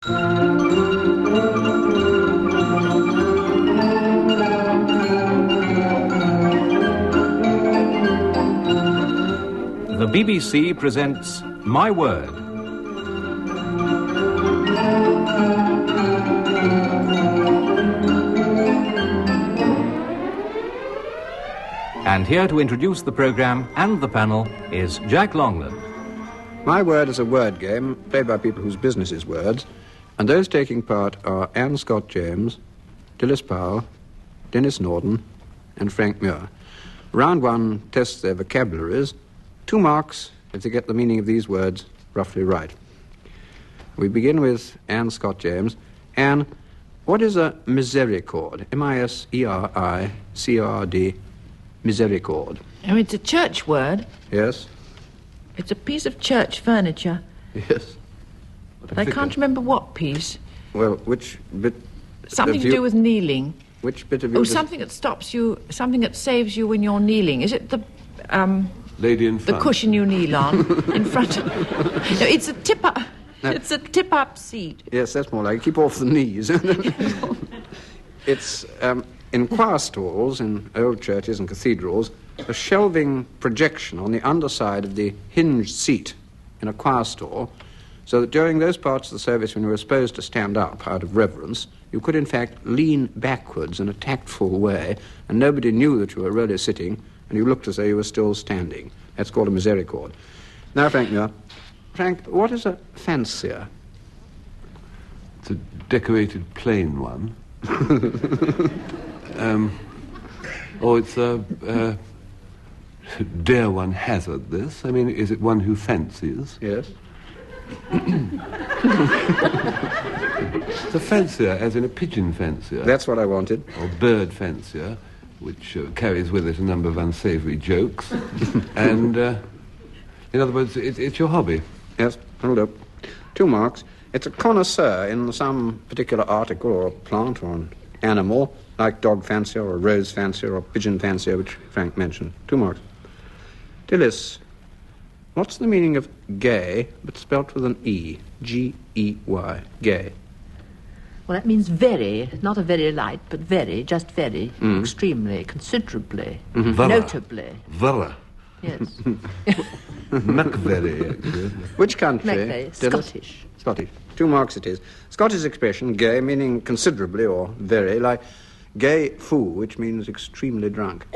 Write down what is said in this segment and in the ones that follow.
The BBC presents My Word. And here to introduce the programme and the panel is Jack Longland. My Word is a word game played by people whose business is words, and those taking part are Anne Scott James, Dilys Powell, Denis Norden, and Frank Muir. Round one tests their vocabularies. 2 marks if they get the meaning of these words roughly right. We begin with Anne Scott James. Anne, what is a misericord? M-I-S-E-R-I-C-R-D, misericord. Oh, it's a church word. Yes? It's a piece of church furniture. Yes. But I can't remember what piece. Well, which bit... Something to do with kneeling. Which bit of you... Oh, something that stops you, something that saves you when you're kneeling. Is it the... Lady in front. The cushion you kneel on, in front of... No, it's a tip-up... No. It's a tip-up seat. Yes, that's more like it. Keep off the knees. It's, in choir stalls, in old churches and cathedrals, a shelving projection on the underside of the hinged seat in a choir stall, so that during those parts of the service when you were supposed to stand up out of reverence, you could in fact lean backwards in a tactful way, and nobody knew that you were really sitting, and you looked as though you were still standing. That's called a misericord. Now, Frank Muir. Frank, what is a fancier? It's a decorated plain one. It's a... dare one hazard this? I mean, is it one who fancies? Yes. It's a fancier, as in a pigeon fancier. That's what I wanted. Or bird fancier, which carries with it a number of unsavoury jokes. And, in other words, it's your hobby. Yes, hold up. 2 marks. It's a connoisseur in some particular article or plant or an animal, like dog fancier or rose fancier or pigeon fancier, which Frank mentioned. 2 marks. Dilys, what's the meaning of gay, but spelt with an E? G-E-Y. Gay. Well, that means very, not a very light, but very, just very, extremely, considerably, notably. Vera. Yes. McVery. Which country? McVery, Scottish. Scottish. 2 marks it is. Scottish expression, gay, meaning considerably or very, like gay foo, which means extremely drunk.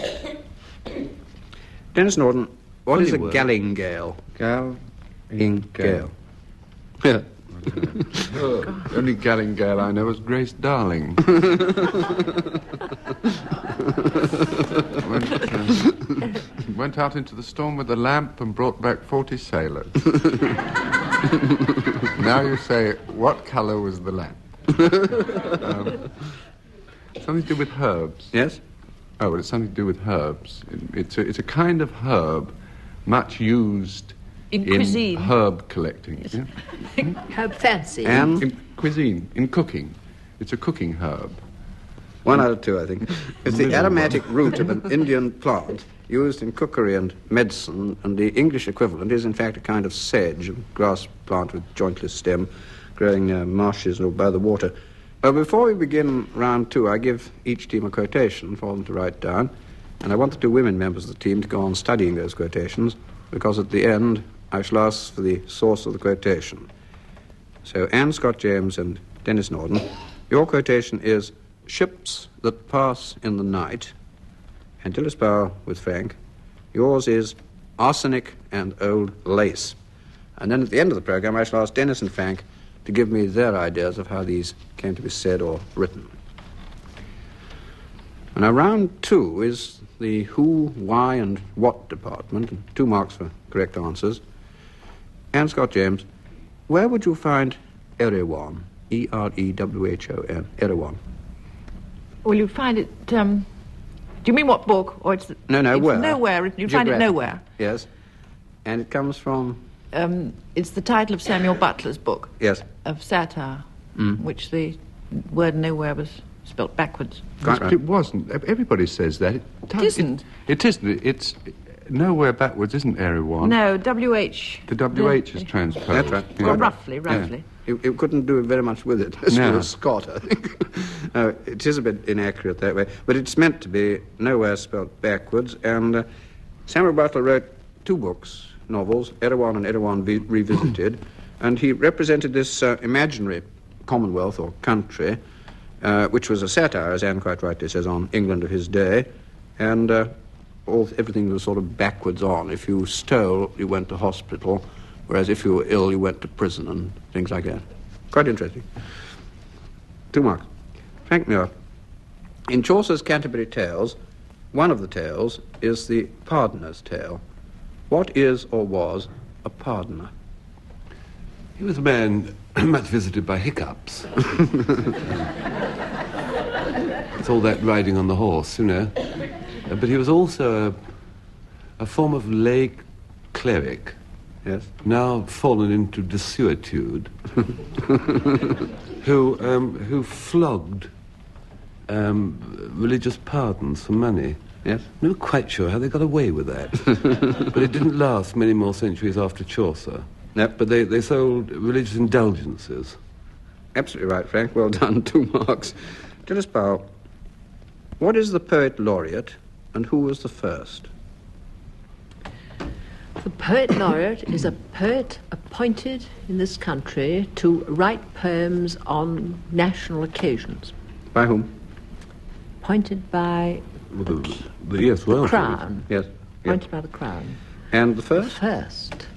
Denis Norden, what is a galingale? Galingale. Yeah. Only Galingale I know is Grace Darling. Went out into the storm with a lamp and brought back 40 sailors. Now you say, what colour was the lamp? Something to do with herbs. Yes? Oh, well, it's something to do with herbs. It's a kind of herb much used in cuisine. Herb collecting. Yes. Yeah? Herb fancy. And? In cuisine, in cooking. It's a cooking herb. 1 out of 2, I think. It's the aromatic root of an Indian plant used in cookery and medicine, and the English equivalent is, in fact, a kind of sedge, a grass plant with jointless stem, growing near marshes or by the water. Well, before we begin round 2, I give each team a quotation for them to write down, and I want the 2 women members of the team to go on studying those quotations, because at the end I shall ask for the source of the quotation. So, Anne Scott James and Denis Norden, your quotation is ships that pass in the night, and Dilys Powell with Frank, yours is arsenic and old lace. And then at the end of the programme I shall ask Denis and Frank to give me their ideas of how these came to be said or written. And now round 2 is the who, why and what department, and 2 marks for correct answers. Anne Scott James, where would you find Erewhon? E-R-E-W-H-O-N, Erewhon. Well, you find it, do you mean what book? Or it's No, it's where? Nowhere. You find it nowhere. Yes. And it comes from? It's the title of Samuel Butler's book. Yes. Of satire, which the word nowhere was spelt backwards. Quite right. It wasn't. Everybody says that. It isn't. It isn't. It's nowhere backwards, isn't Erewhon? No, WH. The WH is transposed. That's right. Yeah. Well, roughly. You couldn't do very much with it. As No. was Scott, I think. It is a bit inaccurate that way, but it's meant to be nowhere spelt backwards. And Samuel Butler wrote 2 books, novels, Erewhon and Erewhon Revisited, and he represented this imaginary commonwealth or country, which was a satire, as Anne quite rightly says, on England of his day, and everything was sort of backwards on. If you stole, you went to hospital, whereas if you were ill, you went to prison and things like that. Quite interesting. 2 marks. Frank Muir. In Chaucer's Canterbury Tales, one of the tales is the pardoner's tale. What is or was a pardoner? He was a man much visited by hiccups. It's all that riding on the horse, you know. But he was also a form of lay cleric. Yes. Now fallen into desuetude, who flogged religious pardons for money. Yes. I'm not quite sure how they got away with that. But it didn't last many more centuries after Chaucer. Yep. But they sold religious indulgences. Absolutely right, Frank. Well done. 2 marks. Dilys Powell, what is the poet laureate and who was the first? The poet laureate is a poet appointed in this country to write poems on national occasions. By whom? Appointed by The Crown. Yes. Appointed by the Crown. And the first? First.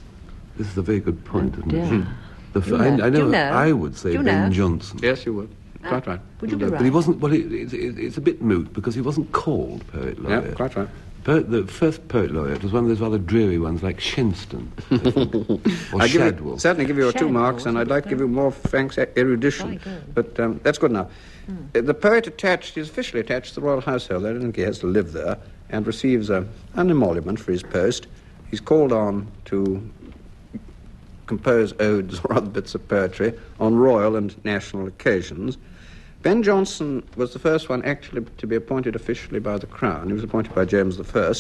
This is a very good point, isn't Yeah. it? I Do you know. know? I would say Do you Ben know? Jonson. Yes, you would. Quite right. Would you be But right? he wasn't. Well, it's a bit moot because he wasn't called poet Yeah, laureate. quite right. The first poet laureate was one of those rather dreary ones like Shenstone or I Shadwell. certainly give you 2 Shadwell, marks, and I'd like to give you more Frank's erudition. Very good. But that's good enough. The poet is officially attached to the royal household. I don't think he has to live there, and receives an emolument for his post. He's called on to compose odes or other bits of poetry on royal and national occasions. Ben Jonson was the first one actually to be appointed officially by the Crown. He was appointed by James I.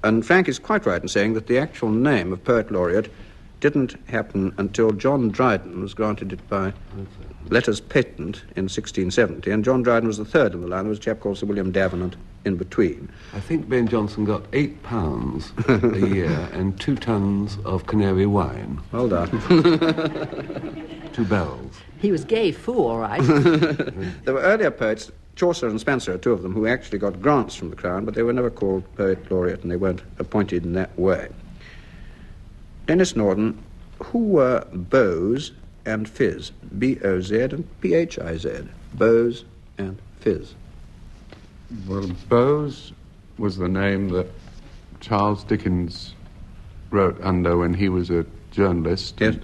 And Frank is quite right in saying that the actual name of Poet Laureate didn't happen until John Dryden was granted it by letters patent in 1670. And John Dryden was the third in the line. There was a chap called Sir William Davenant in between. I think Ben Jonson got £8 a year and 2 tons of Canary wine, Well done. 2 barrels. He was gay fool, all right. There were earlier poets, Chaucer and Spenser, 2 of them, who actually got grants from the Crown, but they were never called Poet Laureate, and they weren't appointed in that way. Denis Norden, who were Bose and Phiz? B-O-Z and P-H-I-Z. Bose and Phiz. Well, Bose was the name that Charles Dickens wrote under when he was a journalist. Yes.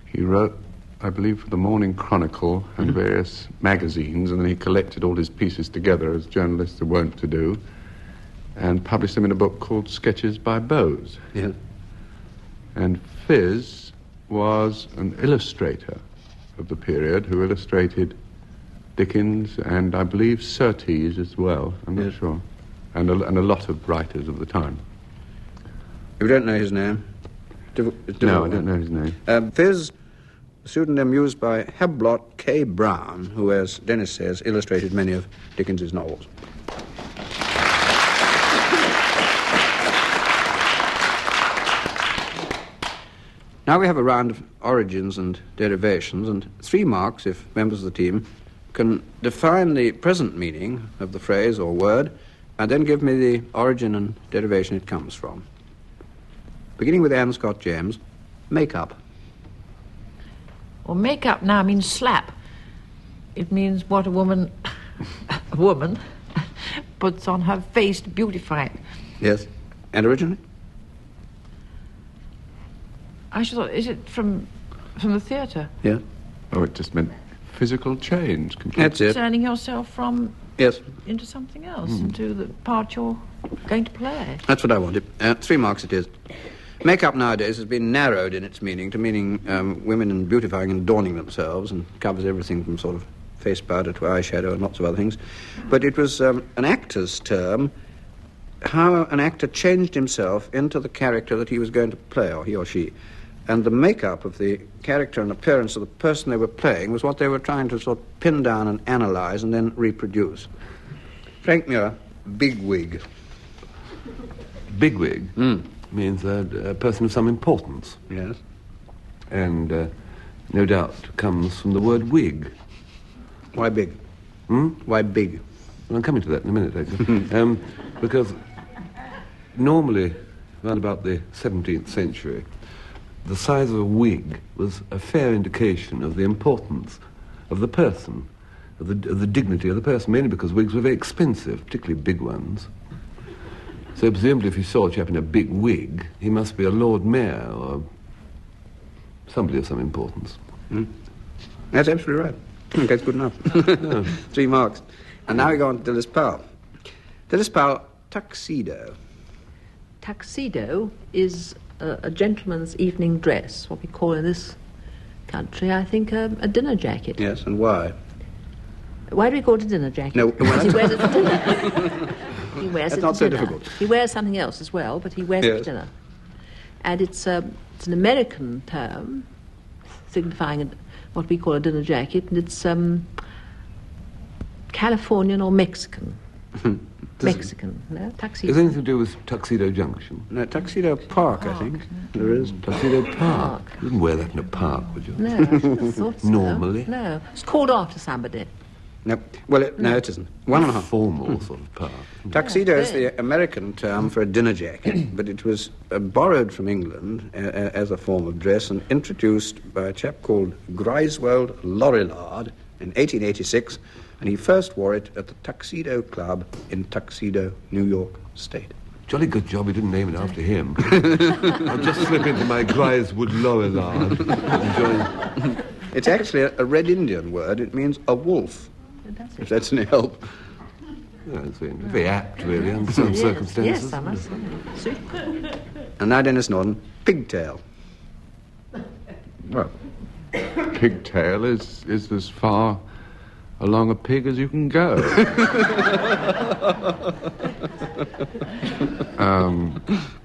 He wrote, I believe, for the Morning Chronicle and various magazines, and then he collected all his pieces together, as journalists are wont to do, and published them in a book called Sketches by Bose. Yes. And Phiz was an illustrator of the period who illustrated Dickens and, I believe, Surtees as well. I'm not Yes. sure. And a lot of writers of the time. You don't know his name? No, I don't know his name. Phiz, a pseudonym used by Heblot K. Brown, who, as Dennis says, illustrated many of Dickens's novels. Now we have a round of origins and derivations, and 3 marks if members of the team can define the present meaning of the phrase or word, and then give me the origin and derivation it comes from. Beginning with Anne Scott James, make-up. Well, make-up now means slap. It means what a woman puts on her face to beautify it. Yes. And originally? I should thought, is it from the theatre? Yeah. Oh, it just meant physical change. Completely. That's it. Turning yourself from Yes. into something else, into the part you're going to play. That's what I wanted. 3 marks it is. Make-up nowadays has been narrowed in its meaning to meaning women in beautifying and adorning themselves, and covers everything from sort of face powder to eyeshadow and lots of other things. But it was an actor's term how an actor changed himself into the character that he was going to play, or he or she. And the makeup of the character and appearance of the person they were playing was what they were trying to sort of pin down and analyze and then reproduce. Frank Muir, Bigwig. Bigwig means a person of some importance. Yes. And no doubt comes from the word wig. Why big? Why big? Well, I'm coming to that in a minute, actually. Because normally, around about the 17th century, the size of a wig was a fair indication of the importance of the person, of the dignity of the person, mainly because wigs were very expensive, particularly big ones. So presumably if you saw a chap in a big wig, he must be a Lord Mayor or somebody of some importance. That's absolutely right. That's good enough. 3 marks. And now we go on to Dilys Powell. Dilys Powell, Tuxedo. Tuxedo is a gentleman's evening dress, what we call in this country, I think, a dinner jacket. Yes, and why? Why do we call it a dinner jacket? No, because he wears it for dinner. He wears That's it not for so dinner. difficult. He wears something else as well, but he wears it for dinner. And it's an American term signifying what we call a dinner jacket, and it's Californian or Mexican. Mexican, no? Tuxedo. Is there anything to do with Tuxedo Junction? No, Tuxedo Park, I think. There is. Tuxedo Park. You wouldn't wear that in a park, would you? No, I thought so. Normally? No. It's called after somebody. No, well, no, it isn't. 1.5. Formal sort of park. Tuxedo is the American term for a dinner jacket, but it was borrowed from England as a form of dress and introduced by a chap called Griswold Lorillard in 1886, and he first wore it at the Tuxedo Club in Tuxedo, New York State. Jolly good job he didn't name it after him. I'll just slip into my Griswold Lorillard. It's actually a Red Indian word. It means a wolf, if that's any help. Yeah, it's very apt, really, under some circumstances. Yes, I must say. And now Denis Norden, Pigtail. Well, Pigtail is as far along a pig as you can go.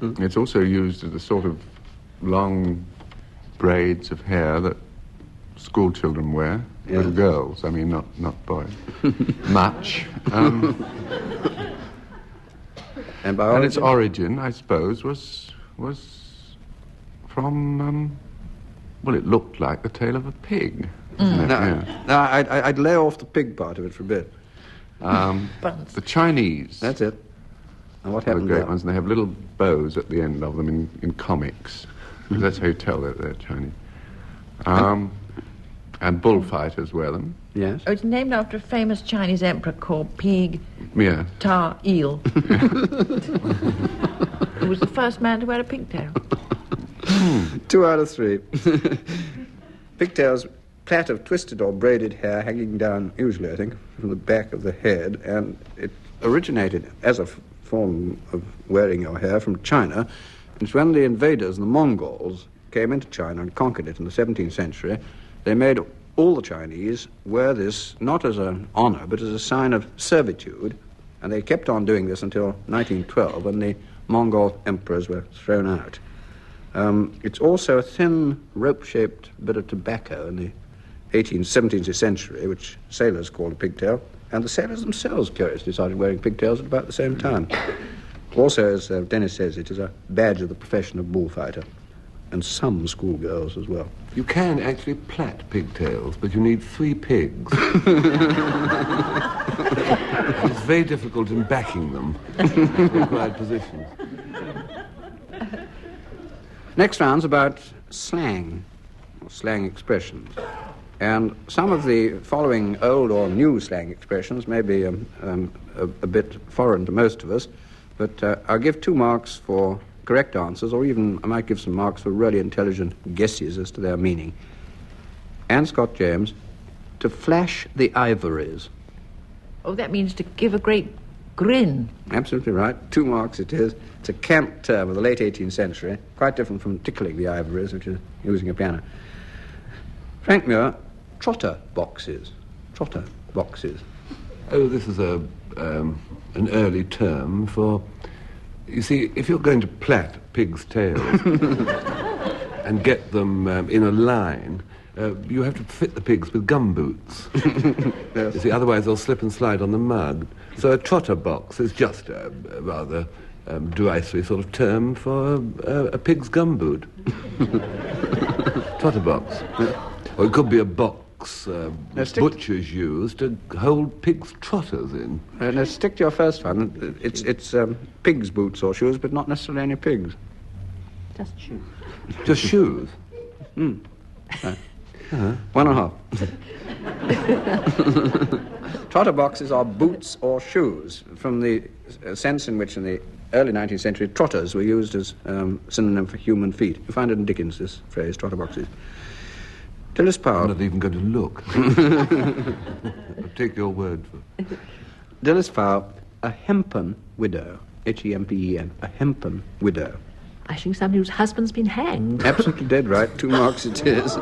It's also used as a sort of long braids of hair that school children wear. Yeah. Little girls, I mean, not boys. Much. And its origin, I suppose, was from, well, it looked like the tail of a pig. No, I'd lay off the pig part of it for a bit. The Chinese. That's it. And what They're happened great there? ones, and they have little bows at the end of them in comics. That's how you tell that they're Chinese. And bullfighters wear them. Yes. Oh, it's named after a famous Chinese emperor called Pig Yeah. Ta Il, who was the first man to wear a pigtail. 2 out of 3. Pigtails, plait of twisted or braided hair hanging down, usually, I think, from the back of the head, and it originated as a form of wearing your hair from China. It's when the invaders, the Mongols, came into China and conquered it in the 17th century, they made all the Chinese wear this not as an honor, but as a sign of servitude, and they kept on doing this until 1912, when the Mongol emperors were thrown out. It's also a thin, rope-shaped bit of tobacco in the 17th century, which sailors called a pigtail, and the sailors themselves, curiously, started wearing pigtails at about the same time. Also, as Denis says, it is a badge of the profession of bullfighter, and some schoolgirls as well. You can actually plait pigtails, but you need 3 pigs. It's very difficult in backing them in required positions. Next round's about slang, or slang expressions. And some of the following old or new slang expressions may be a bit foreign to most of us, but I'll give 2 marks for correct answers, or even I might give some marks for really intelligent guesses as to their meaning. Anne Scott James, to flash the ivories. Oh, that means to give a great grin. Absolutely right. 2 marks it is. It's a cant term of the late 18th century, quite different from tickling the ivories, which is using a piano. Frank Muir, trotter boxes. Trotter boxes. Oh, this is an early term for You see, if you're going to plait pigs' tails and get them in a line, you have to fit the pigs with gumboots. Yes. You see, otherwise they'll slip and slide on the mud. So a trotter box is just a rather derisory sort of term for a pig's gumboot. Trotter box. Or it could be a box butchers use to hold pigs' trotters in. Now stick to your first one. It's pigs' boots or shoes, but not necessarily any pigs. Just shoes. Just shoes? 1.5. Trotter boxes are boots or shoes, from the sense in which in the early 19th century trotters were used as synonym for human feet. You find it in Dickens, this phrase, trotter boxes. Dilys Powell. I'm not even going to look. I'll take your word for it. Dilys Powell, a Hempen widow. H-E-M-P-E-N. A Hempen widow. I think somebody whose husband's been hanged. Absolutely dead right. 2 marks it is.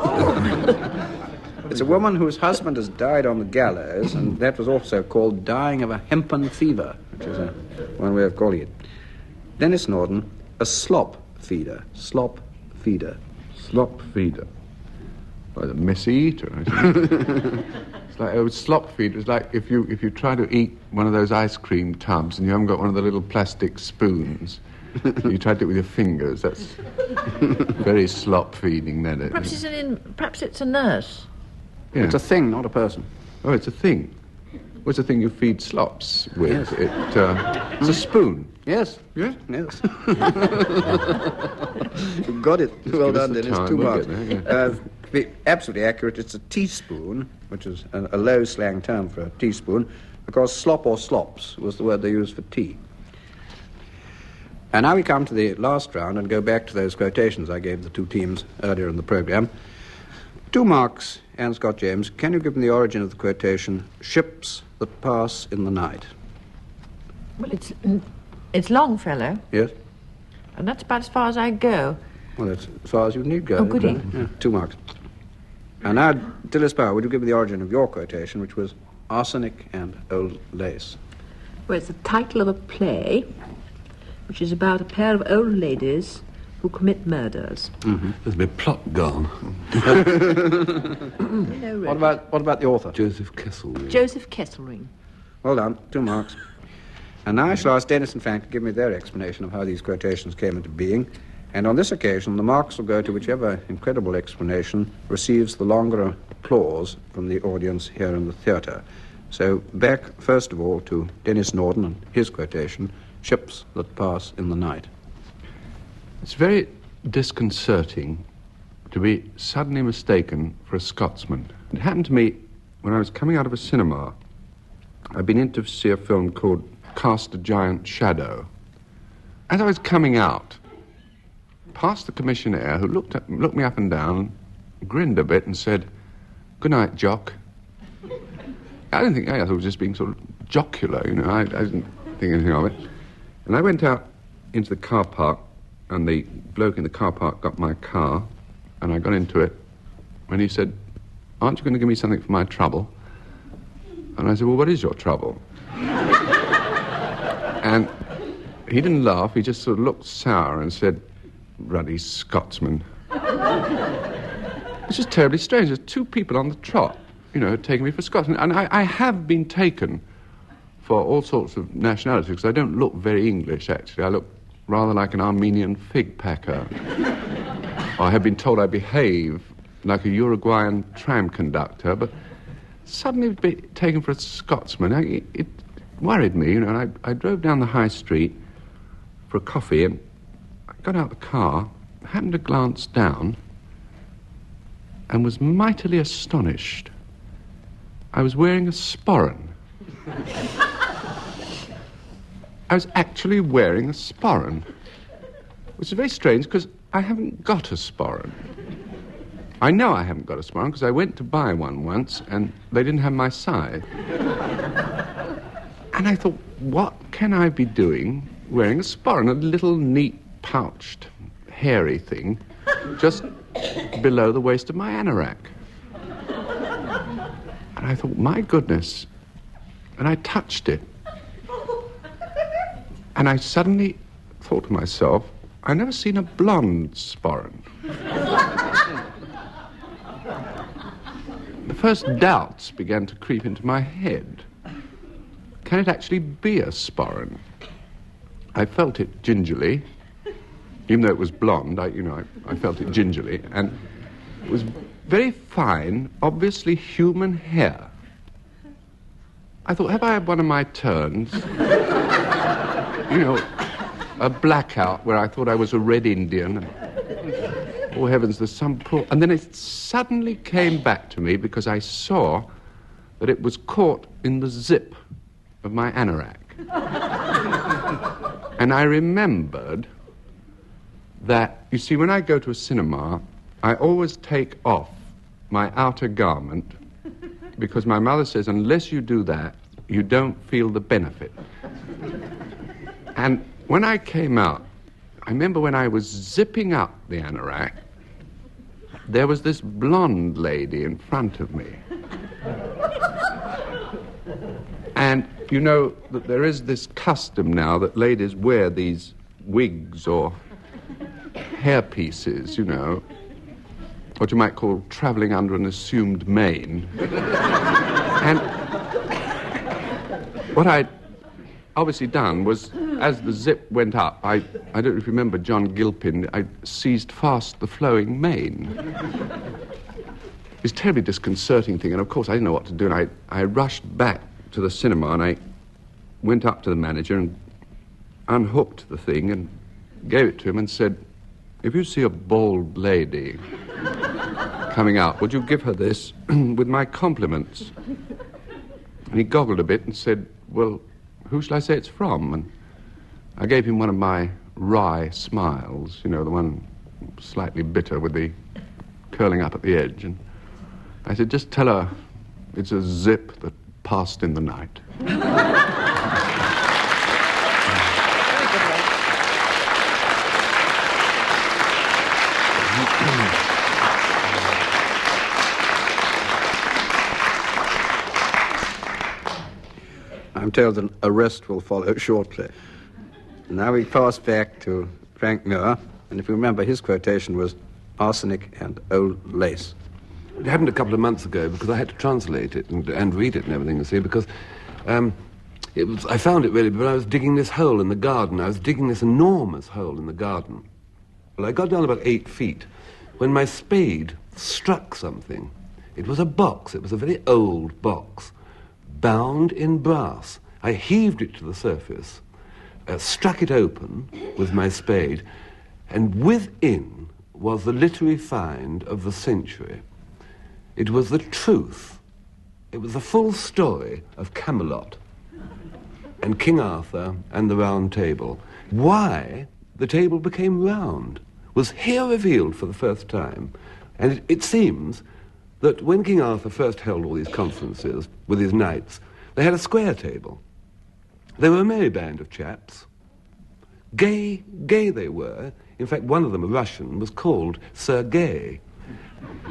It's a woman whose husband has died on the gallows, and that was also called dying of a hempen fever, which is one way of calling it. Denis Norden, a slop feeder. Slop feeder. Slop feeder. Like a messy eater, I think. It's like slop feeder. It's like if you try to eat one of those ice cream tubs and you haven't got one of the little plastic spoons. You try to do it with your fingers. That's very slop feeding, then. Perhaps it's a nurse. Yeah. It's a thing, not a person. Oh, it's a thing. Well, it's a thing you feed slops with. Yes. It's a spoon. Yes. Yes? Yes. You got it. Well give us done, the Dennis. time, 2 we'll marks. get there, To be absolutely accurate, it's a teaspoon, which is a low slang term for a teaspoon, because slop or slops was the word they used for tea. And now we come to the last round and go back to those quotations I gave the 2 teams earlier in the programme. 2 marks, Anne Scott James. Can you give me the origin of the quotation, ships that pass in the night? Well, it's Longfellow, Yes? and that's about as far as I go. Well, that's as far as you need go. Oh, goody. Yeah, 2 marks. And now, Dilys Powell, would you give me the origin of your quotation, which was Arsenic and Old Lace? Well, it's the title of a play, which is about a pair of old ladies who commit murders. Mm-hmm. There's been plot gone. What about the author? Joseph Kesselring. Joseph Kesselring. Well done, 2 marks. And now I shall ask Denis and Frank to give me their explanation of how these quotations came into being. And on this occasion, the marks will go to whichever incredible explanation receives the longer applause from the audience here in the theatre. So back, first of all, to Denis Norden and his quotation, ships that pass in the night. It's very disconcerting to be suddenly mistaken for a Scotsman. It happened to me when I was coming out of a cinema. I'd been in to see a film called Cast a Giant Shadow. As I was coming out, past the commissionaire, who looked me up and down, grinned a bit and said, "Good night, Jock." I thought it was just being sort of jocular, you know. I didn't think anything of it. And I went out into the car park, and the bloke in the car park got my car, and I got into it, and he said, "Aren't you going to give me something for my trouble?" And I said, "Well, what is your trouble?" And he didn't laugh, he just sort of looked sour and said, "Ruddy Scotsman." It's just terribly strange. There's 2 people on the trot, you know, taking me for Scotsman. And I have been taken for all sorts of nationalities, because I don't look very English, actually. I look rather like an Armenian fig packer. I have been told I behave like a Uruguayan tram conductor, but suddenly be taken for a Scotsman, it worried me, you know. And I drove down the high street for a coffee, and I got out the car, happened to glance down, and was mightily astonished. I was wearing a sporran. I was actually wearing a sporran, which is very strange, because I haven't got a sporran. I know I haven't got a sporran, because I went to buy one once, and they didn't have my size. And I thought, what can I be doing wearing a sporran, a little neat, pouched, hairy thing, just below the waist of my anorak? And I thought, my goodness. And I touched it. And I suddenly thought to myself, I've never seen a blonde sporran. The first doubts began to creep into my head. Can it actually be a sporran? I felt it gingerly. Even though it was blonde, I felt it gingerly. And it was very fine, obviously human hair. I thought, have I had one of my turns? A blackout where I thought I was a Red Indian. Oh, heavens, there's some poor... And then it suddenly came back to me because I saw that it was caught in the zip of my anorak. And I remembered that, you see, when I go to a cinema, I always take off my outer garment because my mother says, unless you do that, you don't feel the benefit. And when I came out, I remember when I was zipping up the anorak, there was this blonde lady in front of me. And you know that there is this custom now that ladies wear these wigs or hairpieces, what you might call travelling under an assumed mane. And what I'd obviously done was, as the zip went up, I don't know if you remember John Gilpin, I seized fast the flowing mane. It was a terribly disconcerting thing, and of course I didn't know what to do, and I rushed back to the cinema, and I went up to the manager and unhooked the thing and gave it to him and said, if you see a bald lady coming out, would you give her this with my compliments? And he goggled a bit and said, well, who shall I say it's from? And I gave him one of my wry smiles, the one slightly bitter with the curling up at the edge. And I said, just tell her it's a zip that passed in the night. I'm told an arrest will follow shortly. Now we pass back to Frank Muir, and if you remember, his quotation was arsenic and old lace. It happened a couple of months ago because I had to translate it and read it and everything, you see, because I found it really, but I was digging this hole in the garden. I was digging this enormous hole in the garden. Well, I got down about 8 feet when my spade struck something. It was a box. It was a very old box, bound in brass. I heaved it to the surface, struck it open with my spade, and within was the literary find of the century. It was the truth. It was the full story of Camelot and King Arthur and the Round Table. Why the table became round was here revealed for the first time. And it seems that when King Arthur first held all these conferences with his knights, they had a square table. They were a merry band of chaps. Gay they were. In fact, one of them, a Russian, was called Sir Gay.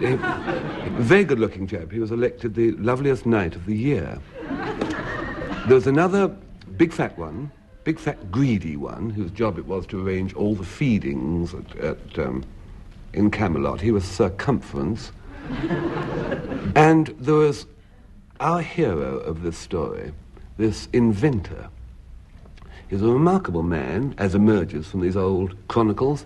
A very good-looking chap. He was elected the loveliest knight of the year. There was another big fat one, big fat greedy one, whose job it was to arrange all the feedings in Camelot. He was Circumference. And there was our hero of this story, this inventor. He was a remarkable man, as emerges from these old chronicles,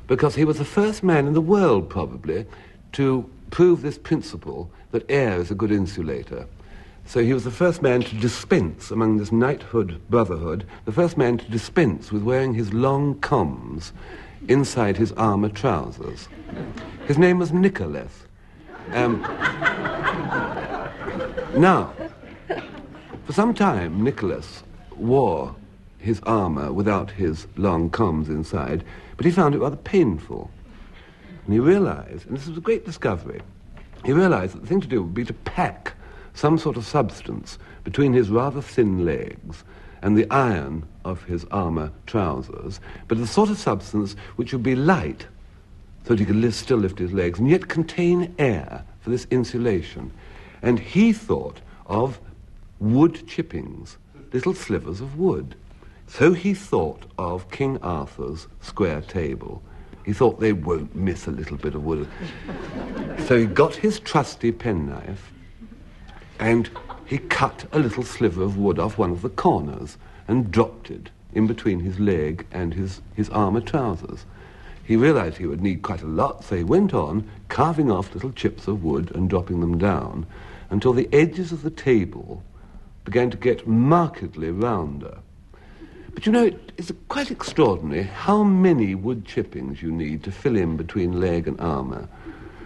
because he was the first man in the world, probably, to prove this principle that air is a good insulator. So he was the first man to dispense among this knighthood brotherhood, the first man to dispense with wearing his long combs inside his armour trousers. His name was Nicholas. Now, for some time, Nicholas wore his armour without his long combs inside, but he found it rather painful. And he realized, and this was a great discovery, he realized that the thing to do would be to pack some sort of substance between his rather thin legs and the iron of his armour trousers, but the sort of substance which would be light so that he could still lift his legs and yet contain air for this insulation. And he thought of wood chippings, little slivers of wood. So he thought of King Arthur's square table. He thought they won't miss a little bit of wood. So he got his trusty penknife and he cut a little sliver of wood off one of the corners and dropped it in between his leg and his armour trousers. He realised he would need quite a lot, so he went on carving off little chips of wood and dropping them down until the edges of the table began to get markedly rounder. But you know, it's quite extraordinary how many wood chippings you need to fill in between leg and armour.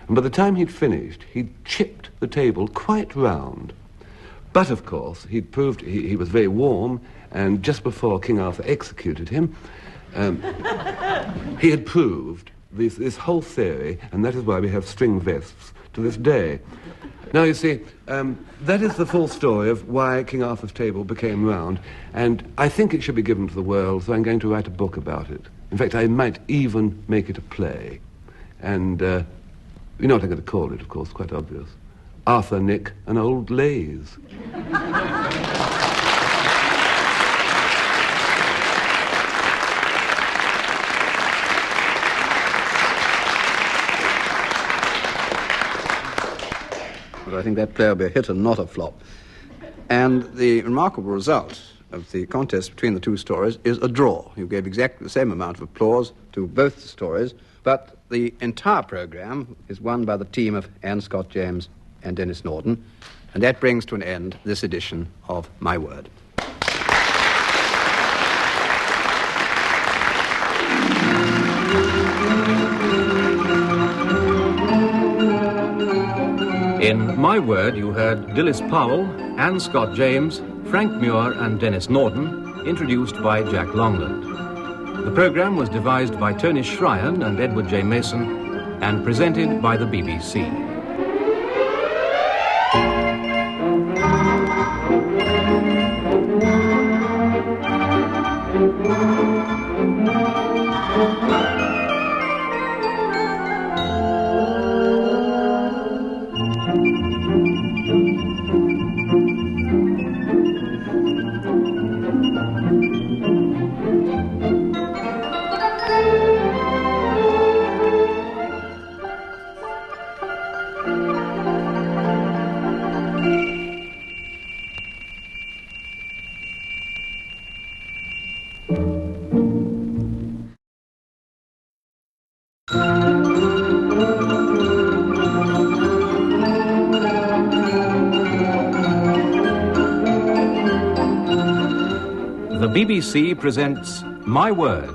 And by the time he'd finished, he'd chipped the table quite round. But, of course, he'd proved he was very warm, and just before King Arthur executed him, he had proved this whole theory, and that is why we have string vests to this day. Now, you see, that is the full story of why King Arthur's table became round, and I think it should be given to the world, so I'm going to write a book about it. In fact, I might even make it a play. And you know what I'm going to call it, of course, quite obvious. Arthur, Nick, and Old Lays. But I think that play will be a hit and not a flop. And the remarkable result of the contest between the two stories is a draw. You gave exactly the same amount of applause to both stories, but the entire programme is won by the team of Anne Scott James and Denis Norden, and that brings to an end this edition of My Word. In My Word, you heard Dilys Powell, Anne Scott James, Frank Muir and Denis Norden, introduced by Jack Longland. The programme was devised by Tony Shryan and Edward J. Mason and presented by the BBC. The BBC presents My Word.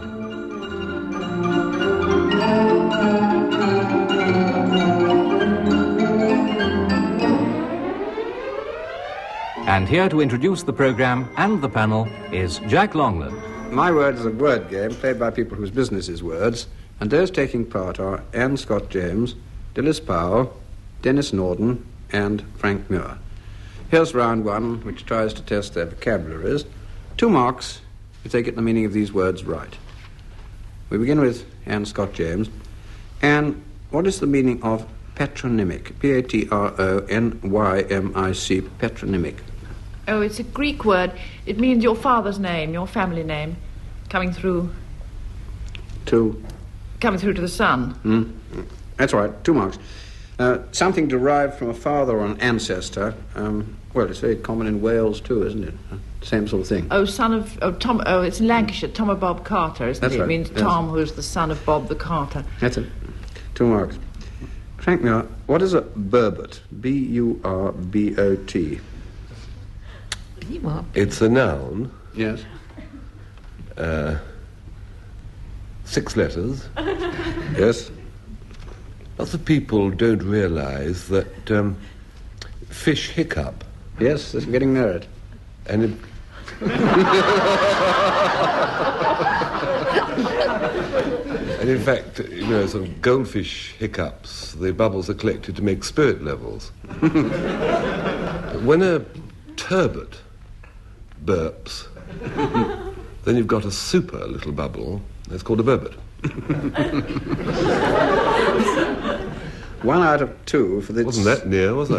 And here to introduce the programme and the panel is Jack Longland. My Word is a word game played by people whose business is words, and those taking part are Anne Scott James, Dilys Powell, Denis Norden, and Frank Muir. Here's round one, which tries to test their vocabularies. 2 marks if they get the meaning of these words right. We begin with Anne Scott James. Anne, what is the meaning of patronymic? P-A-T-R-O-N-Y-M-I-C, patronymic. Oh, it's a Greek word. It means your father's name, your family name, coming through to the son. That's right, 2 marks. Something derived from a father or an ancestor. Well, it's very common in Wales too, isn't it? Same sort of thing. Oh, Tom. Oh, it's in Lancashire. Tom of Bob Carter, isn't That's it? Right. It means yes. Tom, who's the son of Bob the Carter. That's it. 2 marks. Frank Muir, what is a burbot? B-U-R-B-O-T. It's a noun. Yes. 6 letters. Yes. Lots of people don't realise that fish hiccup. Yes, that's getting near it. And it... And in fact, you know, sort of goldfish hiccups, the bubbles are collected to make spirit levels. When a turbot burps, then you've got a super little bubble. That's called a burbot. 1 out of 2 for this. Wasn't that near, was it?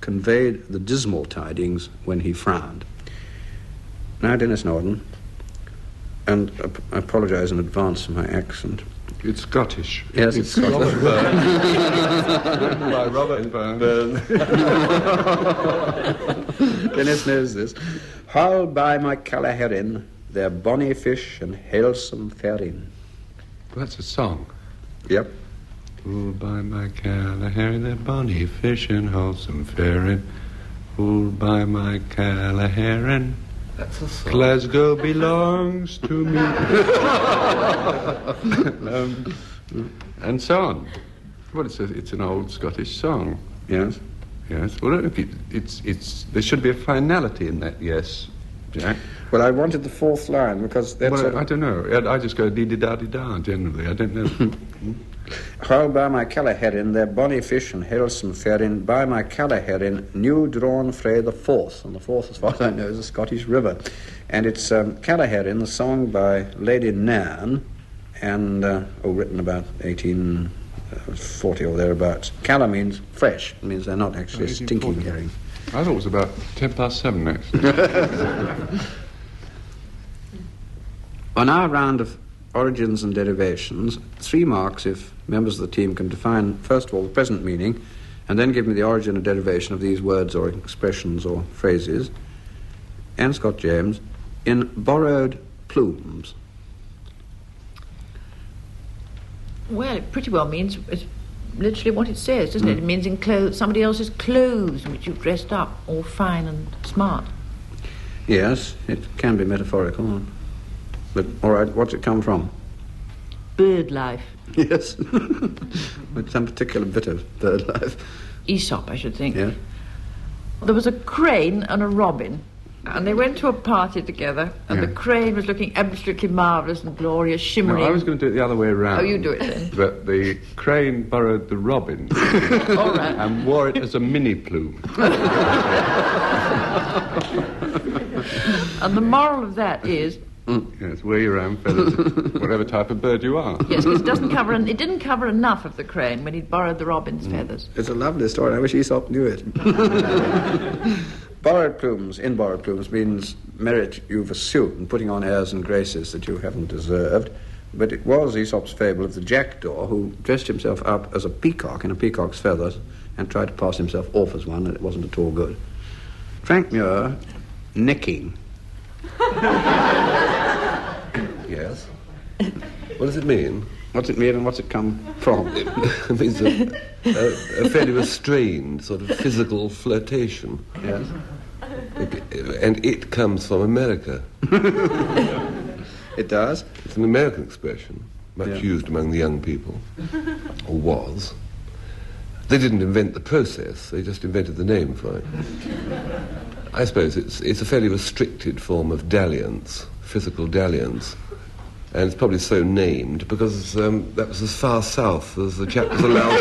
conveyed the dismal tidings when he frowned. Now, Denis Norden, and I apologise in advance for my accent. It's Scottish. Yes, it's Scottish. By Robert Burns. Denis knows this. Wha'll by my calla herrin, their bonny fish and halesome herrin. Well, that's a song. Yep. Who'll buy my calla herrin, their bonny fish and wholesome herrin? Who'll buy my calla herrin? That's a song. Glasgow belongs to me. And so on. Well, it's an old Scottish song. Yes. Yes. Well, it's there should be a finality in that. Yes, Jack. Well, I wanted the fourth line because that's. Well, I don't know. I just go dee-dee-da-dee-da generally. I don't know. Wha'll by my calla herrin, their bonny fish and halesome herrin, by my calla herrin, new drawn frae the Forth. And the Forth, as far as I know, is a Scottish river. And it's calla herrin, the song by Lady Nairn, and written about 1840 or thereabouts. Calla means fresh. It means they're not actually stinking herring. I thought it was about 7:10, actually. On our round of origins and derivations, 3 marks if members of the team can define, first of all, the present meaning, and then give me the origin and derivation of these words or expressions or phrases. And Scott James, in borrowed plumes. Well, it pretty well means it's literally what it says, doesn't it? It means in somebody else's clothes, which you've dressed up, all fine and smart. Yes, it can be metaphorical. But, all right, what's it come from? Bird life. Yes. With some particular bit of bird life. Aesop, I should think. Yeah. There was a crane and a robin, and they went to a party together, and the crane was looking absolutely marvellous and glorious, shimmering. No, I was going to do it the other way around. Oh, you do it then. But the crane borrowed the robin All right. and wore it as a mini plume. And the moral of that is... Yes, wear your own feathers, whatever type of bird you are. Yes, because it didn't cover enough of the crane when he'd borrowed the robin's feathers. It's a lovely story. I wish Aesop knew it. Borrowed plumes, in borrowed plumes, means merit you've assumed, putting on airs and graces that you haven't deserved. But it was Aesop's fable of the jackdaw who dressed himself up as a peacock in a peacock's feathers and tried to pass himself off as one, and it wasn't at all good. Frank Muir, necking. Yes. What does it mean? What's it mean and what's it come from? It means a fairly restrained sort of physical flirtation. Yes. And it comes from America. It does? It's an American expression, much used among the young people, or was. They didn't invent the process, they just invented the name for it. I suppose it's a fairly restricted form of dalliance, physical dalliance. And it's probably so named because that was as far south as the chap was allowed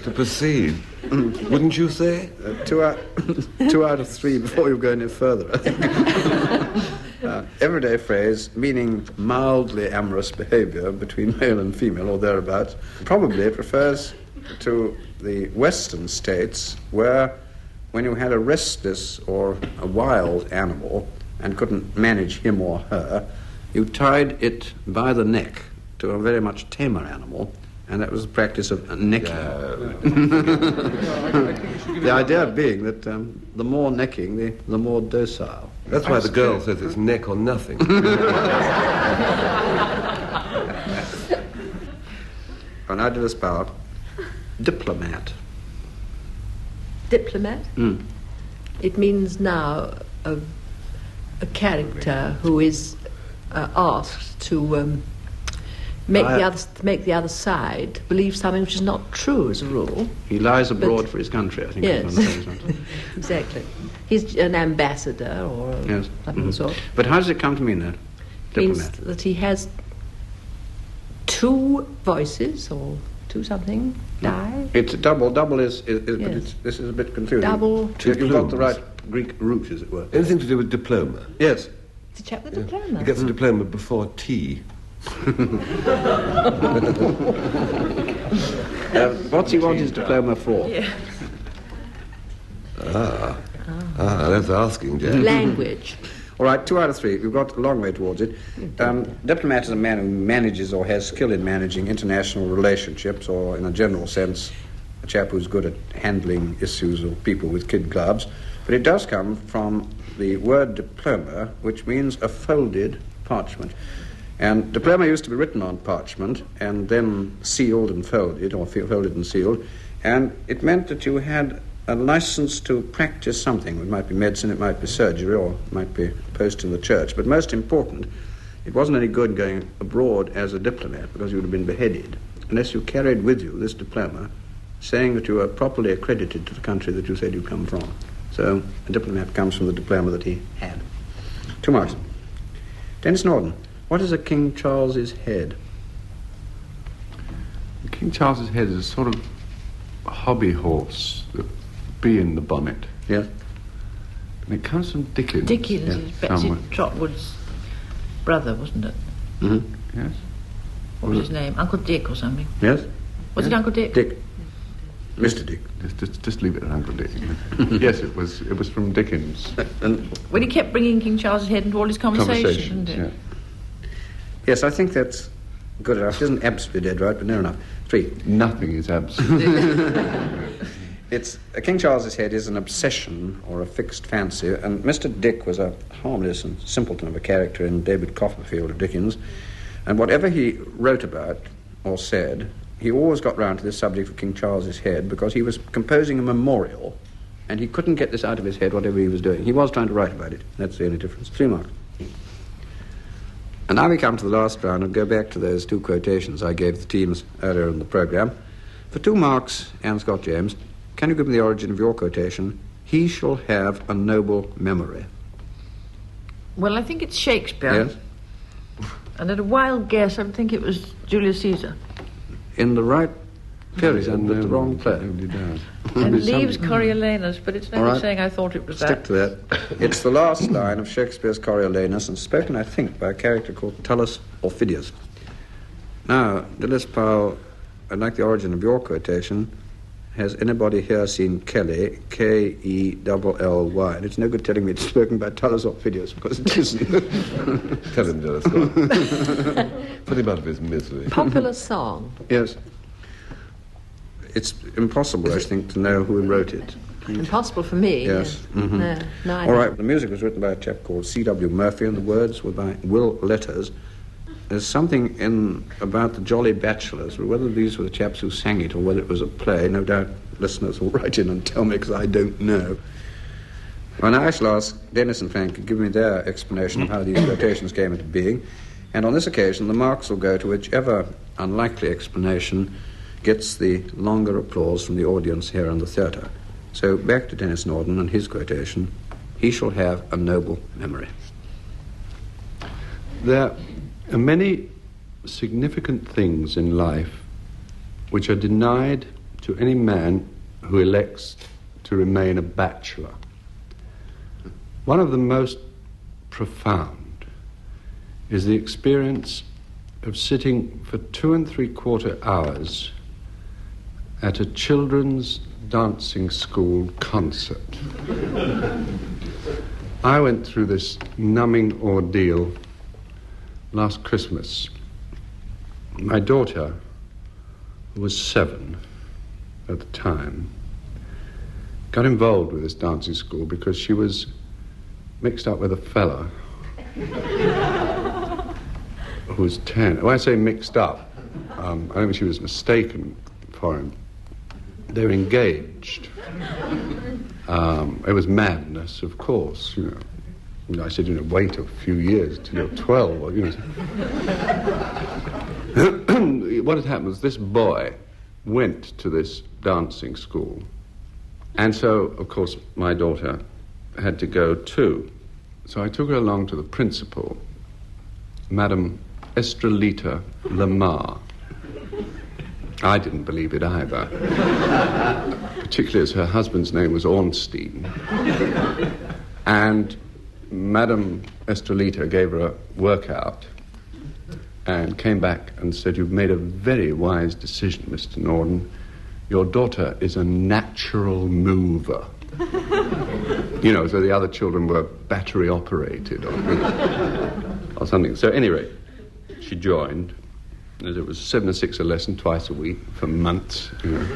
to proceed. Wouldn't you say? 2 out of 3 before you go any further, I think. Everyday phrase meaning mildly amorous behaviour between male and female or thereabouts. Probably it refers to the western states where when you had a restless or a wild animal and couldn't manage him or her, you tied it by the neck to a very much tamer animal, and that was the practice of necking. The idea being that the more necking, the more docile. That's why the girl says it's neck or nothing. And I did a spell. Diplomat. Diplomat? It means now a character who is asked to make the other side believe something which is not true as a rule. He lies abroad for his country, I think. Yes, exactly. He's an ambassador or something of the sort. But how does it come to mean that? It means that he has 2 voices or 2 something. Die. It's double. Double is but this is a bit confusing. Double. You've got the right Greek root, as it were. Anything to do with diploma? Yes. The chap with the diploma. He gets a diploma before tea. What's he want his diploma for? Yeah. That's asking, Jack. Language. All right, 2 out of 3. We've got a long way towards it. Diplomat is a man who manages or has skill in managing international relationships, or in a general sense, a chap who's good at handling issues or people with kid gloves. But it does come from the word diploma, which means a folded parchment. And diploma used to be written on parchment and then sealed and folded, or folded and sealed. And it meant that you had a license to practice something. It might be medicine, it might be surgery, or it might be a post in the church. But most important, it wasn't any good going abroad as a diplomat, because you would have been beheaded unless you carried with you this diploma saying that you were properly accredited to the country that you said you come from. So a diplomat comes from the diploma that he had. 2 marks. Denis Norden, what is a King Charles's head? King Charles's head is a sort of hobby horse that be in the bonnet. Yes. And it comes from Dickens. Dickens is Betsy somewhere. Trotwood's brother, wasn't it? Mm-hmm. Yes. What was his name? Uncle Dick or something? Yes? Was it Uncle Dick? Dick. Mr. Dick. Just leave it at Uncle Dick. Yes, it was from Dickens. When he kept bringing King Charles's head into all his conversations, didn't it? Yeah. Yes, I think that's good enough. It isn't absolutely dead right, but near enough. 3. Nothing is absolute. It's King Charles's head is an obsession or a fixed fancy, and Mr. Dick was a harmless and simpleton of a character in David Copperfield of Dickens, and whatever he wrote about or said, he always got round to this subject of King Charles's head, because he was composing a memorial, and he couldn't get this out of his head, whatever he was doing. He was trying to write about it. That's the only difference. 3 marks. And now we come to the last round and go back to those 2 quotations I gave the teams earlier in the programme. For 2 marks, Anne Scott James, can you give me the origin of your quotation? He shall have a noble memory. Well, I think it's Shakespeare. Yes? And at a wild guess, I think it was Julius Caesar. In the right period, but the wrong play. Nobody does. And leaves Coriolanus, but it's no All good right. saying I thought it was Stick that. to that. It's the last line of Shakespeare's Coriolanus, and spoken, I think, by a character called Tullus or Phidias. Now, Dilys Powell, I'd like the origin of your quotation. Has anybody here seen Kelly, K-E-L-L-Y? And it's no good telling me it's spoken by Tullus or Phidias, because it isn't. Tell him, Dilys. Put him out of his misery. Popular song. Yes. It's impossible, I think, to know who wrote it. Impossible for me. Yes. Mm-hmm. No, neither. All right, the music was written by a chap called C.W. Murphy, and the words were by Will Letters. There's something in about the Jolly Bachelors, whether these were the chaps who sang it or whether it was a play. No doubt listeners will write in and tell me, because I don't know. Well, now I shall ask Denis and Frank to give me their explanation of how these quotations came into being. And on this occasion, the marks will go to whichever unlikely explanation gets the longer applause from the audience here in the theatre. So back to Denis Norden and his quotation, he shall have a noble memory. There are many significant things in life which are denied to any man who elects to remain a bachelor. One of the most profound is the experience of sitting for 2 3/4 hours at a children's dancing school concert. I went through this numbing ordeal last Christmas. My daughter, who was 7 at the time, got involved with this dancing school because she was mixed up with a fella who was 10. When I say mixed up, I don't think she was mistaken for him. They were engaged. It was madness, of course, you know. I said, wait a few years till you're 12, or, What had happened was this boy went to this dancing school, and so, of course, my daughter had to go too. So I took her along to the principal, Madame Estrelita Lamar. I didn't believe it either, particularly as her husband's name was Ornstein. And Madame Estrelita gave her a workout and came back and said, "You've made a very wise decision, Mr. Norden. your daughter is a natural mover. You know, so the other children were battery operated or something. So anyway, she joined. It was 7 or 6 a lesson twice a week for months. You know.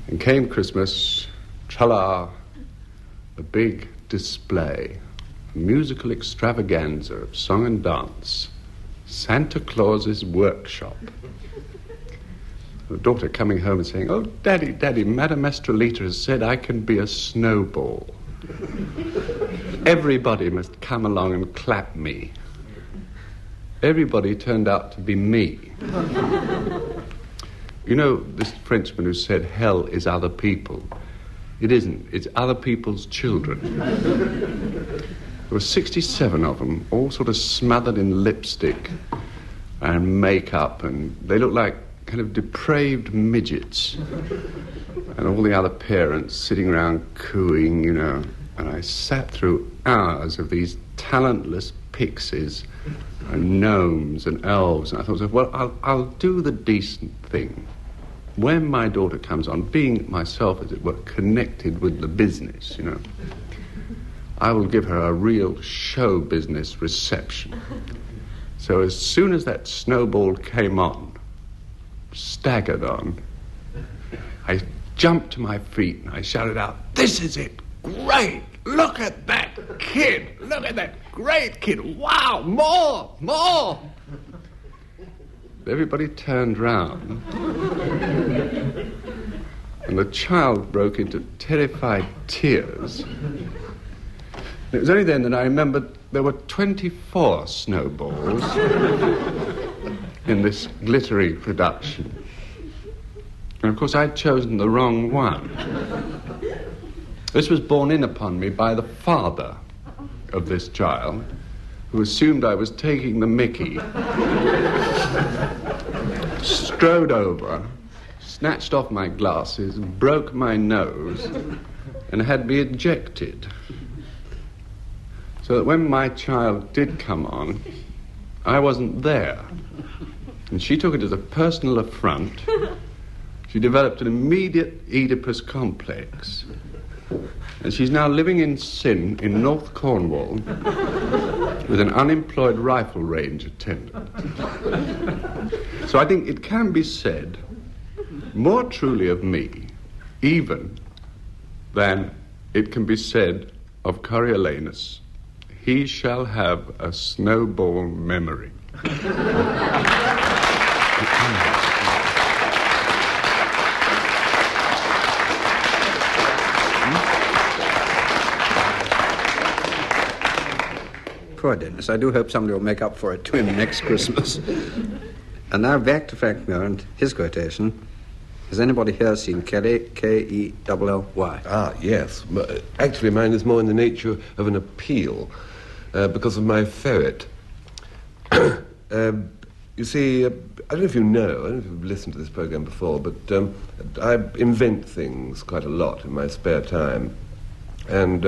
And came Christmas, tra-la, a big display, a musical extravaganza of song and dance, Santa Claus's workshop. The daughter coming home and saying, "Oh, Daddy, Madame Estrelita has said I can be a snowball. Everybody must come along and clap me." Everybody turned out to be me. You know, this Frenchman who said hell is other people. It isn't. It's other people's children. There were 67 of them, all sort of smothered in lipstick and makeup, and they looked like kind of depraved midgets. And all the other parents sitting around cooing, you know. And I sat through hours of these talentless pixies and gnomes and elves, and I thought, well, I'll do the decent thing. When my daughter comes on, being myself, as it were, connected with the business, you know, I will give her a real show business reception. So as soon as that snowball came on, staggered on, I jumped to my feet and I shouted out, "This is it! Great! Look at that kid! Look at that great kid! Wow! More! Everybody turned round, and the child broke into terrified tears. It was only then that I remembered there were 24 snowballs in this glittery production. And of course I'd chosen the wrong one. This was borne in upon me by the father of this child, who assumed I was taking the mickey, strode over, snatched off my glasses, broke my nose, and had me ejected. So that when my child did come on, I wasn't there. And she took it as a personal affront. She developed an immediate Oedipus complex. And she's now living in sin in North Cornwall with an unemployed rifle range attendant. So I think it can be said more truly of me, even, than it can be said of Coriolanus, "He shall have a snowball memory." Poor Denis. I do hope somebody will make up for it to him next Christmas. And now back to Frank Muir and his quotation. Has anybody here seen Kelly? K-E-L-L-Y. Ah, yes. Actually, mine is more in the nature of an appeal because of my ferret. You see, I don't know if you know, I don't know if you've listened to this program before, but I invent things quite a lot in my spare time. And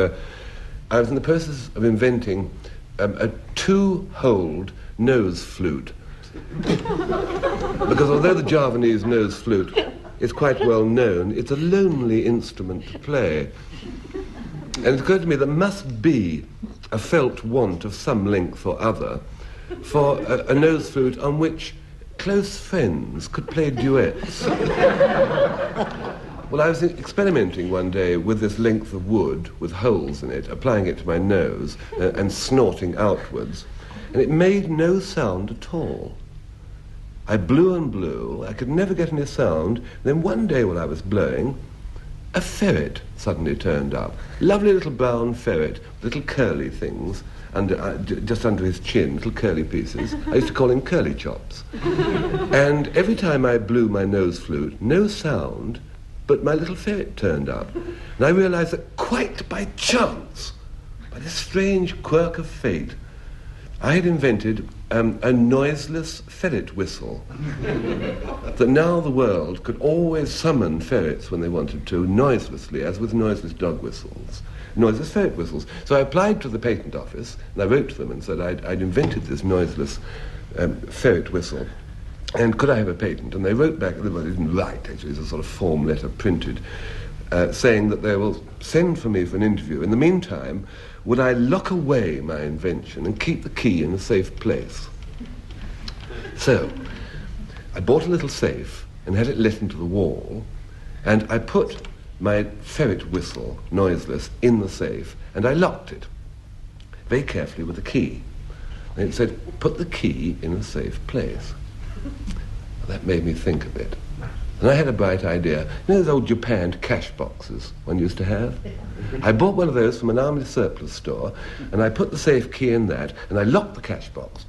I was in the process of inventing a two-holed nose flute. Because although the Javanese nose flute is quite well known, it's a lonely instrument to play. And it occurred to me there must be a felt want of some length or other for a nose flute on which close friends could play duets. Well, I was experimenting one day with this length of wood with holes in it, applying it to my nose and snorting outwards, and it made no sound at all. I blew and blew, I could never get any sound. Then one day while I was blowing, a ferret suddenly turned up. Lovely little brown ferret, little curly things, just under his chin, little curly pieces. I used to call him Curly Chops. And every time I blew my nose flute, no sound, but my little ferret turned up. And I realized that quite by chance, by this strange quirk of fate, I had invented a noiseless ferret whistle. That now the world could always summon ferrets when they wanted to, noiselessly, as with noiseless dog whistles. Noiseless ferret whistles. So I applied to the patent office, and I wrote to them and said I'd invented this noiseless ferret whistle. and could I have a patent? And they wrote back, well, they didn't write, actually, it was a sort of form letter printed, saying that they will send for me for an interview. In the meantime, would I lock away my invention and keep the key in a safe place? So, I bought a little safe and had it let into the wall, and I put my ferret whistle, noiseless, in the safe, and I locked it very carefully with the key. And it said, put the key in a safe place. That made me think a bit. And I had a bright idea. You know those old japanned cash boxes one used to have? I bought one of those from an army surplus store, and I put the safe key in that, and I locked the cash box.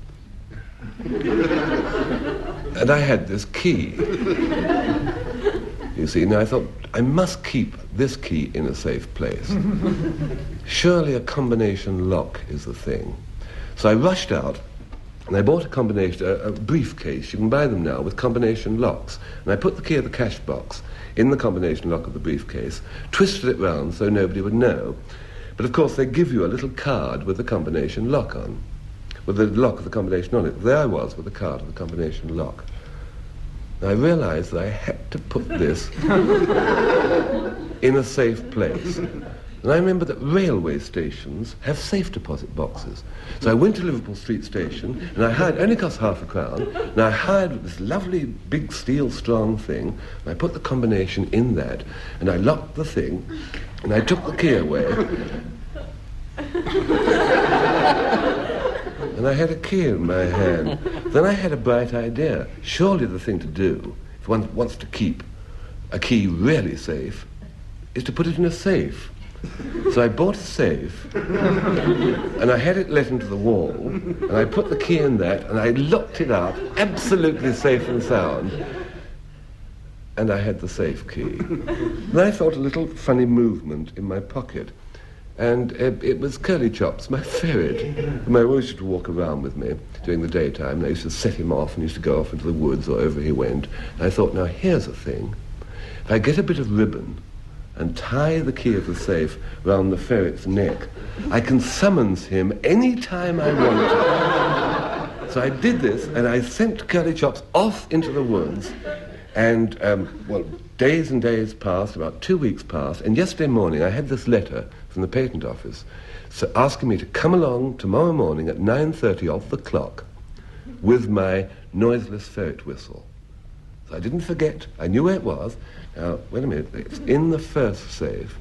And I had this key. You see, now I thought, I must keep this key in a safe place. Surely a combination lock is the thing. So I rushed out, and I bought a briefcase. You can buy them now with combination locks. And I put the key of the cash box in the combination lock of the briefcase, twisted it round so nobody would know. But of course they give you a little card with the combination lock on, with the lock of the combination on it. There I was with the card of the combination lock. I realized that I had to put this in a safe place. And I remember that railway stations have safe deposit boxes. So I went to Liverpool Street Station, and I hired, only cost £0.50, and I hired this lovely big steel strong thing, and I put the combination in that, and I locked the thing, and I took the key away. And I had a key in my hand. Then I had a bright idea. Surely the thing to do, if one wants to keep a key really safe, is to put it in a safe. So I bought a safe, and I had it let into the wall, and I put the key in that, and I locked it up, absolutely safe and sound, and I had the safe key. Then I felt a little funny movement in my pocket, and it was Curly Chops, my ferret, whom I always used to walk around with me during the daytime, and I used to set him off and used to go off into the woods or over he went. And I thought, now here's a thing. If I get a bit of ribbon and tie the key of the safe round the ferret's neck, I can summons him any time I want to. So I did this, and I sent Curly Chops off into the woods, and, days and days passed, about 2 weeks passed, and yesterday morning I had this letter from the patent office asking me to come along tomorrow morning at 9:30 off the clock with my noiseless ferret whistle. So I didn't forget. I knew where it was. Now, wait a minute. It's in the first safe,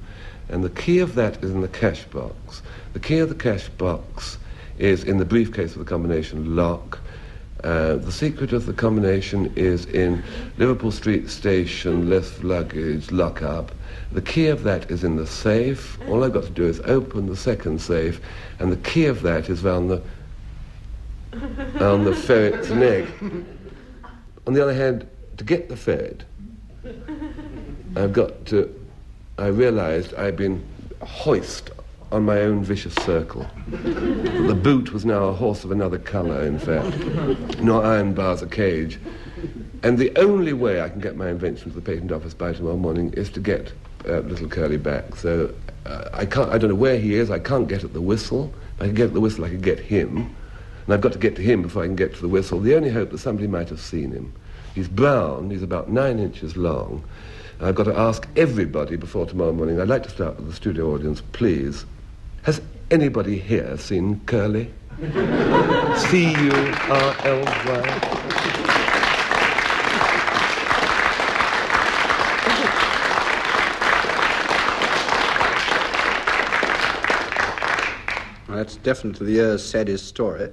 and the key of that is in the cash box. The key of the cash box is in the briefcase of the combination lock. The secret of the combination is in Liverpool Street Station, left luggage, lock-up. The key of that is in the safe. All I've got to do is open the second safe, and the key of that is round the ferret's neck. On the other hand, to get the ferret, I realized I'd been hoist on my own vicious circle. The boot was now a horse of another colour, in fact. No iron bars a cage. And the only way I can get my invention to the patent office by tomorrow morning is to get little Curly back. So I don't know where he is. I can't get at the whistle. If I could get at the whistle, I could get him. And I've got to get to him before I can get to the whistle. The only hope that somebody might have seen him. He's brown. He's about 9 inches long. And I've got to ask everybody before tomorrow morning. I'd like to start with the studio audience, please. Has anybody here seen Curly? C-U-R-L-Y. Well, that's definitely the year's saddest story.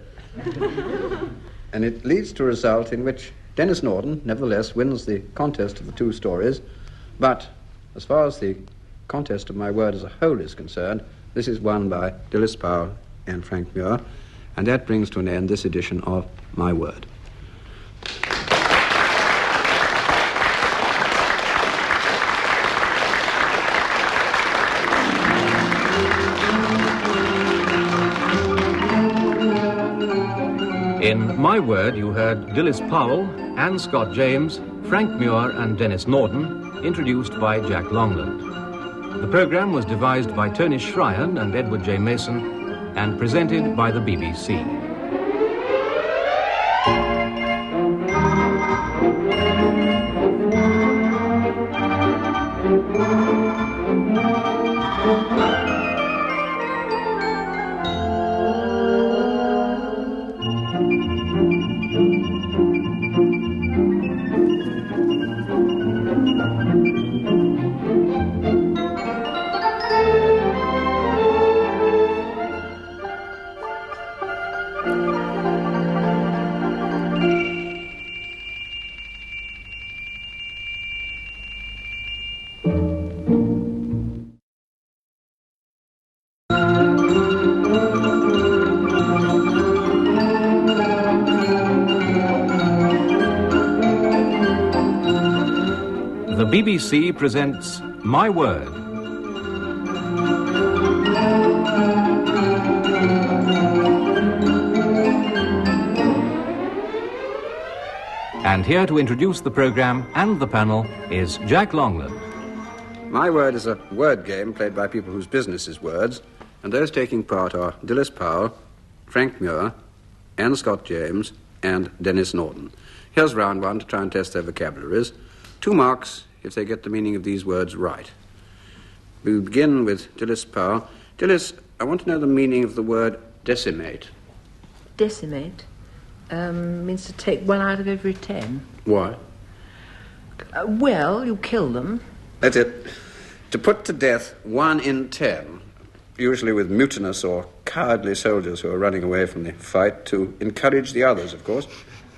And it leads to a result in which Denis Norden, nevertheless, wins the contest of the two stories. But as far as the contest of my word as a whole is concerned, this is won by Dilys Powell and Frank Muir, and that brings to an end this edition of My Word. In My Word, you heard Dilys Powell, Anne Scott James, Frank Muir and Denis Norden, introduced by Jack Longland. The programme was devised by Tony Schreian and Edward J. Mason and presented by the BBC. The BBC presents My Word. And here to introduce the programme and the panel is Jack Longland. My Word is a word game played by people whose business is words, and those taking part are Dilys Powell, Frank Muir, Scott James, and Denis Norden. Here's round one to try and test their vocabularies. 2 marks if they get the meaning of these words right. We begin with Dilys Powell. Dilys, I want to know the meaning of the word decimate. Decimate means to take 1 out of every 10. Why? Well, you kill them. That's it. To put to death 1 in 10, usually with mutinous or cowardly soldiers who are running away from the fight, to encourage the others, of course.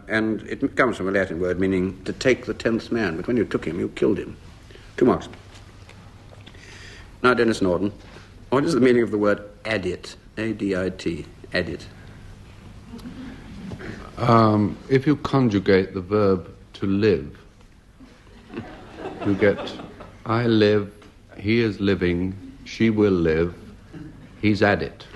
And it comes from a Latin word meaning to take the 10th man, but when you took him, you killed him. 2 marks. Now, Denis Norden, what is the meaning of the word adit? A-D-I-T, adit. If you conjugate the verb to live, you get I live, he is living, she will live, he's at it.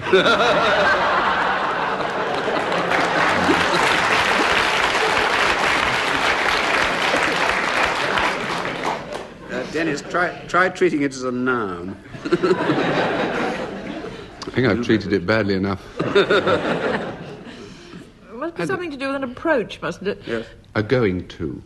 Denis, try treating it as a noun. I think I've treated it badly enough. It must be something to do with an approach, mustn't it? Yes. A going to.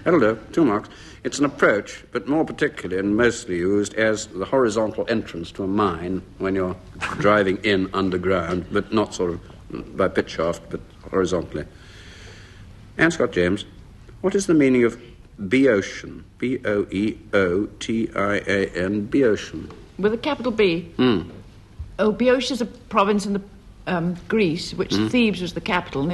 That'll do. 2 marks. It's an approach, but more particularly and mostly used as the horizontal entrance to a mine when you're driving in underground, but not sort of by pit shaft, but horizontally. Scott James, what is the meaning of Boeotian? B-O-E-O-T-I-A-N, Boeotian. With a capital B. Oh, Boeotia is a province in the Greece, which Thebes was the capital, and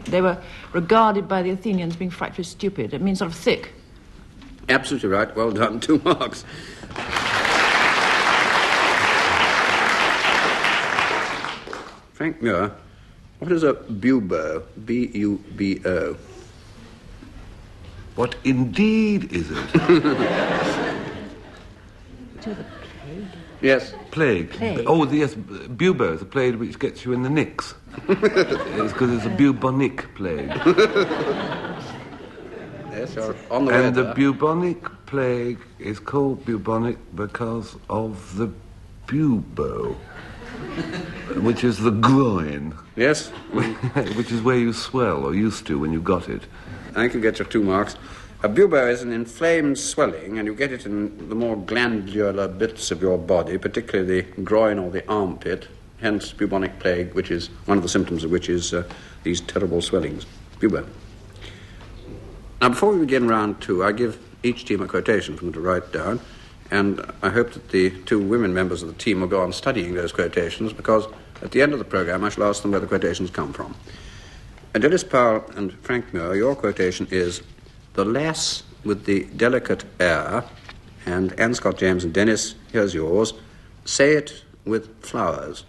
they were regarded by the Athenians being frightfully stupid. It means sort of thick. Absolutely right. Well done. 2 marks. Frank Muir, what is a bubo? B-U-B-O. What indeed is it? Yes. Plague. Oh, yes, bubo is a plague which gets you in the nicks. It's because it's a bubonic plague. Yes, you're on the way. And the bubonic plague is called bubonic because of the bubo, which is the groin. Yes. Which is where you swell, or used to when you got it. I think you get your 2 marks. A bubo is an inflamed swelling, and you get it in the more glandular bits of your body, particularly the groin or the armpit, hence bubonic plague, which is one of the symptoms of which is these terrible swellings. Bubo. Now, before we begin round 2, I give each team a quotation for them to write down, and I hope that the 2 women members of the team will go on studying those quotations, because at the end of the programme I shall ask them where the quotations come from. Dilys Powell and Frank Muir, your quotation is, "The lass with the delicate air," and Scott James and Denis, here's yours, "say it with flowers."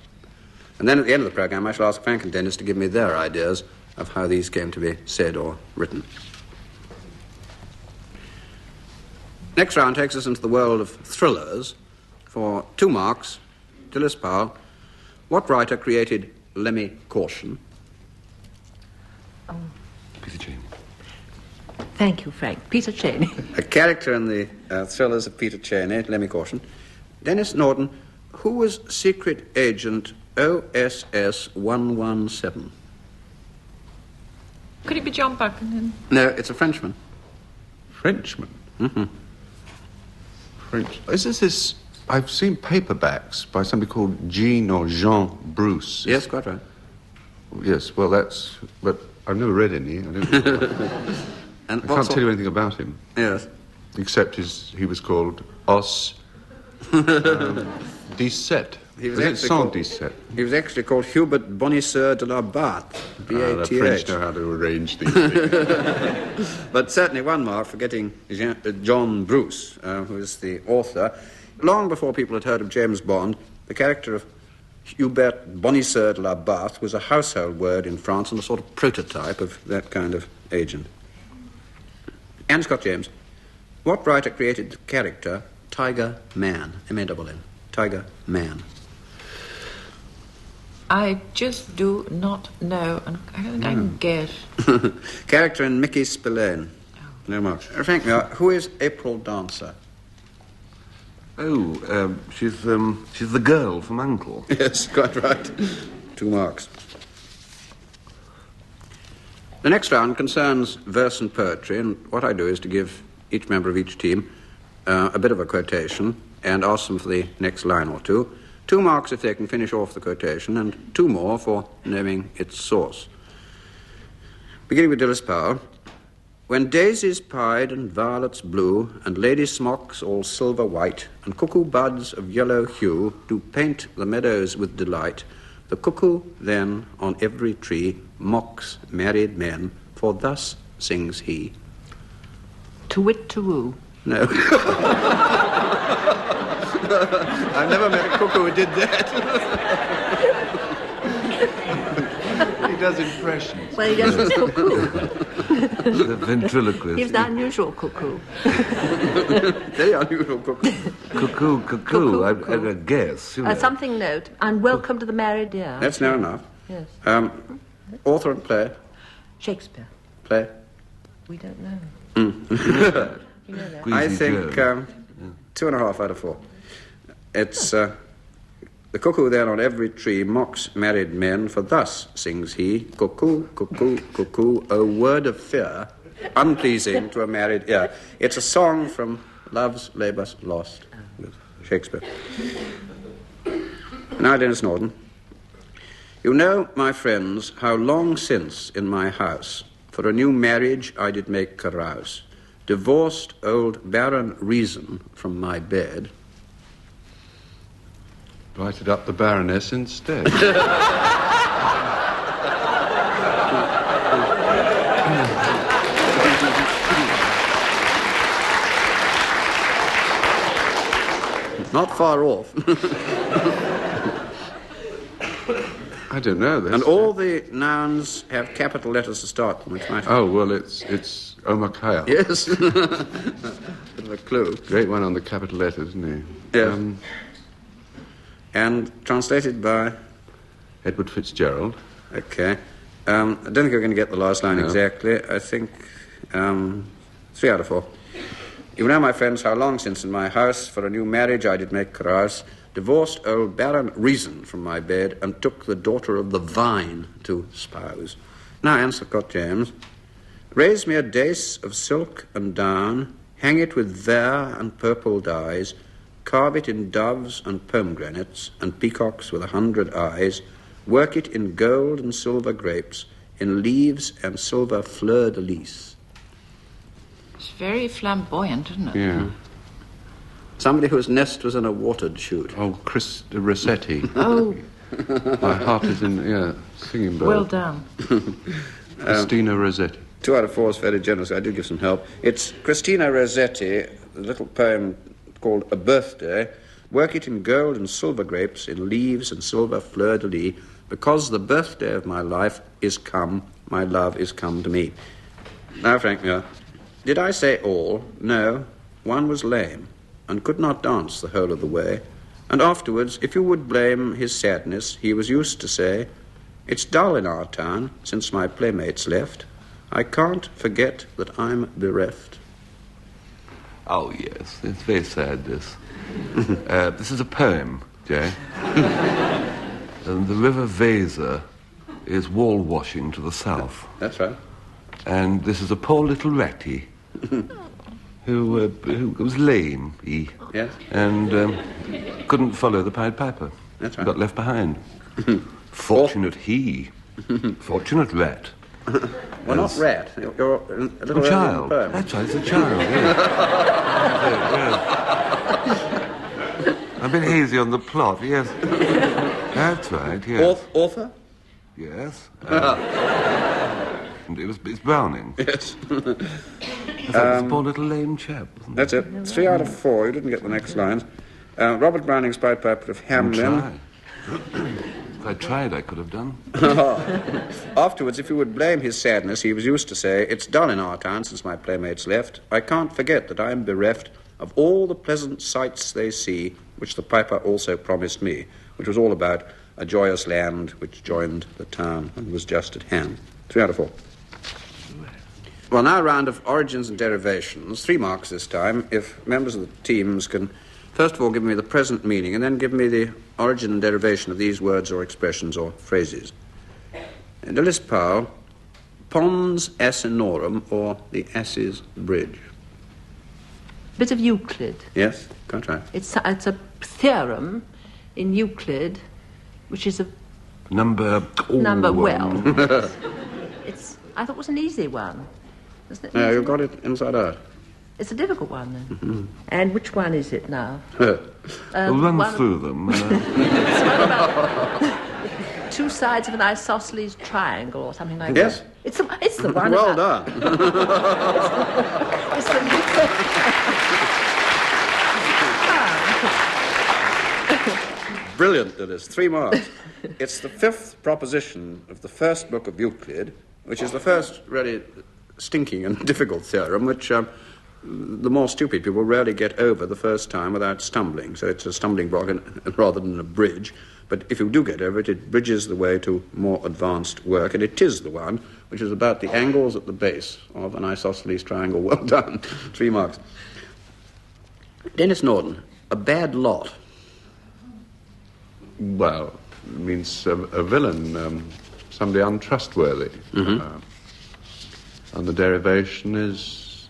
And then at the end of the programme, I shall ask Frank and Denis to give me their ideas of how these came to be said or written. Next round takes us into the world of thrillers. For 2 marks, Dilys Powell, what writer created Lemmy Caution? Peter Cheney. Thank you, Frank. Peter Cheney. A character in the thrillers of Peter Cheney, Lemmy Caution. Denis Norden, who was secret agent OSS 117? Could it be John Buckingham? No, it's a Frenchman. Frenchman? Mm-hmm. French. Is this I've seen paperbacks by somebody called Jean or Jean Bruce. Yes, quite right. Yes, well, but I've never read any. And I can't tell you anything about him. Yes. Except he was called Os Dix-Sept. He was it actually Saint called- Dix-Sept? He was actually called Hubert Bonisseur de la Bath, The French B-A-T-H. know how to arrange these things. But certainly one mark for getting John Bruce, who is the author. Long before people had heard of James Bond, the character of Hubert Bonisseur de la Bath was a household word in France and a sort of prototype of that kind of agent. Anne Scott James, what writer created the character Tiger Man, M-A-N-N, Tiger Man? I just do not know, and I don't think I can guess. Character in Mickey Spillane. No marks. Frank Muir, who is April Dancer? Oh, she's the girl from Uncle. Yes, quite right. 2 marks. The next round concerns verse and poetry, and what I do is to give each member of each team a bit of a quotation and ask them for the next line or two. 2 marks if they can finish off the quotation, and 2 more for naming its source. Beginning with Dilys Powell. When daisies pied and violets blue, and lady smocks all silver white, and cuckoo buds of yellow hue do paint the meadows with delight, the cuckoo then on every tree mocks married men, for thus sings he. To wit, to woo. No. I've never met a cuckoo who did that. He does impressions. Well, he does his cuckoo. The ventriloquist. He's the unusual cuckoo. Very unusual cuckoo. Cuckoo. I guess. You know. Something note, and welcome to the married year. That's near enough. Yes. Author and play. Shakespeare. Play. We don't know. You know that. I Queasy think Joe. 2.5 out of 4. It's the cuckoo then on every tree mocks married men, for thus sings he, cuckoo, cuckoo, cuckoo, a word of fear, unpleasing to a married ear. It's a song from Love's Labour's Lost with Shakespeare. Now, Denis Norden. You know, my friends, how long since in my house for a new marriage I did make carouse, divorced old Baron Reason from my bed. Invited up the Baroness instead. Not far off. I don't know. And all the nouns have capital letters to start them, which might... Oh, well, it's Omakaya. Yes. Bit of a clue. Great one on the capital letters, isn't he? Yes. And translated by... Edward Fitzgerald. Okay. I don't think you're going to get the last line exactly. I think 3 out of 4. You know, my friends, how long since in my house for a new marriage I did make carouse, divorced old Baron Reason from my bed, and took the daughter of the vine to spouse. Now, Anne Scott James. Raise me a dace of silk and down, hang it with vair and purple dyes, carve it in doves and pomegranates, and peacocks with 100 eyes, work it in gold and silver grapes, in leaves and silver fleur-de-lis. It's very flamboyant, isn't it? Yeah. Somebody whose nest was in a watered shoot. Oh, Chris Rossetti. Oh, My heart is in, singing bird. well done. Christina Rossetti. 2 out of 4 is very generous. I did give some help. It's Christina Rossetti, a little poem called A Birthday. Work it in gold and silver grapes, in leaves and silver fleur-de-lis, because the birthday of my life is come, my love is come to me. Now, Frank Muir, did I say all? No. One was lame, and could not dance the whole of the way. And afterwards, if you would blame his sadness, he was used to say, it's dull in our town since my playmates left. I can't forget that I'm bereft. Oh, yes. It's very sad, this. This is a poem, Jay. And the River Weser is wall-washing to the south. That's right. And this is a poor little ratty who was lame, Yes. and couldn't follow the Pied Piper. That's right. Got left behind. Fortunate he. Fortunate rat. Well, not rat. You're a little A child. early in the poem. That's right, it's a child, yes. Yes. A bit hazy on the plot, yes. That's right, yes. Author? Yes. And it's Browning. Yes. I thought it was a poor little lame chap, wasn't That's it. 3 out of 4. You didn't get the next lines. Robert Browning's Pied Piper of Hamelin. If I tried, I could have done. Afterwards, if you would blame his sadness, he was used to say, "It's dull in our town since my playmates left. I can't forget that I am bereft of all the pleasant sights they see, which the piper also promised me," which was all about a joyous land which joined the town and was just at hand. 3 out of 4. Well, now a round of origins and derivations. 3 marks this time, if members of the teams can first of all give me the present meaning and then give me the origin and derivation of these words or expressions or phrases. Dilys Powell, Pons Asinorum, or the Ass's Bridge. Bit of Euclid. Yes, quite right. It's a theorem in Euclid, which is a Number well. I thought it was an easy one. Isn't it? No, you got it inside out. It's a difficult one, then. Mm-hmm. And which one is it now? We'll run through them. It's one about 2 sides of an isosceles triangle or something like yes? that. It's the one. Well about... done. it's the... Brilliant, Dilys. 3 marks. It's the 5th proposition of the first book of Euclid, which is the first really stinking and difficult theorem, which the more stupid people rarely get over the first time without stumbling. So it's a stumbling block rather than a bridge. But if you do get over it, it bridges the way to more advanced work, and it is the one which is about the angles at the base of an isosceles triangle. Well done. 3 marks. Denis Norden, a bad lot. Well, it means a villain, somebody untrustworthy. Mm-hmm. And the derivation is...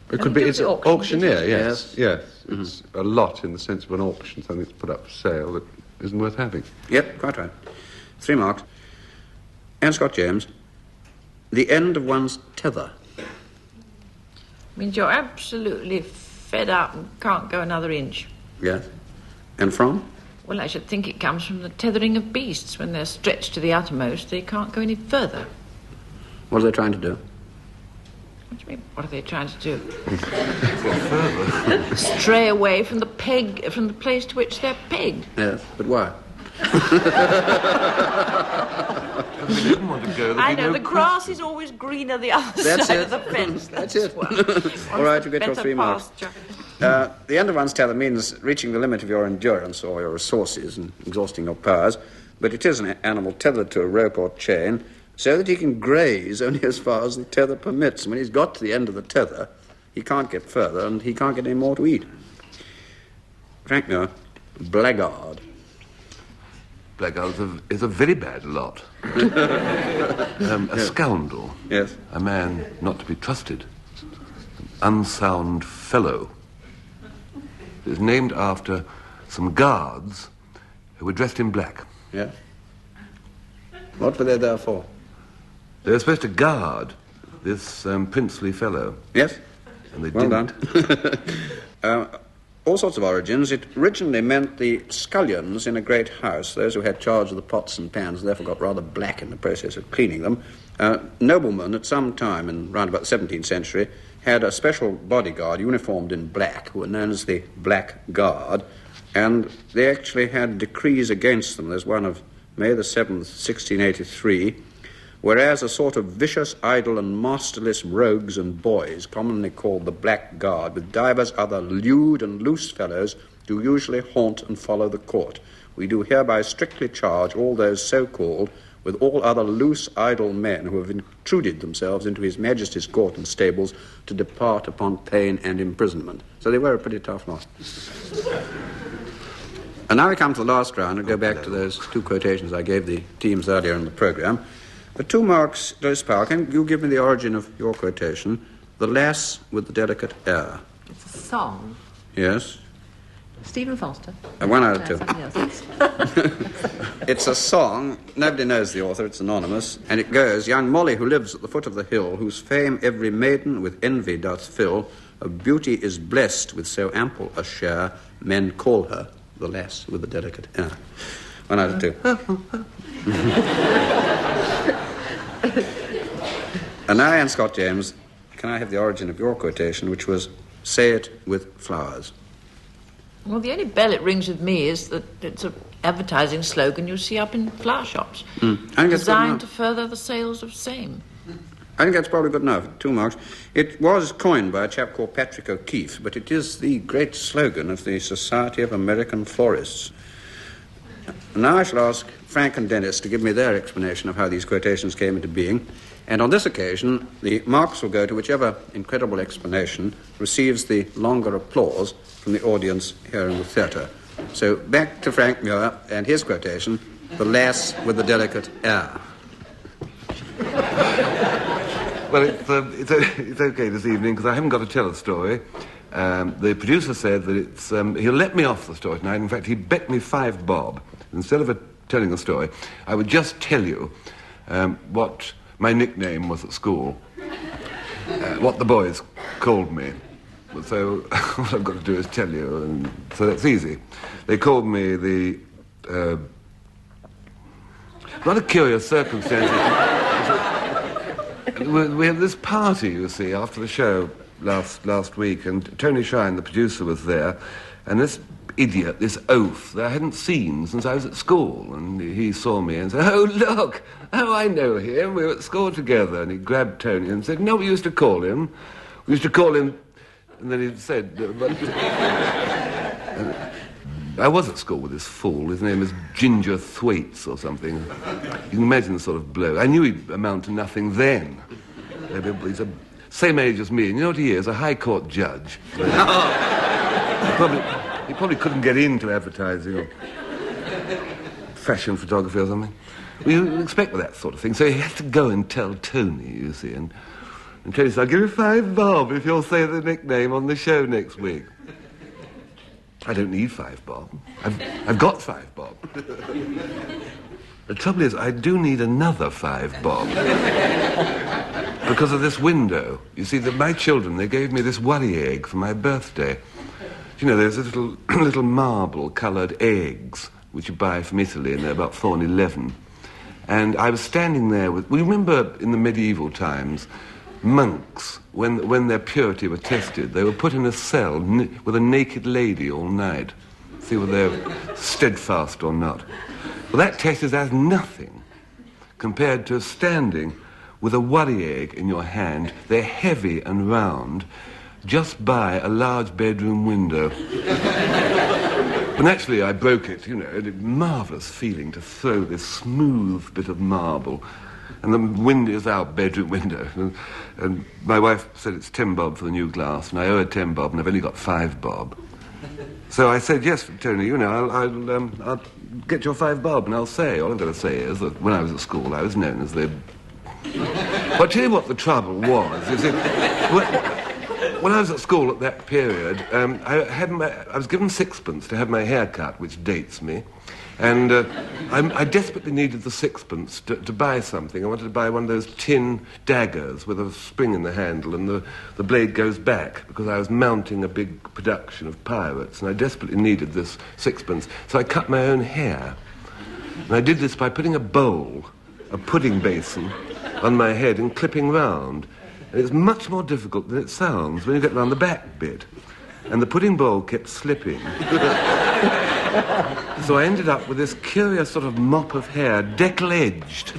It could be... It's an auctioneer, yes. Yes. Mm-hmm. It's a lot in the sense of an auction, something that's put up for sale that isn't worth having. Yep, quite right. 3 marks. And Scott James, the end of one's tether. Means you're absolutely fed up and can't go another inch. Yes. And from? Well, I should think it comes from the tethering of beasts. When they're stretched to the uttermost, they can't go any further. What are they trying to do? What do you mean, what are they trying to do? Stray away from the place to which they're pegged. Yes, but why? We didn't want to go. I know, the grass is always greener the other side of the fence. That's it. All right, you get your 3 marks. The end of one's tether means reaching the limit of your endurance or your resources and exhausting your powers, but it is an animal tethered to a rope or chain so that he can graze only as far as the tether permits. And when he's got to the end of the tether, he can't get further and he can't get any more to eat. Frank Muir, blackguard. Blackguard is a very bad lot. A scoundrel. Yes. A man not to be trusted. An unsound fellow. It is named after some guards who were dressed in black. Yes. What were they there for? They were supposed to guard this princely fellow. Yes. And they well didn't. Done. All sorts of origins. It originally meant the scullions in a great house, those who had charge of the pots and pans and therefore got rather black in the process of cleaning them. Noblemen at some time in round about the 17th century had a special bodyguard uniformed in black who were known as the Black Guard, and they actually had decrees against them. There's one of May the 7th, 1683, whereas a sort of vicious, idle, and masterless rogues and boys, commonly called the Black Guard, with divers other lewd and loose fellows, do usually haunt and follow the court. We do hereby strictly charge all those so called, with all other loose, idle men who have intruded themselves into His Majesty's court and stables, to depart upon pain and imprisonment. So they were a pretty tough lot. And now we come to the last round and go back to those 2 quotations I gave the teams earlier in the programme. For 2 marks, Dilys Powell, can you give me the origin of your quotation? The Lass with the Delicate Air. It's a song. Yes? Stephen Foster. 1 out of 2. Something else. It's a song, nobody knows the author, it's anonymous, and it goes, young Molly who lives at the foot of the hill, whose fame every maiden with envy doth fill, of beauty is blessed with so ample a share, men call her the lass with the delicate air. 1 out of 2. And now, Anne Scott James, can I have the origin of your quotation, which was, say it with flowers? Well, the only bell it rings with me is that it's an advertising slogan you see up in flower shops. Designed to further the sales of same. I think that's probably good enough. 2 marks. It was coined by a chap called Patrick O'Keefe, but it is the great slogan of the Society of American Florists. Now I shall ask Frank and Denis to give me their explanation of how these quotations came into being. And on this occasion, the marks will go to whichever incredible explanation receives the longer applause from the audience here in the theatre. So back to Frank Muir and his quotation, the lass with the delicate air. Well, it's okay this evening because I haven't got to tell a story. The producer said that he'll let me off the story tonight. In fact, he bet me 5 bob. Instead of telling a story, I would just tell you what my nickname was at school, what the boys called me. So what I've got to do is tell you, and so that's easy. They called me the... rather curious circumstances. We had this party, you see, after the show last week, and Tony Shine, the producer, was there, and this idiot, this oaf that I hadn't seen since I was at school, and he saw me and said, "Oh, look, oh, I know him, we were at school together," and he grabbed Tony and said, "No, we used to call him, and then he said, I was at school with this fool. His name is Ginger Thwaites or something. You can imagine the sort of blow. I knew he'd amount to nothing then. He's the same age as me, and you know what he is? A High Court judge. He probably couldn't get into advertising or fashion photography or something. Well, you expect that sort of thing. So he had to go and tell Tony, you see, and Tony said, "I'll give you 5 bob if you'll say the nickname on the show next week." I don't need 5 bob. I've got 5 bob. The trouble is, I do need another 5 bob. Because of this window. You see, my children, they gave me this worry egg for my birthday. You know, there's little marble-coloured eggs, which you buy from Italy, and they're about 4.11. And I was standing there with... Well, you remember in the medieval times, monks, when their purity were tested, they were put in a cell with a naked lady all night, see whether they're steadfast or not. Well, that test is as nothing compared to standing with a worry egg in your hand. They're heavy and round, just by a large bedroom window. And actually, I broke it, you know, a marvellous feeling to throw this smooth bit of marble. And the wind is out, bedroom window. And my wife said it's 10 bob for the new glass, and I owe her 10 bob, and I've only got 5 bob. So I said, "Yes, Tony, you know, I'll get your 5 bob, and I'll say, all I'm going to say is that when I was at school, I was known as the..." Well, I'll tell you what the trouble was. You see, when I was at school at that period, I was given 6pence to have my hair cut, which dates me. And I desperately needed the 6pence to buy something. I wanted to buy one of those tin daggers with a spring in the handle, and the blade goes back, because I was mounting a big production of pirates, and I desperately needed this 6pence. So I cut my own hair. And I did this by putting a bowl, a pudding basin, on my head and clipping round. And it's much more difficult than it sounds when you get round the back bit. And the pudding bowl kept slipping. So I ended up with this curious sort of mop of hair, deckle-edged.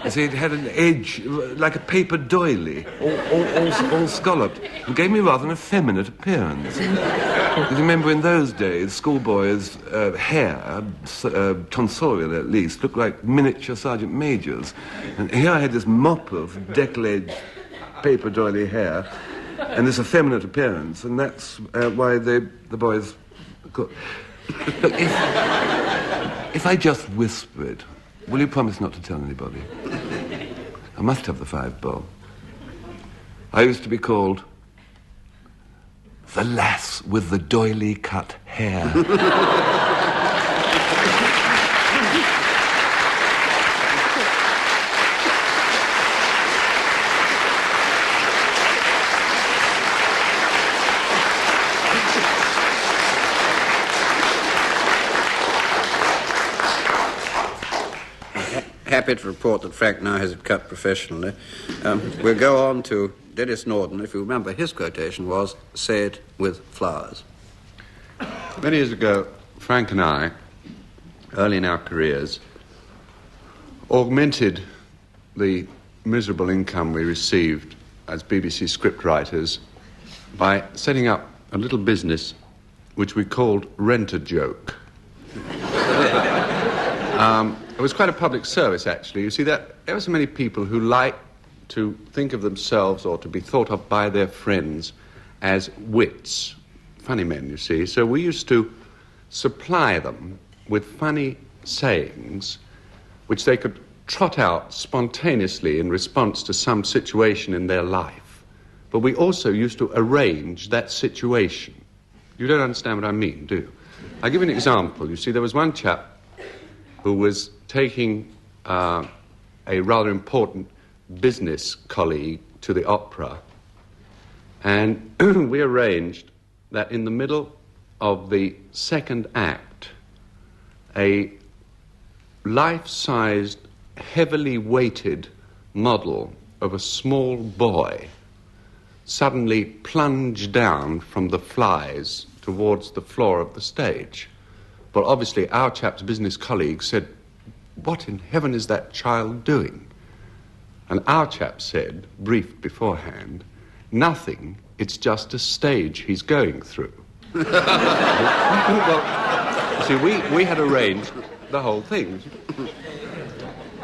You see, it had an edge, like a paper doily, all scalloped. It gave me rather an effeminate appearance. You remember in those days, schoolboys' hair, tonsorial at least, looked like miniature sergeant majors. And here I had this mop of deckle-edged paper doily hair, and this effeminate appearance, and that's why the boys... Look, if I just whisper it, will you promise not to tell anybody? I must have the 5 bob. I used to be called the lass with the doily cut hair. Happy to report that Frank now has it cut professionally. We'll go on to Denis Norden. If you remember, his quotation was, "Say it with flowers." Many years ago, Frank and I, early in our careers, augmented the miserable income we received as BBC scriptwriters by setting up a little business which we called Rent-A-Joke. It was quite a public service, actually. You see, there were so many people who like to think of themselves or to be thought of by their friends as wits, funny men, you see. So we used to supply them with funny sayings which they could trot out spontaneously in response to some situation in their life. But we also used to arrange that situation. You don't understand what I mean, do you? I'll give you an example. You see, there was one chap who was taking a rather important business colleague to the opera, and we arranged that in the middle of the second act, a life-sized, heavily weighted model of a small boy suddenly plunged down from the flies towards the floor of the stage. Well, obviously, our chap's business colleague said, "What in heaven is that child doing?" And our chap said, briefed beforehand, "Nothing, it's just a stage he's going through." Well, see, we had arranged the whole thing.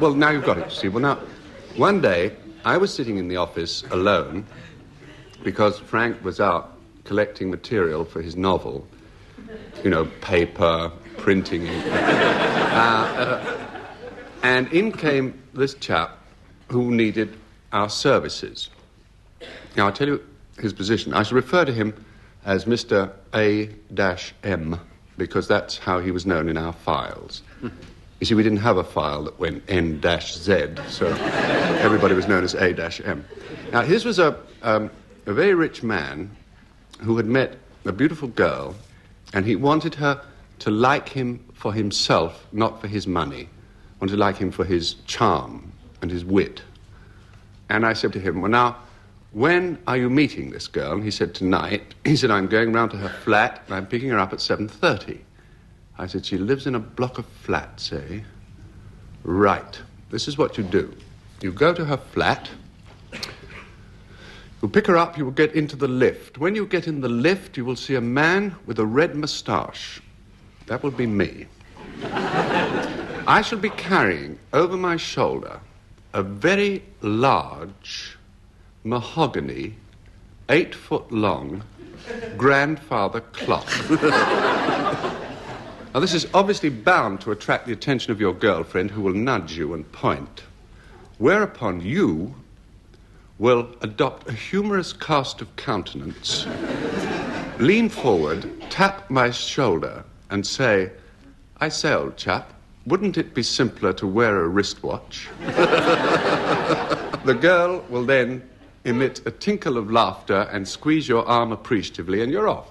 Well, now you've got it, see. Well, now, one day, I was sitting in the office alone because Frank was out collecting material for his novel. You know, paper, printing ink. And in came this chap who needed our services. Now, I'll tell you his position. I shall refer to him as Mr. A-M, because that's how he was known in our files. You see, we didn't have a file that went N-Z, so everybody was known as A-M. Now, his was a very rich man who had met a beautiful girl, and he wanted her to like him for himself, not for his money. Wanted to like him for his charm and his wit. And I said to him, "Well, now, when are you meeting this girl?" And he said, "Tonight." He said, "I'm going round to her flat, and I'm picking her up at 7:30. I said, "She lives in a block of flats, eh?" "Right. This is what you do. You go to her flat. You'll pick her up, you will get into the lift. When you get in the lift, you will see a man with a red moustache. That will be me. I shall be carrying over my shoulder a very large, mahogany, 8-foot-long grandfather clock. Now, this is obviously bound to attract the attention of your girlfriend, who will nudge you and point. Whereupon you will adopt a humorous cast of countenance, lean forward, tap my shoulder, and say, 'I say, old chap, wouldn't it be simpler to wear a wristwatch?' The girl will then emit a tinkle of laughter and squeeze your arm appreciatively, and you're off."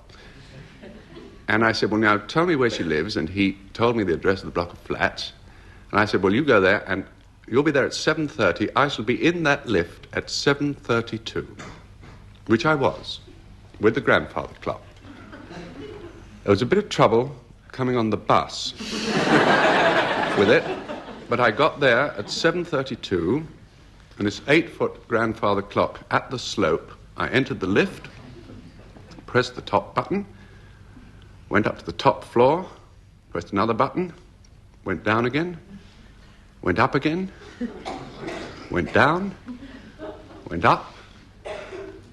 And I said, "Well, now, tell me where she lives." And he told me the address of the block of flats. And I said, "Well, you go there, and you'll be there at 7:30. I shall be in that lift at 7:32, which I was, with the grandfather clock. There was a bit of trouble coming on the bus with it, but I got there at 7:32, and this 8-foot grandfather clock at the slope. I entered the lift, pressed the top button, went up to the top floor, pressed another button, went down again, went up again, went down, went up,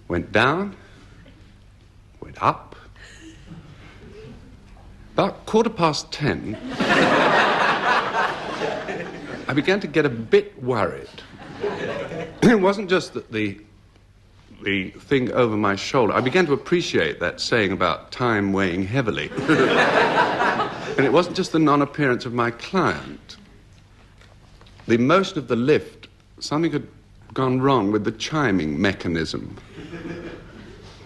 went down, went up. About 10:15, I began to get a bit worried. It wasn't just that the the thing over my shoulder. I began to appreciate that saying about time weighing heavily. And it wasn't just the non-appearance of my client. The motion of the lift, something had gone wrong with the chiming mechanism.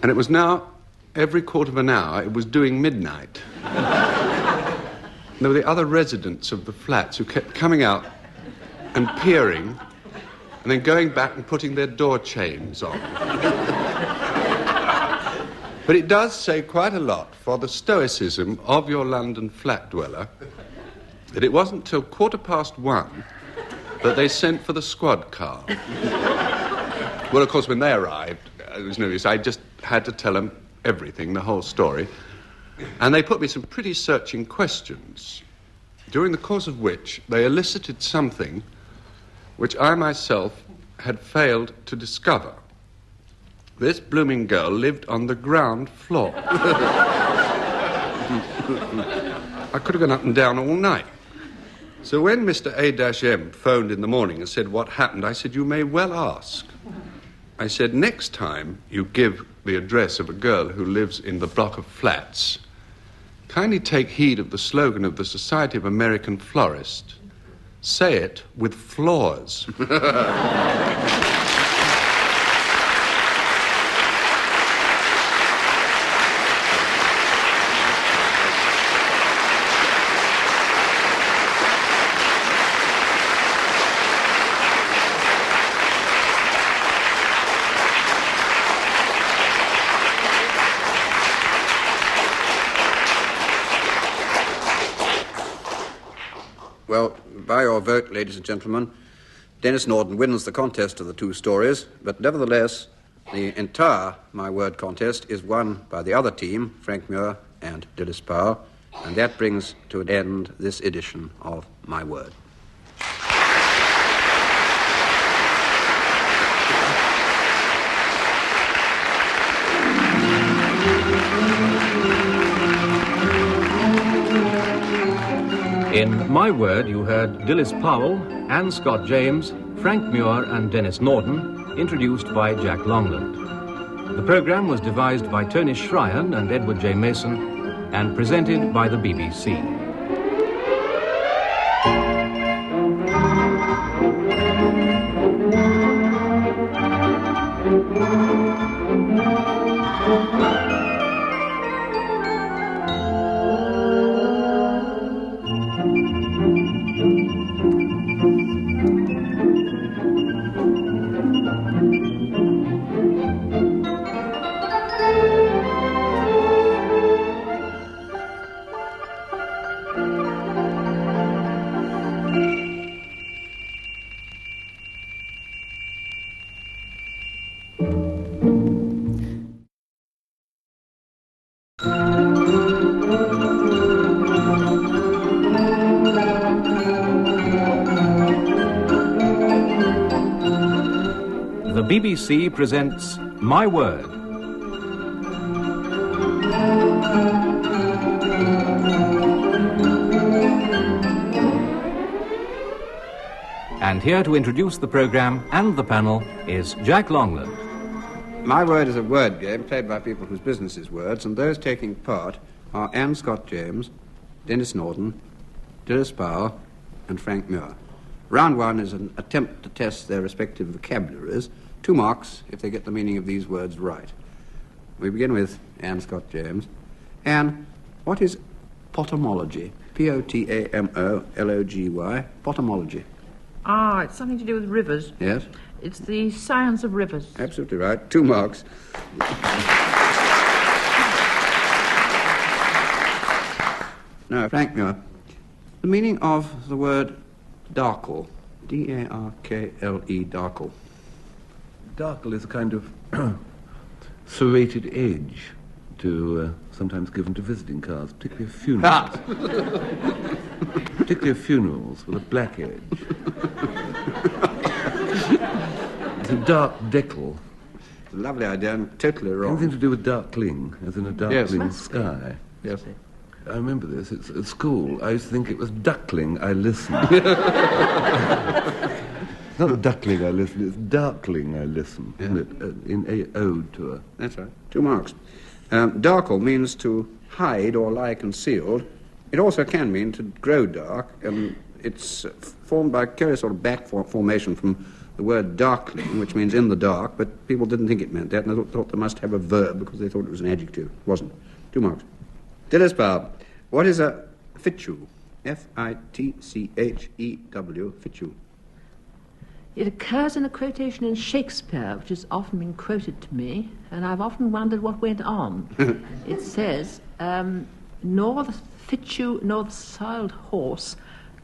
And it was now, every quarter of an hour, it was doing midnight. There were the other residents of the flats who kept coming out and peering and then going back and putting their door chains on. But it does say quite a lot for the stoicism of your London flat dweller that it wasn't till 1:15 that they sent for the squad car. Well, of course, when they arrived, there was no use. I just had to tell them everything, the whole story. And they put me some pretty searching questions, during the course of which they elicited something which I myself had failed to discover. This blooming girl lived on the ground floor. I could have gone up and down all night. So when Mr. A-M phoned in the morning and said what happened, I said, you may well ask. I said, next time you give the address of a girl who lives in the block of flats, kindly take heed of the slogan of the Society of American Florists. Say it with floors. Well, by your vote, ladies and gentlemen, Denis Norden wins the contest of the two stories, but nevertheless, the entire My Word contest is won by the other team, Frank Muir and Dilys Powell, and that brings to an end this edition of My Word. In My Word, you heard Dilys Powell, Anne Scott James, Frank Muir and Denis Norden, introduced by Jack Longland. The programme was devised by Tony Shryan and Edward J. Mason and presented by the BBC. The BBC presents My Word. And here to introduce the programme and the panel is Jack Longland. My Word is a word game played by people whose business is words, and those taking part are Anne Scott James, Denis Norden, Dilys Powell, and Frank Muir. Round one is an attempt to test their respective vocabularies. 2 marks if they get the meaning of these words right. We begin with Anne Scott James. Anne, what is potamology? P-O-T-A-M-O-L-O-G-Y. Potamology. Ah, it's something to do with rivers. Yes? It's the science of rivers. Absolutely right. 2 marks. Now, Frank Muir, the meaning of the word darkle. D-A-R-K-L-E, darkle. Darkle is a kind of serrated edge sometimes given to visiting cards, particularly funerals. Particularly funerals with a black edge. It's a dark decal. It's a lovely idea and totally wrong. Anything to do with darkling, as in a darkling sky. Yes. I remember this. It's at school. I used to think it was duckling. I listened. Not duckling I listen, it's darkling I listen, isn't it? In a ode to her. That's right. 2 marks. Darkle means to hide or lie concealed. It also can mean to grow dark, and it's formed by a curious sort of back formation from the word darkling, which means in the dark, but people didn't think it meant that, and they thought they must have a verb because they thought it was an adjective. It wasn't. 2 marks. Dilys Powell, what is a fitchew? F-I-T-C-H-E-W, fitchew. It occurs in a quotation in Shakespeare, which has often been quoted to me, and I've often wondered what went on. It says, nor the fitchew nor the soiled horse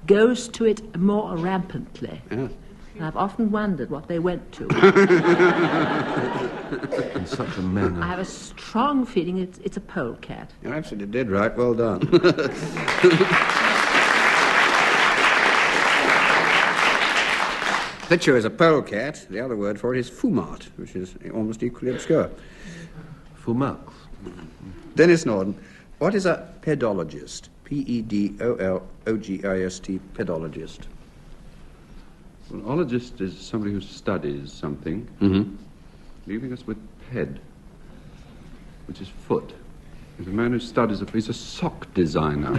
goes to it more rampantly. Yeah. And I've often wondered what they went to. In such a manner. I have a strong feeling it's a polecat. You absolutely did right. Well done. Fitchew is a polecat. The other word for it is fumart, which is almost equally obscure. Fumux. Denis Norden, what is a pedologist? P-E-D-O-L-O-G-I-S-T, pedologist. An ologist is somebody who studies something, leaving us with ped, which is foot. Is a man who studies he's a sock designer.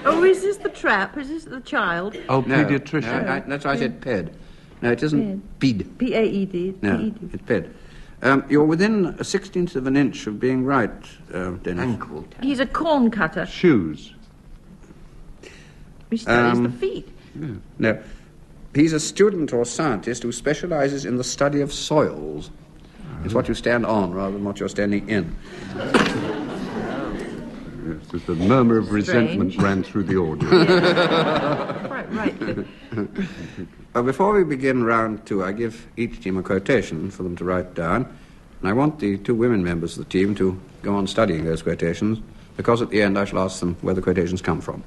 Oh, is this the trap? Is this the child? Oh, No, paediatrician. no, that's why I said ped. No, it isn't ped. P-A-E-D. No, P-E-D. it's ped. You're within a 16th of an inch of being right, Dennis. Ankle. He's a corn cutter. Shoes. He studies the feet. No. He's a student or scientist who specializes in the study of soils. It's what you stand on rather than what you're standing in. Yes, just a murmur of resentment ran through the audience. Right. Before we begin round 2, I give each team a quotation for them to write down. And I want the 2 women members of the team to go on studying those quotations, because at the end I shall ask them where the quotations come from.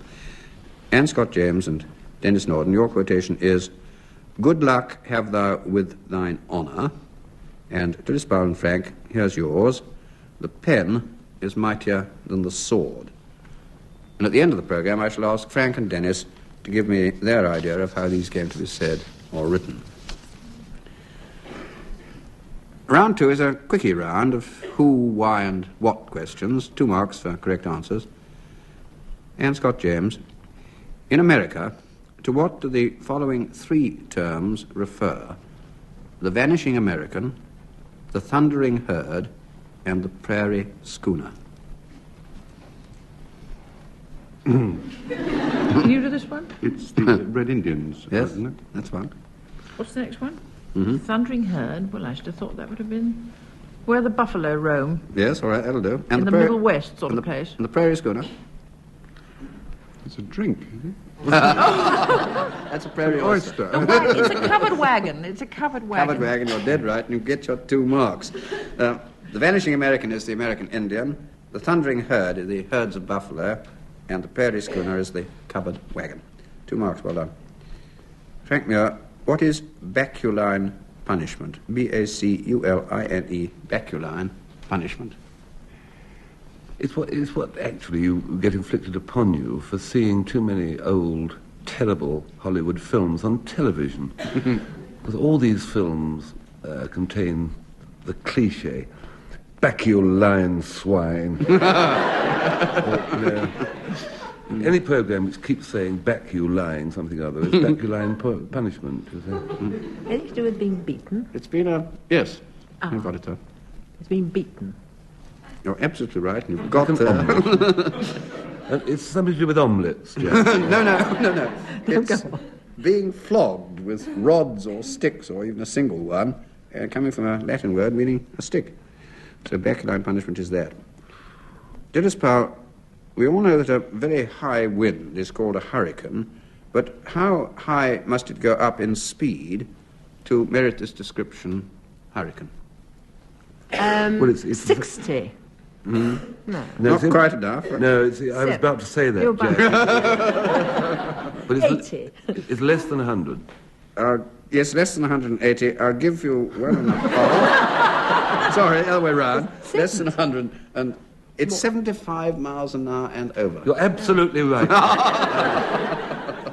Anne Scott James and Denis Norden, your quotation is, "Good luck have thou with thine honour." And Dilys Powell and Frank, here's yours. "The pen is mightier than the sword." And at the end of the programme, I shall ask Frank and Denis to give me their idea of how these came to be said or written. Round 2 is a quickie round of who, why, and what questions. 2 marks for correct answers. Anne Scott James, in America, to what do the following 3 terms refer? The vanishing American, the thundering herd, and the prairie schooner. Can you do this one? It's the Red Indians, Yes, isn't it? that's one. What's the next one? Thundering herd. Well, I should have thought that would have been where the buffalo roam. Yes, all right, that'll do. In the Middle West sort of place. And the prairie schooner. It's a drink, isn't it? That's a prairie oyster. It's a covered wagon. It's a covered wagon. Covered wagon, you're dead right, and you get your 2 marks. The vanishing American is the American Indian, the thundering herd is the herds of buffalo, and the prairie schooner is the covered wagon. 2 marks, well done. Frank Muir, what is baculine punishment? B-A-C-U-L-I-N-E, baculine punishment. It's what actually you get inflicted upon you for seeing too many old, terrible Hollywood films on television. Because all these films contain the cliche, baculine swine. Any program which keeps saying baculine something or other is baculine punishment. Anything to do with being beaten? It's been yes, I've got it, sir. It's been beaten. You're absolutely right, and you've got the... It's something to do with omelettes, Jack. No. It's being flogged with rods or sticks, or even a single one, coming from a Latin word meaning a stick. So baculine punishment is that. Dilys Powell, we all know that a very high wind is called a hurricane, but how high must it go up in speed to merit this description, hurricane? Well, it's 60. No. Not quite enough. No, I was about to say that, You're about Jack. But 80. It's less than 100. Yes, less than 180. I'll give you 1.5. Sorry, the other way round. Less than 100. And it's 75 miles an hour and over. You're absolutely right.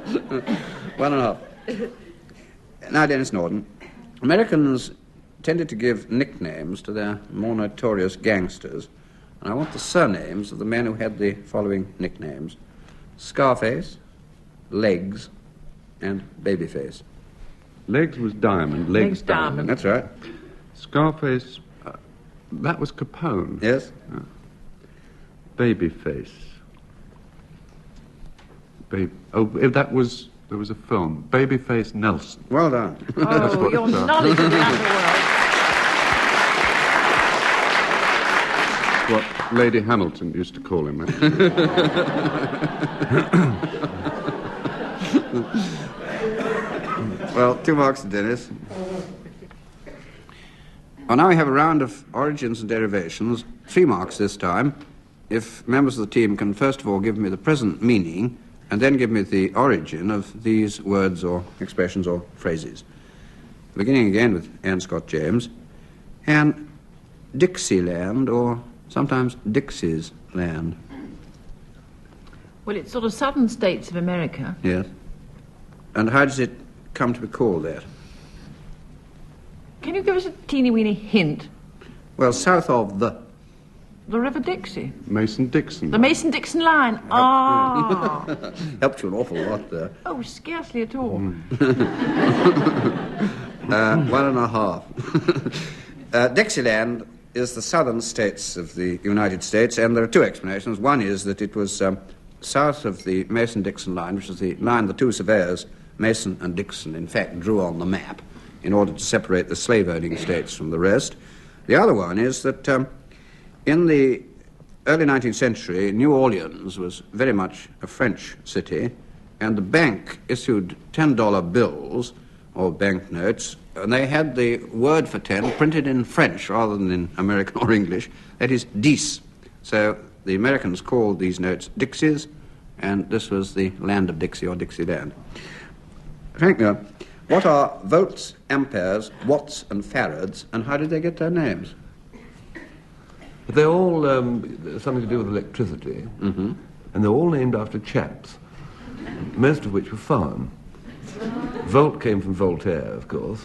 1.5. Now, Denis Norden, Americans tended to give nicknames to their more notorious gangsters, and I want the surnames of the men who had the following nicknames: Scarface, Legs, and Babyface. Legs was Diamond. Legs Diamond. That's right. Scarface, that was Capone. Yes. Babyface. That was... There was a film, Babyface Nelson. Well done. Oh, your knowledge of the underworld. What Lady Hamilton used to call him. Well, 2 marks to Denis. Well, now we have a round of origins and derivations. 3 marks this time. If members of the team can first of all give me the present meaning and then give me the origin of these words or expressions or phrases. Beginning again with Anne Scott James. And Dixieland, or sometimes Dixie's land. Well, it's sort of southern states of America. Yes. And how does it come to be called that? Can you give us a teeny-weeny hint? Well, south of the... The River Dixie. Mason-Dixon. The Mason-Dixon line. Ah. Helped you an awful lot there. Oh, scarcely at all. 1.5. Dixieland is the southern states of the United States, and there are 2 explanations. One is that it was south of the Mason-Dixon line, which is the line the 2 surveyors, Mason and Dixon, in fact, drew on the map in order to separate the slave-owning states from the rest. The other one is that in the early 19th century, New Orleans was very much a French city, and the bank issued $10 bills or banknotes, and they had the word for 10 printed in French rather than in American or English. That is 10. So the Americans called these notes Dixies, and this was the land of Dixie or Dixieland. Frank Muir, what are volts, amperes, watts, and farads, and how did they get their names? They're all something to do with electricity, and they're all named after chaps, most of which were foreign. Volt came from Voltaire, of course.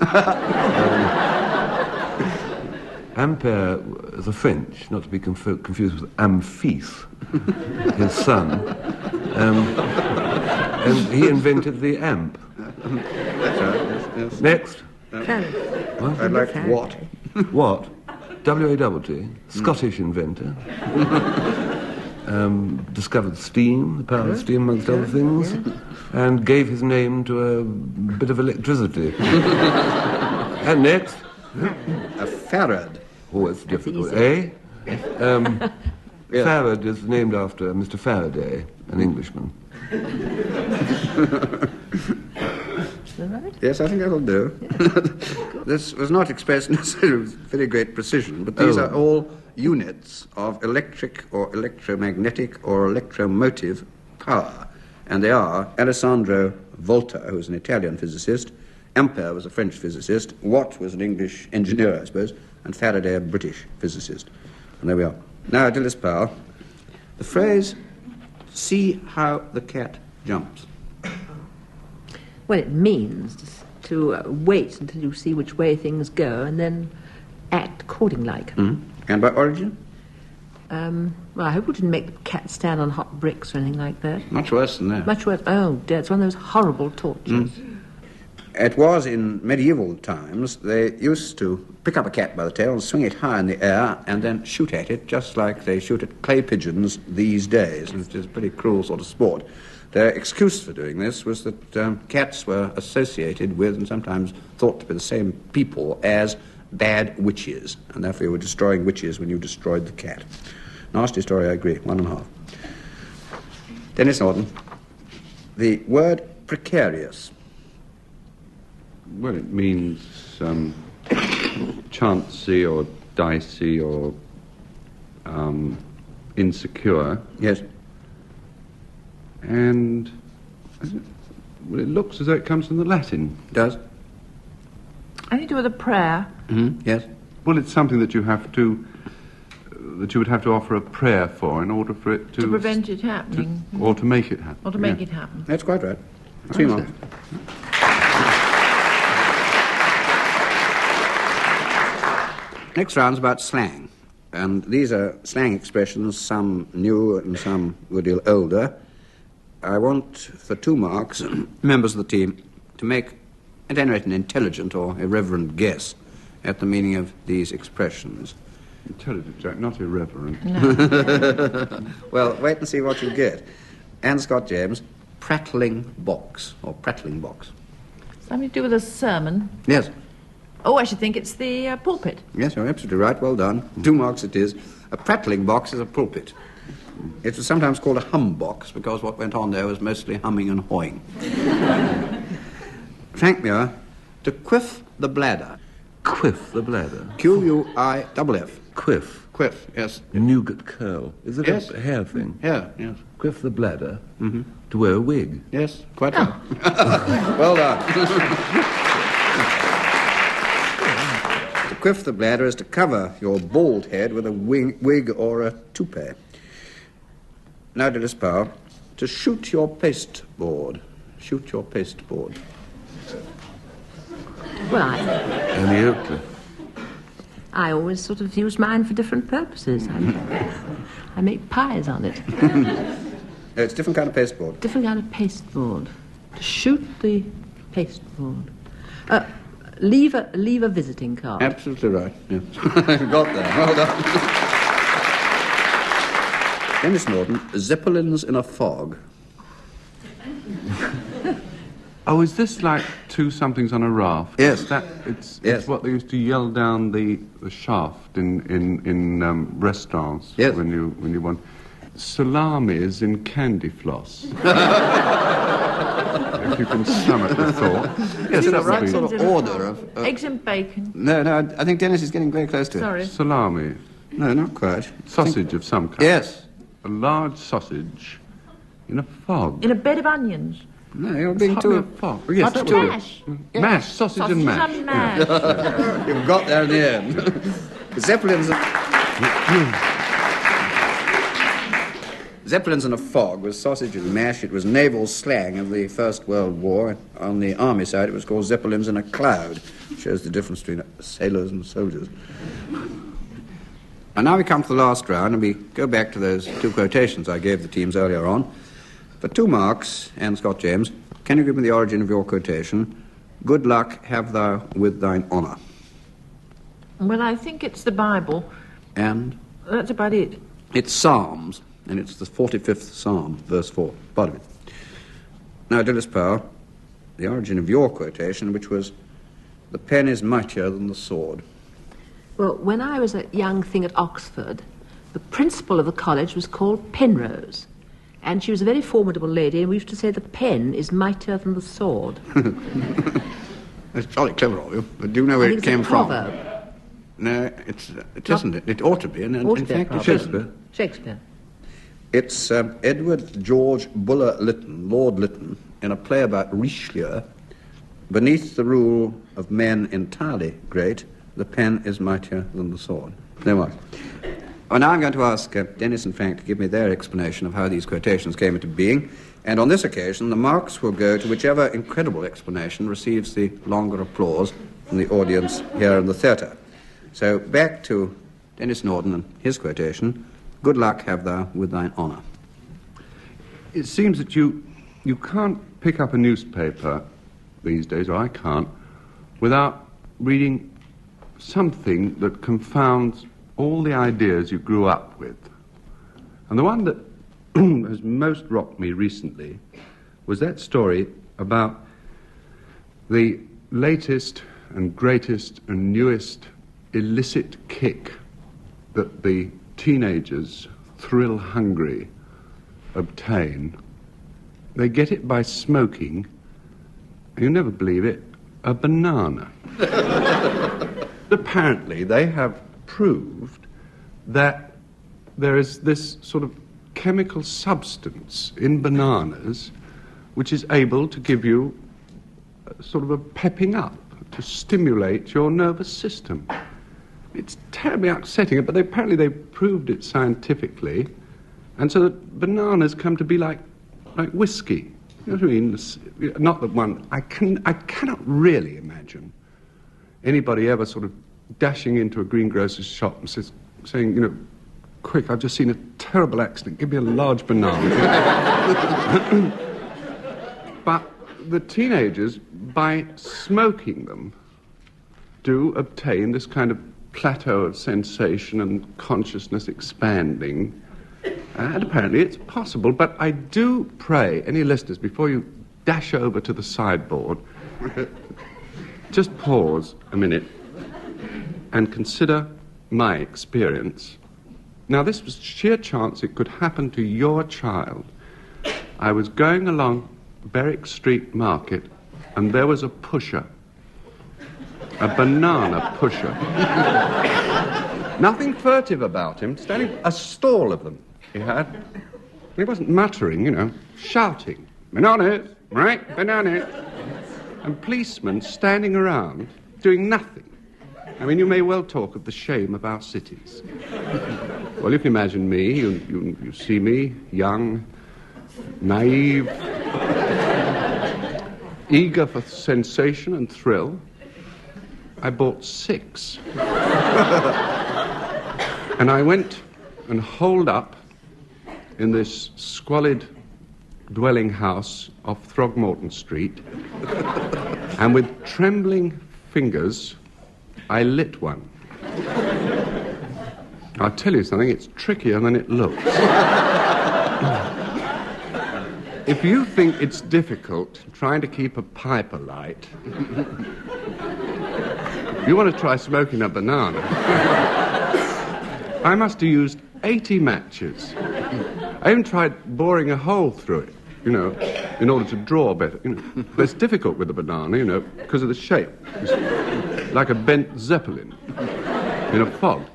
Ampere is a French, not to be confused with Amphis, his son. And he invented the amp. That's right, yes. Next. I'd like Watt. What? W-A-T-T, Scottish inventor. Discovered steam, the power of steam, amongst other things, and gave his name to a bit of electricity. And next. A farad. Oh, it's difficult. Eh? Farad is named after Mr. Faraday, an Englishman. Yes, I think that'll do. This was not expressed necessarily with very great precision, but these are all units of electric or electromagnetic or electromotive power. And they are Alessandro Volta, who was an Italian physicist, Ampere was a French physicist, Watt was an English engineer, I suppose, and Faraday a British physicist. And there we are. Now, Dilys Powell, the phrase, see how the cat jumps. Well, it means to wait until you see which way things go and then act according-like. And by origin? Well, I hope we didn't make the cat stand on hot bricks or anything like that. Much worse than that. Much worse. Oh, dear, it's one of those horrible tortures. It was in medieval times. They used to pick up a cat by the tail and swing it high in the air and then shoot at it, just like they shoot at clay pigeons these days, which is a pretty cruel sort of sport. Their excuse for doing this was that cats were associated with and sometimes thought to be the same people as bad witches, and therefore you were destroying witches when you destroyed the cat. Nasty story, I agree. 1.5. Denis Norden, the word precarious. Well, it means chancy or dicey or insecure. Yes. And well, it looks as though it comes from the Latin. Does? Anything to do with a prayer? Yes. Well, it's something that you have to, that you would have to offer a prayer for in order for it to... To prevent it happening. Or to make it happen. Or to make it happen. That's quite right. 3 marks. Next round's about slang. And these are slang expressions, some new and some a good deal older. I want, for 2 marks, members of the team to make, at any rate, an intelligent or irreverent guess at the meaning of these expressions. Intelligent, Jack, not irreverent. No. Well, wait and see what you get. Anne Scott James, prattling box, or prattling box. Something to do with a sermon. Yes. Oh, I should think it's the pulpit. Yes, you're absolutely right. Well done. 2 marks it is. A prattling box is a pulpit. It was sometimes called a hum box because what went on there was mostly humming and hawing. Frank Muir, to quiff the bladder. Quiff the bladder. Q-U-I-F-F. Quiff. Quiff, yes. Nougat curl. Is it Yes. a hair thing? Yeah, yes. Quiff the bladder. To wear a wig. Yes, quite right. Well done. To quiff the bladder is to cover your bald head with a wig or a toupee. Now, Dilys Powell, to shoot your pasteboard. Shoot your pasteboard. Well, Annie Oakley. I always sort of use mine for different purposes. I make pies on it. No, it's a different kind of pasteboard. Different kind of pasteboard. To shoot the pasteboard. Leave a visiting card. Absolutely right. Yes. You got there. Well done. Denis Norden, Zeppelins in a fog. Oh, is this like 2 somethings on a raft? Yes. It's Yes. what they used to yell down the shaft in restaurants. Yes. When you want salamis in candy floss. If you can stomach the thought. Yes, that the would right be- sort of order of... Eggs and bacon. No, I think Dennis is getting very close to it. Sorry. Salami, No, not quite. sausage of some kind. Yes. A large sausage in a fog. In a bed of onions. No, you're being Hardly too... a fog. Oh, yes, Hot that would be... mash. Mash, sausage and mash. and mash. You've got there in the end. Zeppelins in a fog was sausage and mash. It was naval slang of the First World War. On the army side, it was called Zeppelins in a cloud. Shows the difference between sailors and soldiers. And now we come to the last round, and we go back to those 2 quotations I gave the teams earlier on. For 2 marks, Anne Scott James, can you give me the origin of your quotation? Good luck have thou with thine honour. Well, I think it's the Bible. And That's about it. it's Psalms, and it's the 45th Psalm, verse 4, part of it. Now, Dilys Powell, the origin of your quotation, which was, the pen is mightier than the sword. Well, when I was a young thing at Oxford, the principal of the college was called Penrose. And she was a very formidable lady, and we used to say the pen is mightier than the sword. That's jolly clever of you, but do you know where I it think came it's a from? proverb. No, it isn't. It ought to be, and Ought to in be a fact it proverb. isn't. Shakespeare. It's Edward George Buller Lytton, Lord Lytton, in a play about Richelieu. Beneath the rule of men entirely great, the pen is mightier than the sword. No more. Well, now I'm going to ask Denis and Frank to give me their explanation of how these quotations came into being, and on this occasion the marks will go to whichever incredible explanation receives the longer applause from the audience here in the theatre. So back to Denis Norden and his quotation, good luck have thou with thine honour. It seems that you can't pick up a newspaper these days, or I can't, without reading something that confounds all the ideas you grew up with. And the one that has most rocked me recently was that story about the latest and greatest and newest illicit kick that the teenagers, thrill-hungry, obtain. They get it by smoking, you'll never believe it, a banana. Apparently, they have proved that there is this sort of chemical substance in bananas which is able to give you sort of a pepping up, to stimulate your nervous system. It's terribly upsetting, but apparently they've proved it scientifically, and so that bananas come to be like whiskey You know what I mean? Not that one... I cannot really imagine anybody ever sort of dashing into a greengrocer's shop and saying, you know, quick, I've just seen a terrible accident. Give me a large banana. But the teenagers, by smoking them, do obtain this kind of plateau of sensation and consciousness expanding. And apparently it's possible, but I do pray any listeners, before you dash over to the sideboard, just pause a minute and consider my experience. Now, this was sheer chance it could happen to your child. I was going along Berwick Street Market, and there was a pusher. A banana pusher. Nothing furtive about him, standing a stall of them he had. He wasn't muttering, you know, shouting. Bananas, right, bananas. And policemen standing around doing nothing. I mean, you may well talk of the shame of our cities. Well, if you imagine me, you see me, young, naive, eager for sensation and thrill. I bought 6. And I went and holed up in this squalid dwelling house off Throgmorton Street, and with trembling fingers, I lit one. I'll tell you something, it's trickier than it looks. If you think it's difficult trying to keep a pipe alight, you want to try smoking a banana. I must have used 80 matches. I even tried boring a hole through it, you know, in order to draw better. You know. But it's difficult with a banana, you know, because of the shape. It's like a bent zeppelin in a fog.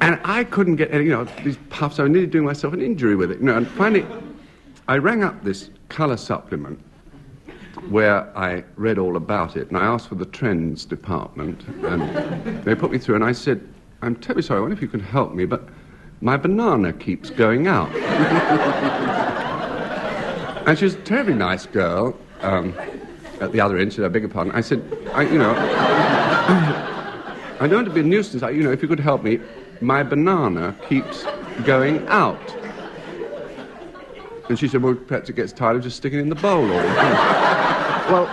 And I couldn't get any, you know, these puffs. I was nearly doing myself an injury with it, you know. And finally, I rang up this colour supplement where I read all about it, and I asked for the trends department, and they put me through, and I said, I'm terribly sorry, I wonder if you can help me, but my banana keeps going out. And she was a terribly nice girl at the other end. She said, I beg your pardon. I said, I don't want to be a nuisance. You know, if you could help me, my banana keeps going out. And she said, well, perhaps it gets tired of just sticking it in the bowl all the time. Well,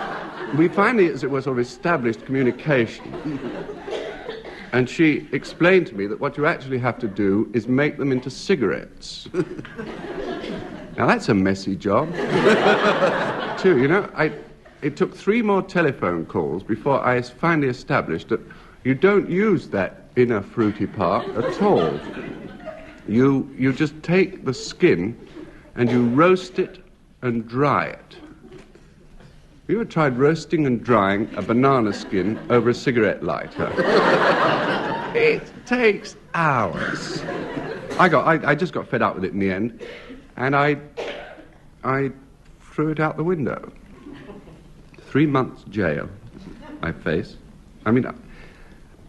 we finally, as it was, sort of established communication. And she explained to me that what you actually have to do is make them into cigarettes. Now, that's a messy job, too. You know, it took 3 more telephone calls before I finally established that you don't use that inner fruity part at all. You just take the skin and you roast it and dry it. Have you ever tried roasting and drying a banana skin over a cigarette lighter? It takes hours. I just got fed up with it in the end, and I threw it out the window. 3 months jail I face. I mean,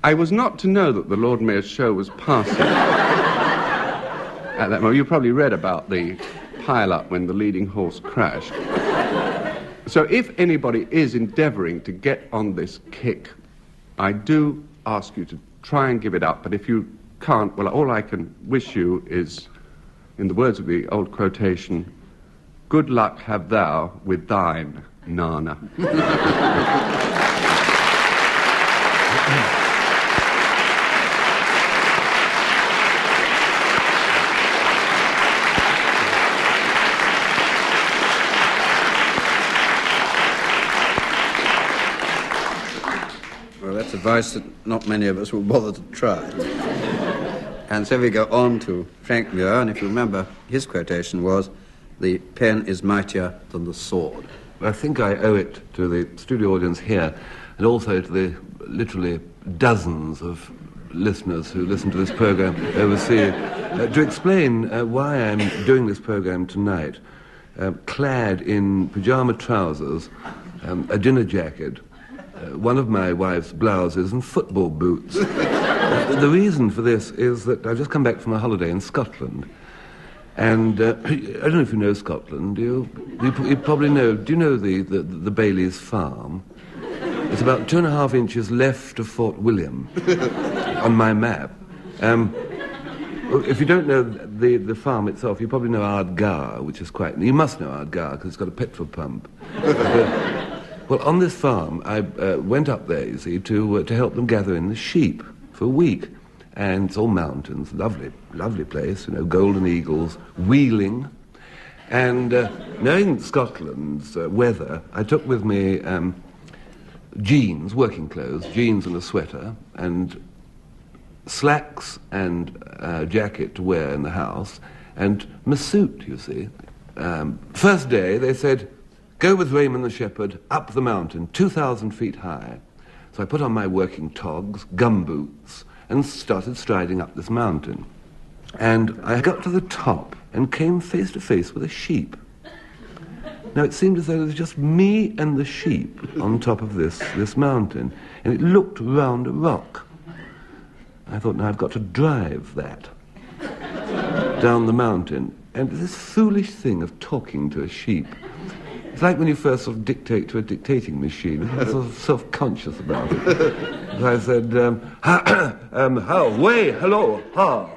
I was not to know that the Lord Mayor's show was passing at that moment. You probably read about the pile-up when the leading horse crashed. So if anybody is endeavouring to get on this kick, I do ask you to try and give it up. But if you can't, well, all I can wish you is, in the words of the old quotation, good luck have thou with thine, Nana. That's advice that not many of us will bother to try. And so we go on to Frank Muir, and if you remember, his quotation was, the pen is mightier than the sword. I think I owe it to the studio audience here, and also to the literally dozens of listeners who listen to this programme overseas, to explain why I'm doing this programme tonight, clad in pyjama trousers, a dinner jacket, one of my wife's blouses and football boots. The reason for this is that I've just come back from a holiday in Scotland, And I don't know if you know Scotland, do you? You probably know. Do you know the Bailey's farm? It's about 2.5 inches left of Fort William on my map. If you don't know the farm itself, you probably know Ardgour, which is quite... You must know Ardgour, because it's got a petrol pump. Well, on this farm, I went up there, you see, to help them gather in the sheep for a week. And it's all mountains, lovely, lovely place, you know, golden eagles, wheeling. And knowing Scotland's weather, I took with me jeans, working clothes, jeans and a sweater, and slacks and jacket to wear in the house, and my suit, you see. First day, they said, go with Raymond the Shepherd up the mountain, 2,000 feet high. So I put on my working togs, gumboots, and started striding up this mountain. And I got to the top and came face to face with a sheep. Now, it seemed as though there was just me and the sheep on top of this mountain, and it looked round a rock. I thought, now I've got to drive that down the mountain. And this foolish thing of talking to a sheep, it's like when you first sort of dictate to a dictating machine. I'm sort of self-conscious about it. So I said, how, way, hello, ha.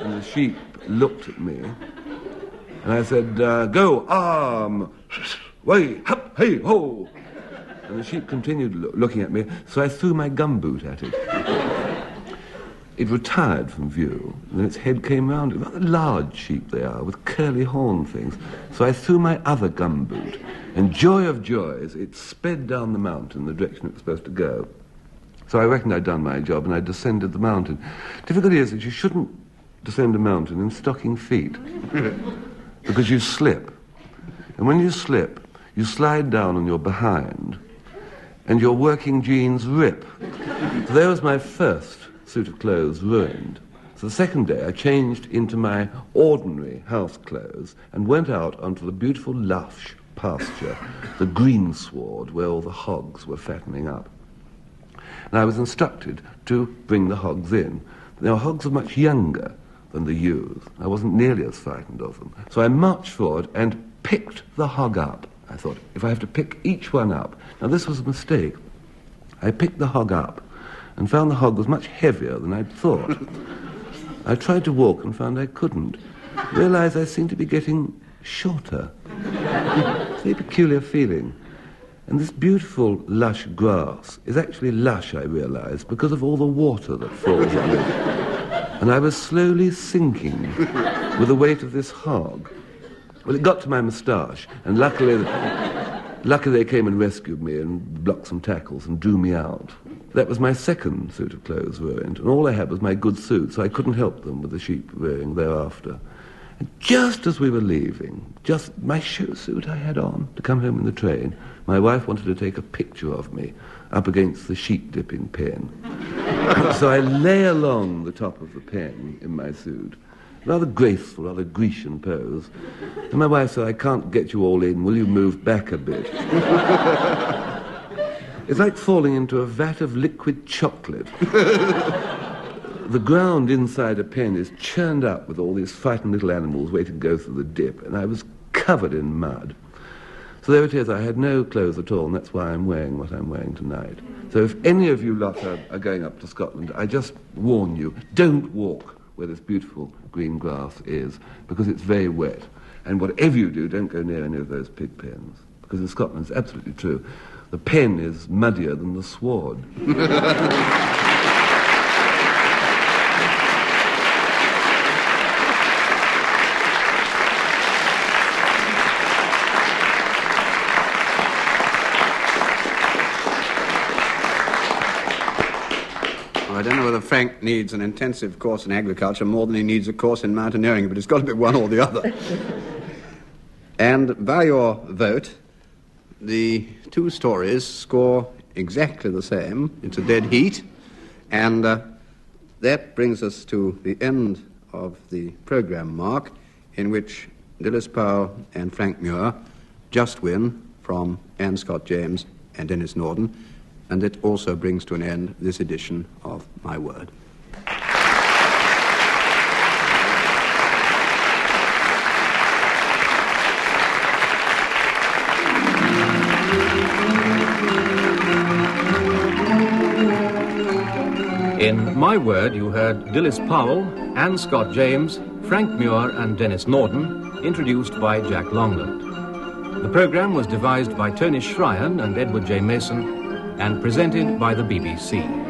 And the sheep looked at me, and I said, go, way, hup, hey, ho. And the sheep continued looking at me, so I threw my gumboot at it. It retired from view, and then its head came round. Rather large sheep they are, with curly horn things. So I threw my other gumboot, and joy of joys, it sped down the mountain in the direction it was supposed to go. So I reckoned I'd done my job, and I descended the mountain. Difficulty is that you shouldn't descend a mountain in stocking feet, because you slip. And when you slip, you slide down on your behind, and your working jeans rip. So there was my first suit of clothes ruined. So the second day I changed into my ordinary house clothes and went out onto the beautiful lush pasture, the greensward where all the hogs were fattening up. And I was instructed to bring the hogs in. Now, hogs are much younger than the ewes. I wasn't nearly as frightened of them. So I marched forward and picked the hog up. I thought, if I have to pick each one up... Now, this was a mistake. I picked the hog up and found the hog was much heavier than I'd thought. I tried to walk and found I couldn't. Realised I seemed to be getting shorter. It's a very peculiar feeling. And this beautiful, lush grass is actually lush, I realised, because of all the water that falls on it. And I was slowly sinking with the weight of this hog. Well, it got to my moustache, and luckily they came and rescued me and blocked some tackles and drew me out. That was my second suit of clothes ruined, and all I had was my good suit, so I couldn't help them with the sheep rearing thereafter. And just as we were leaving, just my shoe suit I had on to come home in the train, my wife wanted to take a picture of me up against the sheep dipping pen. So I lay along the top of the pen in my suit, rather graceful, rather Grecian pose. And my wife said, I can't get you all in, will you move back a bit? It's like falling into a vat of liquid chocolate. The ground inside a pen is churned up with all these frightened little animals waiting to go through the dip, and I was covered in mud. So there it is, I had no clothes at all, and that's why I'm wearing what I'm wearing tonight. So if any of you lot are going up to Scotland, I just warn you, don't walk where this beautiful green grass is, because it's very wet. And whatever you do, don't go near any of those pig pens, because in Scotland it's absolutely true. The pen is muddier than the sward. I don't know whether Frank needs an intensive course in agriculture more than he needs a course in mountaineering, but it's got to be one or the other. And by your vote, the two stories score exactly the same. It's a dead heat. And that brings us to the end of the programme, Mark, in which Dilys Powell and Frank Muir just win from Anne Scott James and Denis Norden. And it also brings to an end this edition of My Word. In My Word, you heard Dilys Powell, Anne Scott James, Frank Muir and Denis Norden, introduced by Jack Longland. The programme was devised by Tony Shryan and Edward J. Mason and presented by the BBC.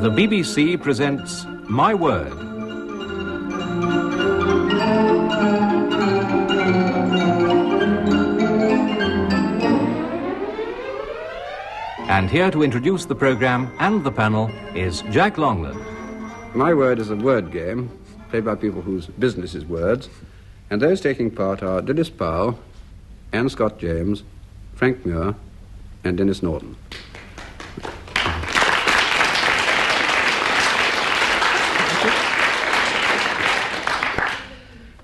The BBC presents My Word. And here to introduce the programme and the panel is Jack Longland. My Word is a word game played by people whose business is words, and those taking part are Dilys Powell, Anne Scott James, Frank Muir, and Denis Norden.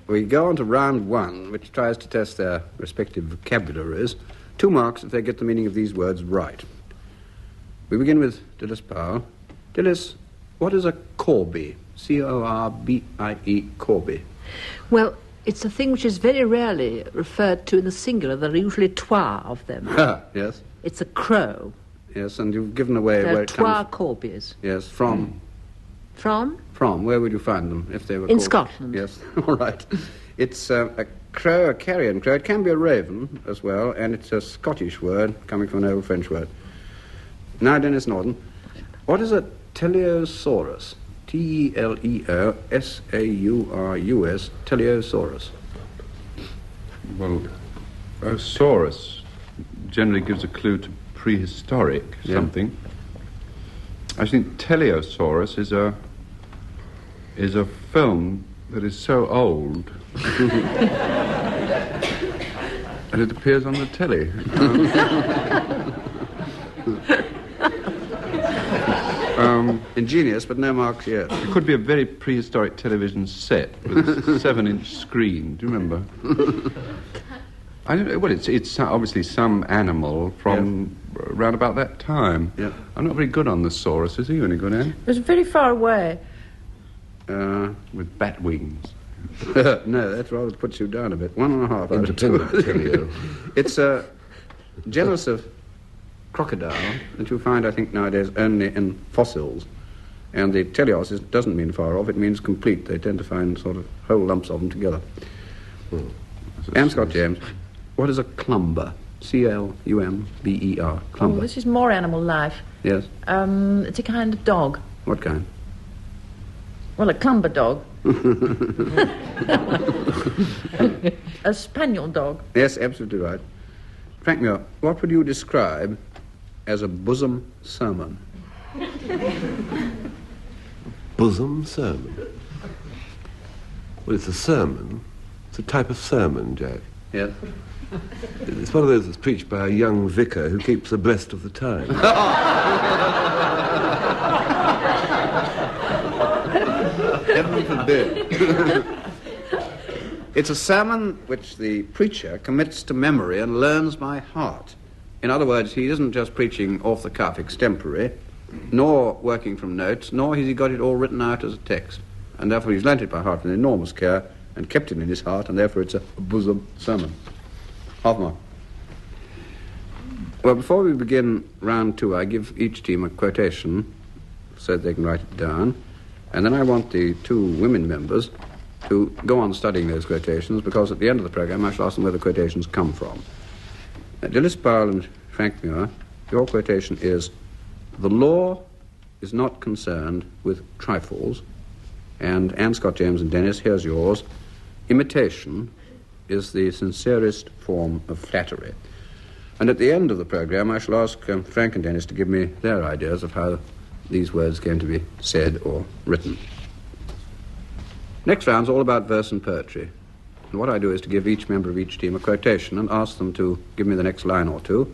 We go on to round one, which tries to test their respective vocabularies. 2 marks if they get the meaning of these words right. We begin with Dilys Powell. Dilys, what is a corby? C-O-R-B-I-E, corby. Well, it's a thing which is very rarely referred to in the singular. There are usually trois of them. Yes. It's a crow. Yes, and you've given away There where are it trois comes corbies. Yes, from. From? From, where would you find them if they were In called? Scotland. Yes, all right. It's a crow, a carrion crow. It can be a raven as well, and it's a Scottish word coming from an old French word. Now, Denis Norden, what is a teleosaurus? T-E-L-E-O-S-A-U-R-U-S, teleosaurus. Well, osaurus generally gives a clue to prehistoric something. I think teleosaurus is a film that is so old and it appears on the telly. Ingenious, but no marks yet. It could be a very prehistoric television set with a 7-inch screen. Do you remember? I don't know. Well, it's obviously some animal from around about that time. Yeah. I'm not very good on the saurus. Is he any good, Anne? It was very far away. With bat wings. No, that rather puts you down a bit. 1.5 out of 2. It's a genus of crocodile that you find, I think, nowadays only in fossils. And the teleos doesn't mean far off, it means complete. They tend to find sort of whole lumps of them together. Anne Scott James, what is a clumber? C-L-U-M-B-E-R, clumber. Oh, this is more animal life. Yes. It's a kind of dog. What kind? Well, a clumber dog. A spaniel dog. Yes, absolutely right. Frank Muir, what would you describe as a bosom sermon? Bosom sermon? Well, it's a sermon. It's a type of sermon, Jack. Yes. It's one of those that's preached by a young vicar who keeps abreast of the time. Heaven forbid. It's a sermon which the preacher commits to memory and learns by heart. In other words, he isn't just preaching off the cuff extempore, nor working from notes, nor has he got it all written out as a text. And therefore he's learnt it by heart with enormous care and kept it in his heart, and therefore it's a bosom sermon. Half mark. Well, before we begin round 2, I give each team a quotation so they can write it down. And then I want the 2 women members to go on studying those quotations, because at the end of the programme I shall ask them where the quotations come from. Dilys Powell and Frank Muir, your quotation is, "The law is not concerned with trifles." And Anne Scott James and Denis, here's yours. "Imitation is the sincerest form of flattery." And at the end of the programme, I shall ask Frank and Denis to give me their ideas of how these words came to be said or written. Next round's all about verse and poetry. And what I do is to give each member of each team a quotation and ask them to give me the next line or two,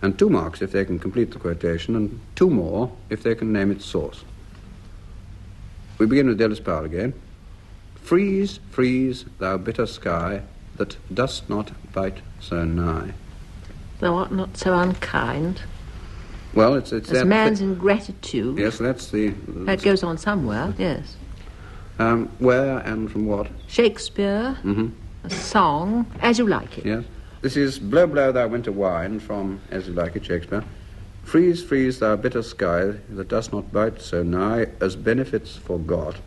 and 2 marks if they can complete the quotation, and 2 more if they can name its source. We begin with Dilys Powell again. Freeze, freeze, thou bitter sky, that dost not bite so nigh. Thou art not so unkind. Well, it's As that man's ingratitude. Yes, that's the... That goes on somewhere, yes. Where and from what? Shakespeare, a song, As You Like It. Yes. This is Blow, blow, thou winter wine, from As You Like It, Shakespeare. Freeze, freeze, thou bitter sky, that dost not bite so nigh, as benefits forgot.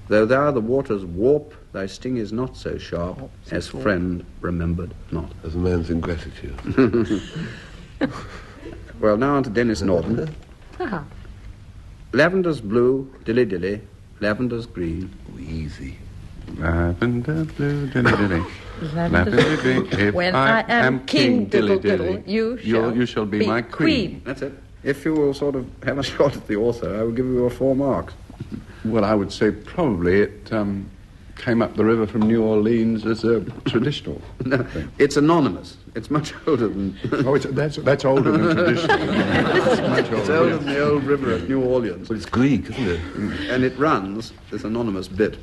Though thou the waters warp, thy sting is not so sharp, as friend remembered not. As a man's ingratitude. Well, now on to Denis Norden. Lavender's blue, dilly dilly, lavender's green. Oh, easy. Lavender blue, dilly dilly. Lavender green. If When I am king, dilly diddle, dilly, diddle, you shall be my queen. That's it. If you will sort of have a shot at the author, I will give you 4 marks. Well, I would say probably it came up the river from New Orleans as a traditional thing. It's anonymous. It's much older than... Oh, that's older than traditional. It's much older. It's older than the old river at New Orleans. Well, it's Greek, isn't it? And it runs, this anonymous bit.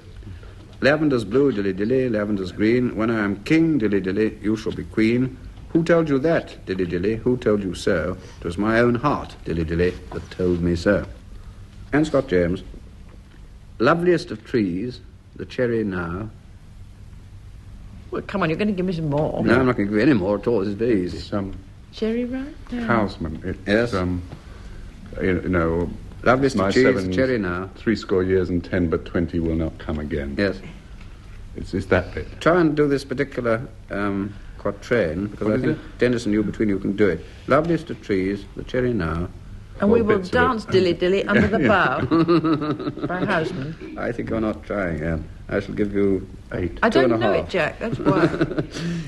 Lavender's blue, dilly dilly, lavender's green. When I am king, dilly dilly, you shall be queen. Who told you that, dilly dilly? Who told you so? 'Twas my own heart, dilly dilly, that told me so. And Scott James. Loveliest of trees, the cherry now. Well, come on, you're going to give me some more. No, I'm not going to give you any more at all. This is very easy. It's Cherry ripe? No. Houseman. It's, Yes. you know, Loveliest my of trees, the 7 cherry now. 70 years and 10, but 20 will not come again. Yes. It's that bit. Try and do this particular quatrain, because What I is think Denis and you, between you, can do it. Loveliest of trees, the cherry now. And we will bits of it. dance dilly-dilly under the bough by Houseman. I think you're not trying, Anne. I shall give you 8. I 2.5. don't know it, Jack, that's why.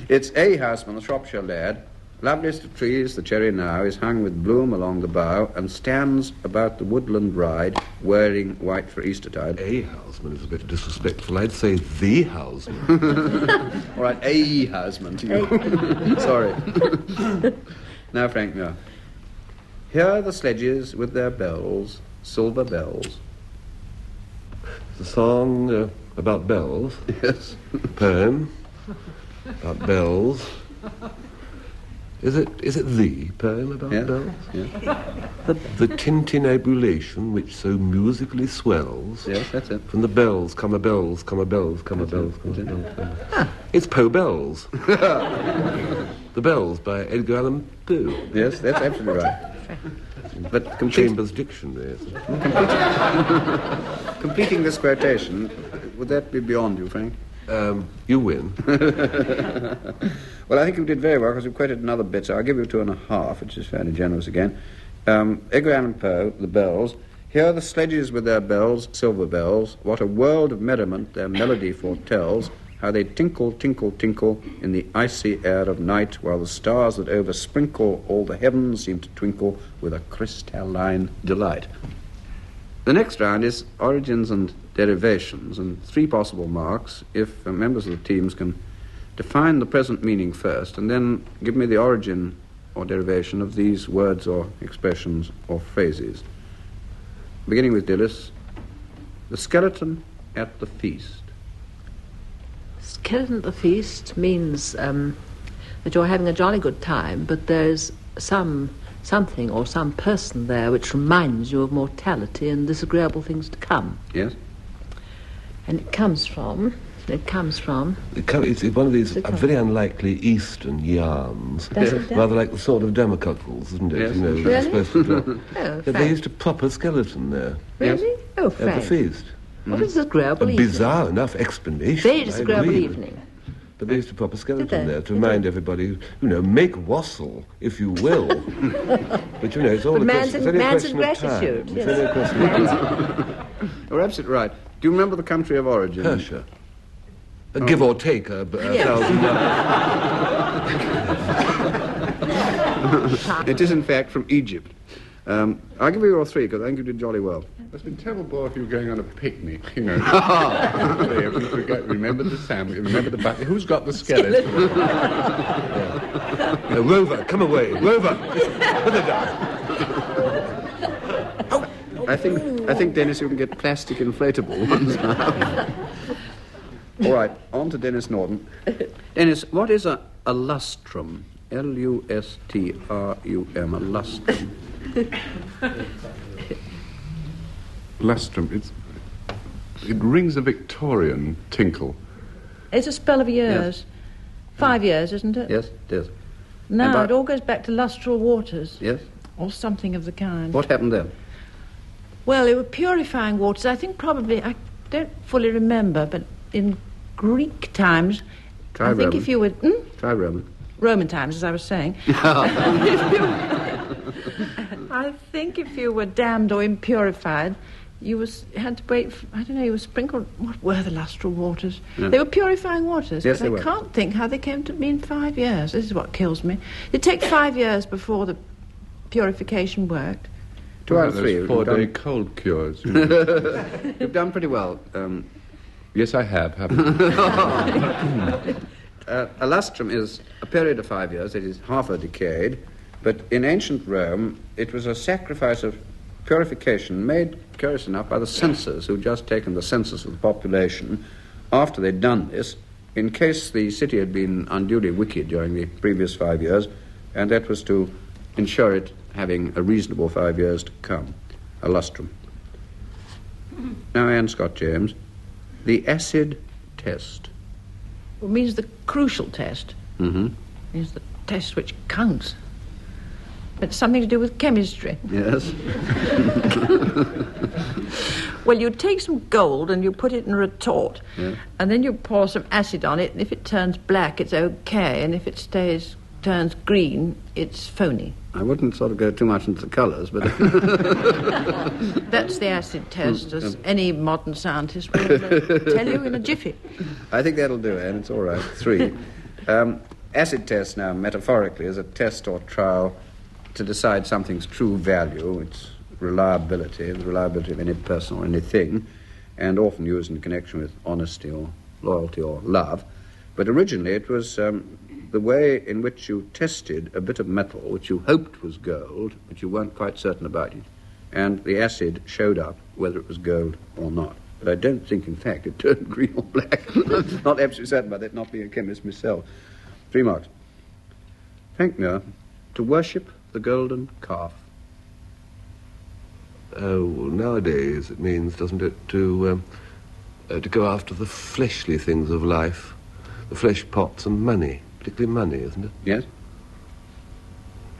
It's a houseman, a Shropshire lad. Loveliest of trees, the cherry now, is hung with bloom along the bough, and stands about the woodland ride, wearing white for Eastertide. A houseman is a bit disrespectful. I'd say the houseman. All right, a houseman to you. Sorry. Now, Frank Muir. Hear the sledges with their bells, silver bells. It's a song about bells. Yes. Poem about bells. Is it the poem about Yeah. bells? Yeah. The tintinnabulation which so musically swells. Yes, that's it. From the bells come a bells, come a bells, come a bells, come a bells. It's Poe Bells. The Bells by Edgar Allan Poe. Yes, that's absolutely right. But Chambers Dictionary. completing this quotation, would that be beyond you, Frank? You win. Well, I think you did very well, because you quoted another bit, so I'll give you 2.5, which is fairly generous again. Edgar Allan Poe, The Bells. Hear the sledges with their bells, silver bells. What a world of merriment their melody foretells. How they tinkle, tinkle, tinkle in the icy air of night, while the stars that oversprinkle all the heavens seem to twinkle with a crystalline delight. The next round is origins and derivations, and 3 possible marks if members of the teams can define the present meaning first, and then give me the origin or derivation of these words or expressions or phrases. Beginning with Dilys. The skeleton at the feast. Skeleton at the feast means that you're having a jolly good time, but there's something or some person there which reminds you of mortality and disagreeable things to come. Yes? And it comes from... It's one of these very unlikely Eastern yarns. Does it? Rather like the sword of Damocles, isn't it? Yes. You know, Really? they're supposed to drop. Oh, But they Frank. used to prop a skeleton there Really? Oh, at the Frank. feast. What a disagreeable A evening. bizarre enough explanation. Very I disagreeable agree. evening. But they used to prop a skeleton Did they? there to Did remind everybody, make wassail, if you will. But, it's all But a man's question, it's only a man's question of time. ingratitude, It's yes. only a question of time. You're absolutely right. Do you remember the country of origin? Persia. Give or take a Yes. 1,000 miles. It is, in fact, from Egypt. I'll give you all three, because I think you did jolly well. It's been terrible, boy, if you were going on a picnic, you know. Remember the sandwich, remember the bucket. Who's got the skeleton? Rover, come away. Rover! Put it down. I think, Dennis, you can get plastic inflatable ones now. All right, on to Denis Norden. Dennis, what is a lustrum? Lustrum, a lustrum. Lustrum, it rings a Victorian tinkle. It's a spell of years. Yes. 5 years, isn't it? Yes, it is. No, it all goes back to lustral waters. Yes? Or something of the kind. What happened then? Well, they were purifying waters. I think probably, I don't fully remember, but in Greek times, Try I think Roman. if you were... Try Roman. Roman times, as I was saying. I think if you were damned or impurified, you had to wait, you were sprinkled... What were the lustral waters? Yeah. They were purifying waters. Yes, but they were. I can't think how they came to be in 5 years. This is what kills me. It takes 5 years before the purification worked. 2 out of 3. Those 4-day cold cures. You know. You've done pretty well. Yes, I have, haven't I? A lustrum is a period of 5 years, it is half a decade, but in ancient Rome it was a sacrifice of purification made, curious enough, by the censors who'd just taken the census of the population. After they'd done this, in case the city had been unduly wicked during the previous 5 years, and that was to ensure it having a reasonable 5 years to come, a lustrum. Now, Anne Scott James, the acid test. It means the crucial test. Mm-hmm. It means the test which counts. It's something to do with chemistry. Yes. Well, you take some gold and you put it in a retort, Yeah. and then you pour some acid on it, and if it turns black, it's okay, and if it turns green, it's phony. I wouldn't sort of go too much into the colours, but... That's the acid test, as any modern scientist will tell you in a jiffy. I think that'll do, Anne. It's all right. 3. Acid test, now, metaphorically, is a test or trial to decide something's true value, its reliability, the reliability of any person or anything, and often used in connection with honesty or loyalty or love. But originally it was the way in which you tested a bit of metal which you hoped was gold, but you weren't quite certain about it. And the acid showed up whether it was gold or not. But I don't think, in fact, it turned green or black. I'm not absolutely certain about that, not being a chemist myself. 3 marks. Frank Muir, to worship the golden calf. Oh, well, nowadays it means, doesn't it, to go after the fleshly things of life, the flesh pots and money, particularly money, isn't it? Yes?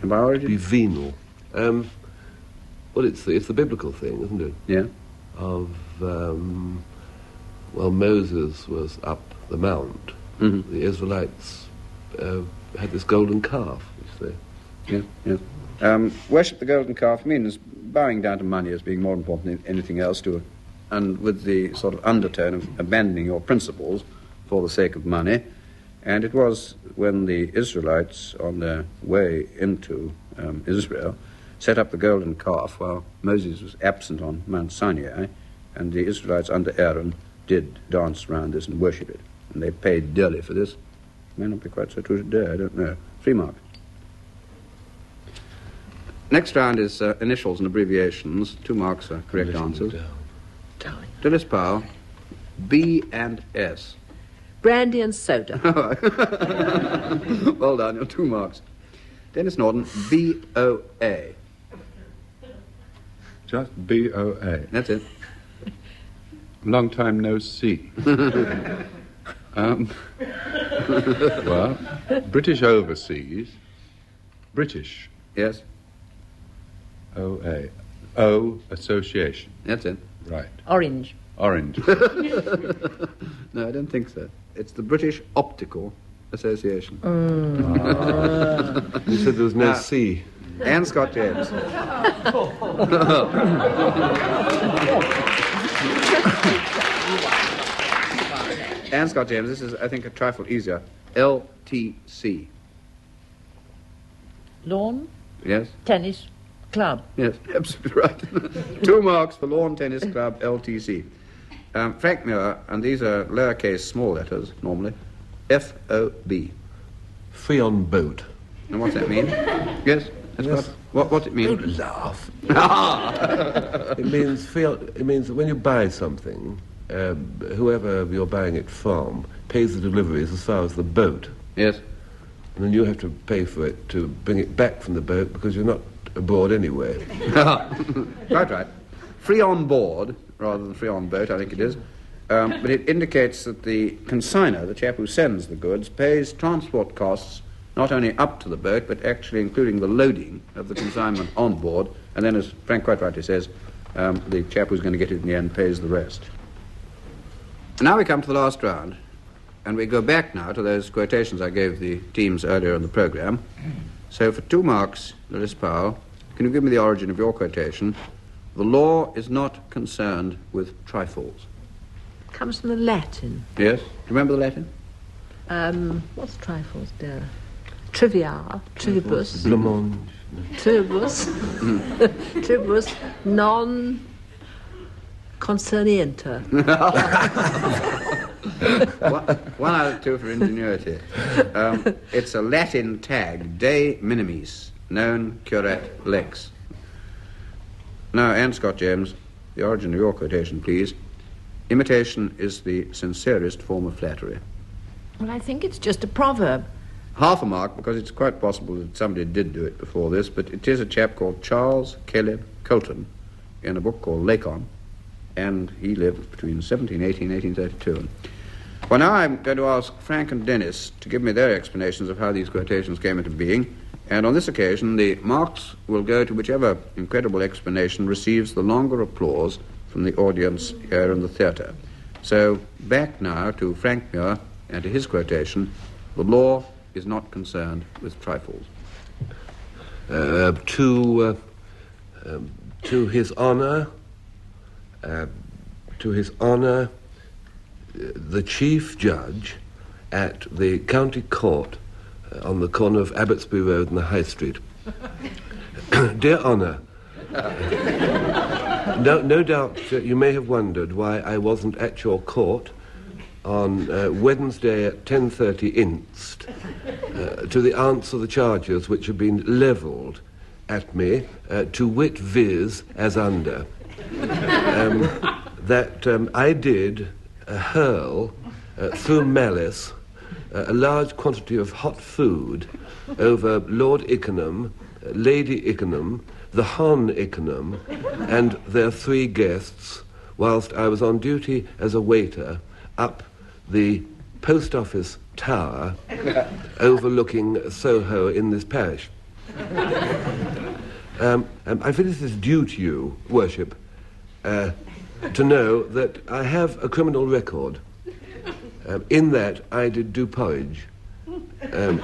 And by origin? Be venal. Well, it's the biblical thing, isn't it? Yeah. Of, Moses was up the mount. Mm-hmm. The Israelites had this golden calf, which they... Yeah. Worship the golden calf means bowing down to money as being more important than anything else, and with the sort of undertone of abandoning your principles for the sake of money. And it was when the Israelites, on their way into Israel, set up the golden calf while Moses was absent on Mount Sinai, and the Israelites under Aaron did dance around this and worship it. And they paid dearly for this. May not be quite so true today, I don't know. 3 marks. Next round is initials and abbreviations. 2 marks are correct answers. Darling. Dilys Powell, B and S. Brandy and soda. Well done, you're 2 marks. Denis Norden, B-O-A. Just B-O-A. That's it. Long time no see. Well, British Overseas. British. Yes, O-A. O, Association. that's it. Right. Orange. Orange. No, I don't think so. It's the British Optical Association. You said there was no Ah. C. Anne Scott James. Anne Scott James, this is, I think, a trifle easier. LTC. Lawn Yes? Tennis Club. Yes, absolutely right. 2 marks for Lawn Tennis Club, LTC. Frank Muir, and these are lowercase small letters, normally. F-O-B. Free on boat. And what's that mean? Yes? Yes. What's it mean? Don't laugh. It means that when you buy something, whoever you're buying it from pays the deliveries as far as the boat. Yes. And then you have to pay for it to bring it back from the boat because you're not aboard anyway. Quite right. Free on board, rather than free on boat, I think it is. But it indicates that the consigner, the chap who sends the goods, pays transport costs not only up to the boat, but actually including the loading of the consignment on board. And then, as Frank quite rightly says, the chap who's going to get it in the end pays the rest. And now we come to the last round, and we go back now to those quotations I gave the teams earlier in the programme. So for 2 marks, Dilys Powell, can you give me the origin of your quotation? The law is not concerned with trifles. Comes from the Latin. Yes? Do you remember the Latin? What's trifles, dear? Trivia, trivibus, Blancmange. tribus, tribus, non concernienter. One out of 2 for ingenuity. It's a Latin tag, de minimis, non curat lex. Now, Anne Scott James, the origin of your quotation, please. Imitation is the sincerest form of flattery. Well, I think it's just a proverb. Half a mark, because it's quite possible that somebody did do it before this, but it is a chap called Charles Caleb Colton in a book called Lacon, and he lived between 1780 and 1832. Well, now I'm going to ask Frank and Denis to give me their explanations of how these quotations came into being, and on this occasion the marks will go to whichever incredible explanation receives the longer applause from the audience here in the theatre. So, back now to Frank Muir and to his quotation, the law is not concerned with trifles. To his honour, the chief judge at the county court on the corner of Abbotsbury Road and the High Street. Dear Honour, no doubt you may have wondered why I wasn't at your court on Wednesday at 10:30 inst to the answer the charges which have been levelled at me, to wit viz. As under, that I did hurl through malice a large quantity of hot food over Lord Ickenham, Lady Ickenham, the Hon Ickenham, and their 3 guests, whilst I was on duty as a waiter up the post office tower overlooking Soho in this parish. I feel it is due to you, Worship, to know that I have a criminal record, in that I did do porridge. The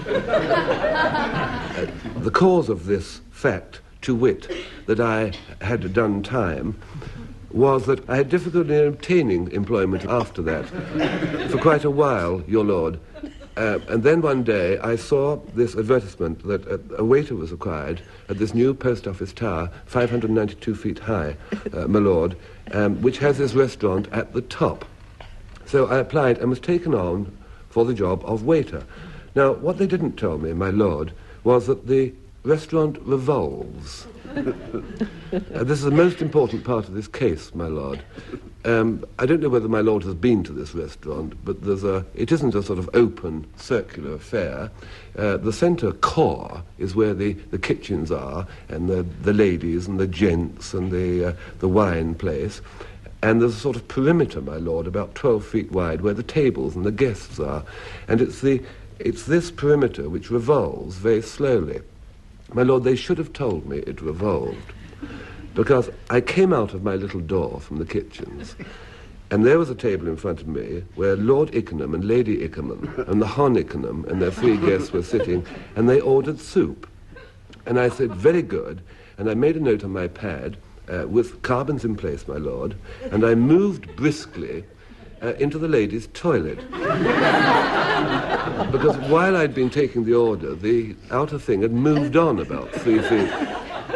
cause of this fact, to wit, that I had done time, was that I had difficulty in obtaining employment after that for quite a while, your lord. And then one day I saw this advertisement that a waiter was required at this new post office tower, 592 feet high, my lord, which has this restaurant at the top. So I applied and was taken on for the job of waiter. Now, what they didn't tell me, my lord, was that the restaurant revolves. This is the most important part of this case, my lord. I don't know whether my lord has been to this restaurant, but it isn't a sort of open, circular affair. The centre core is where the kitchens are, and the ladies and the gents and the wine place. And there's a sort of perimeter, my lord, about 12 feet wide, where the tables and the guests are. And it's this perimeter which revolves very slowly. My lord, they should have told me it revolved, because I came out of my little door from the kitchens, and there was a table in front of me where Lord Ickenham and Lady Ickenham and the Hon Ickenham and their 3 guests were sitting, and they ordered soup. And I said, very good, and I made a note on my pad, with carbons in place, my lord, and I moved briskly into the ladies' toilet. Because while I'd been taking the order, the outer thing had moved on about 3 feet.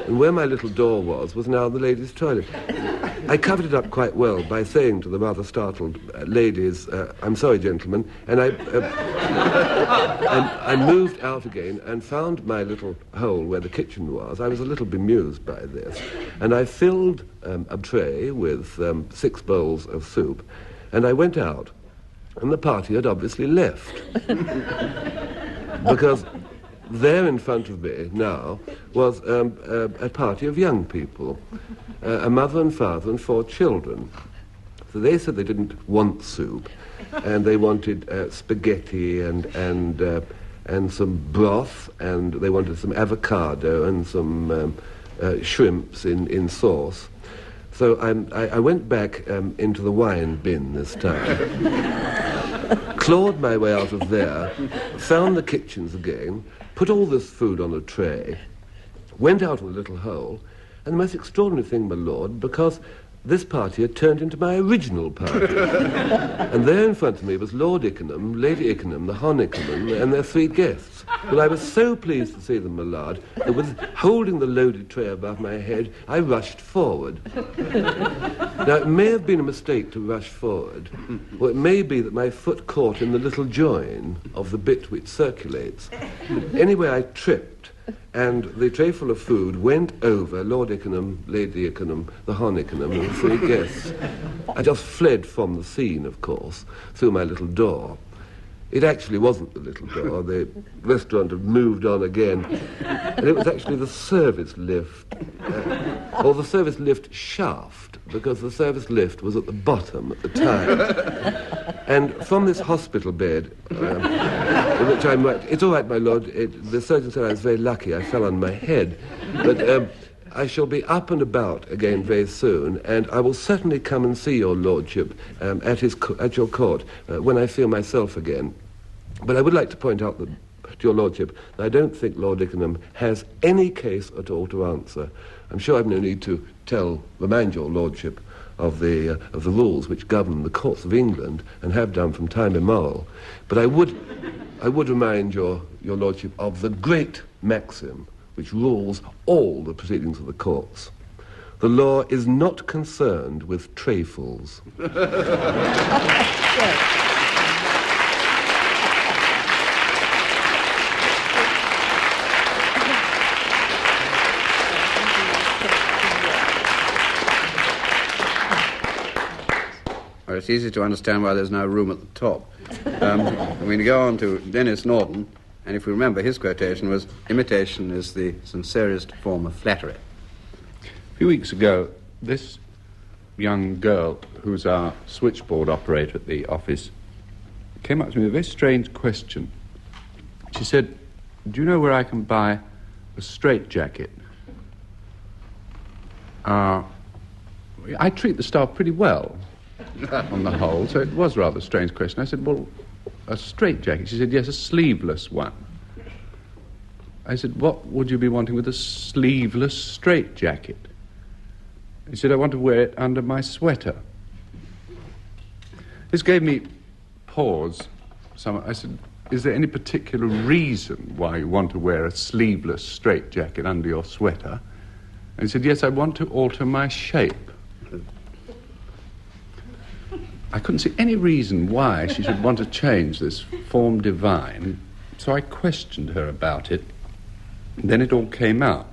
And where my little door was now the ladies' toilet. I covered it up quite well by saying to the rather startled ladies, I'm sorry, gentlemen, and I moved out again and found my little hole where the kitchen was. I was a little bemused by this. And I filled a tray with 6 bowls of soup, and I went out, and the party had obviously left. Because there in front of me now was a party of young people, a mother and father and 4 children. So they said they didn't want soup, and they wanted spaghetti and some broth, and they wanted some avocado and some shrimps in sauce. So I went back into the wine bin this time, clawed my way out of there, found the kitchens again, put all this food on a tray, went out of the little hole, and the most extraordinary thing, my lord, because this party had turned into my original party. And there in front of me was Lord Ickenham, Lady Ickenham, the Hon Ickenham, and their 3 guests. But I was so pleased to see them, my lord, that with holding the loaded tray above my head, I rushed forward. Now, it may have been a mistake to rush forward, or it may be that my foot caught in the little join of the bit which circulates. But anyway, I tripped, and the tray full of food went over Lord Ickenham, Lady Ickenham, the Hon Ickenham, and the 3 guests. I just fled from the scene, of course, through my little door. It actually wasn't the little door. The restaurant had moved on again. And it was actually the service lift, or the service lift shaft, because the service lift was at the bottom at the time. And from this hospital bed, in which I'm right, it's all right, my lord, the surgeon said I was very lucky, I fell on my head. But I shall be up and about again very soon, and I will certainly come and see your lordship at your court when I feel myself again. But I would like to point out that, to your lordship, that I don't think Lord Ickenham has any case at all to answer. I'm sure I've no need to remind your lordship of the rules which govern the courts of England and have done from time immemorial. But I would remind your lordship of the great maxim which rules all the proceedings of the courts. The law is not concerned with trifles. Well, it's easy to understand why there's no room at the top. We go on to Denis Norden, and if we remember, his quotation was, imitation is the sincerest form of flattery. A few weeks ago, this young girl, who's our switchboard operator at the office, came up to me with a very strange question. She said, do you know where I can buy a straitjacket? I treat the staff pretty well, on the whole, so it was rather a strange question. I said, well, a straitjacket? She said, yes, a sleeveless one. I said, what would you be wanting with a sleeveless straitjacket? He said, I want to wear it under my sweater. This gave me pause. I said, is there any particular reason why you want to wear a sleeveless straitjacket under your sweater? And he said, yes, I want to alter my shape. I couldn't see any reason why she should want to change this form divine, so I questioned her about it. Then it all came out.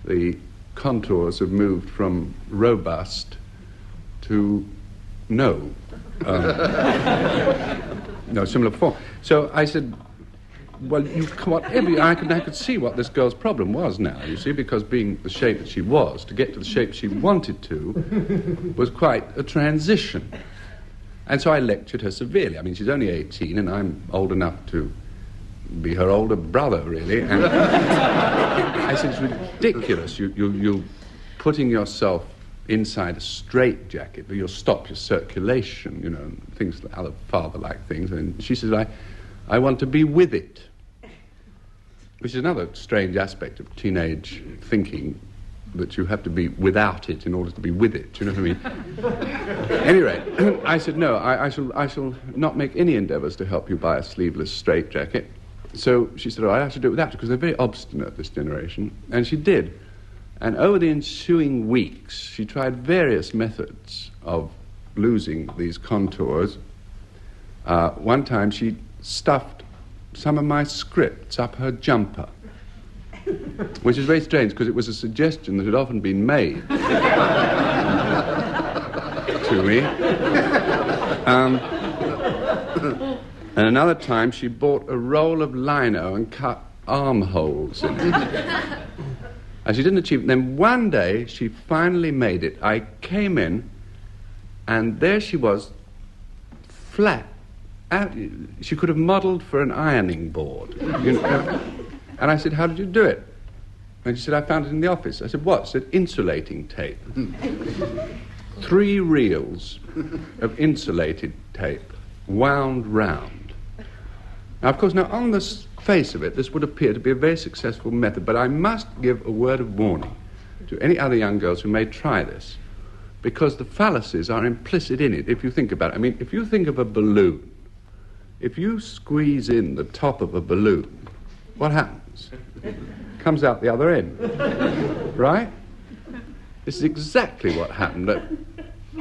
The contours have moved from robust to no similar form. So I said, well, I could see what this girl's problem was now, you see, because being the shape that she was, to get to the shape she wanted to, was quite a transition. And so I lectured her severely. I mean, she's only 18, and I'm old enough to be her older brother, really. And I said, it's ridiculous. You're putting yourself inside a straitjacket, but you'll stop your circulation, you know, things, other father-like things. And she says, I want to be with it, which is another strange aspect of teenage thinking. that you have to be without it in order to be with it. Do you know what I mean? Anyway, I said, no, I shall not make any endeavours to help you buy a sleeveless straitjacket. So she said, I have to do it without it, because they're very obstinate, this generation. And she did. And over the ensuing weeks, she tried various methods of losing these contours. One time she stuffed some of my scripts up her jumper, which is very strange because it was a suggestion that had often been made to me. And another time she bought a roll of lino and cut armholes in it. And she didn't achieve it. Then one day she finally made it. I came in and there she was, flat. She could have modelled for an ironing board. You know? And I said, how did you do it? And she said, I found it in the office. I said, what? She said, insulating tape. 3 reels of insulated tape wound round. Now, of course, on the face of it, this would appear to be a very successful method, but I must give a word of warning to any other young girls who may try this, because the fallacies are implicit in it, if you think about it. I mean, if you think of a balloon, if you squeeze in the top of a balloon, what happens? Comes out the other end, right? This is exactly what happened.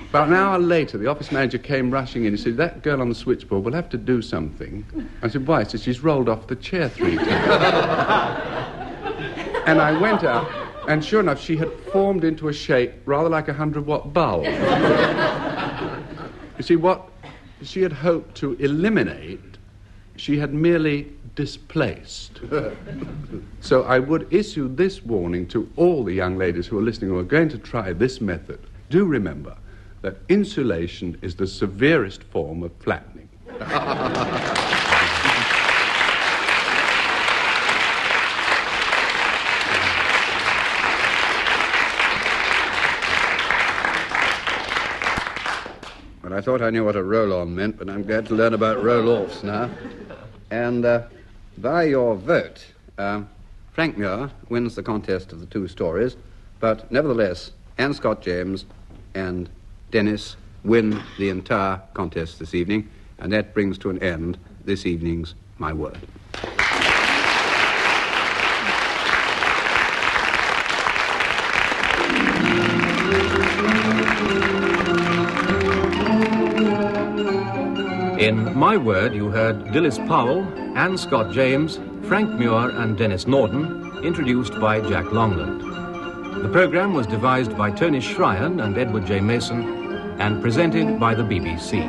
About an hour later, the office manager came rushing in. He said, that girl on the switchboard will have to do something. I said, why? He said, she's rolled off the chair 3 times. And I went out, and sure enough, she had formed into a shape rather like a 100-watt bulb. You see, what she had hoped to eliminate, she had merely displaced. So I would issue this warning to all the young ladies who are listening who are going to try this method. Do remember that insulation is the severest form of flattening. Well, I thought I knew what a roll-on meant, but I'm glad to learn about roll-offs now. And by your vote, Frank Muir wins the contest of the 2 stories, but nevertheless, Anne Scott James and Denis win the entire contest this evening, and that brings to an end this evening's My Word. In My Word, you heard Dilys Powell, Anne Scott James, Frank Muir and Denis Norden, introduced by Jack Longland. The programme was devised by Tony Schreier and Edward J. Mason and presented by the BBC.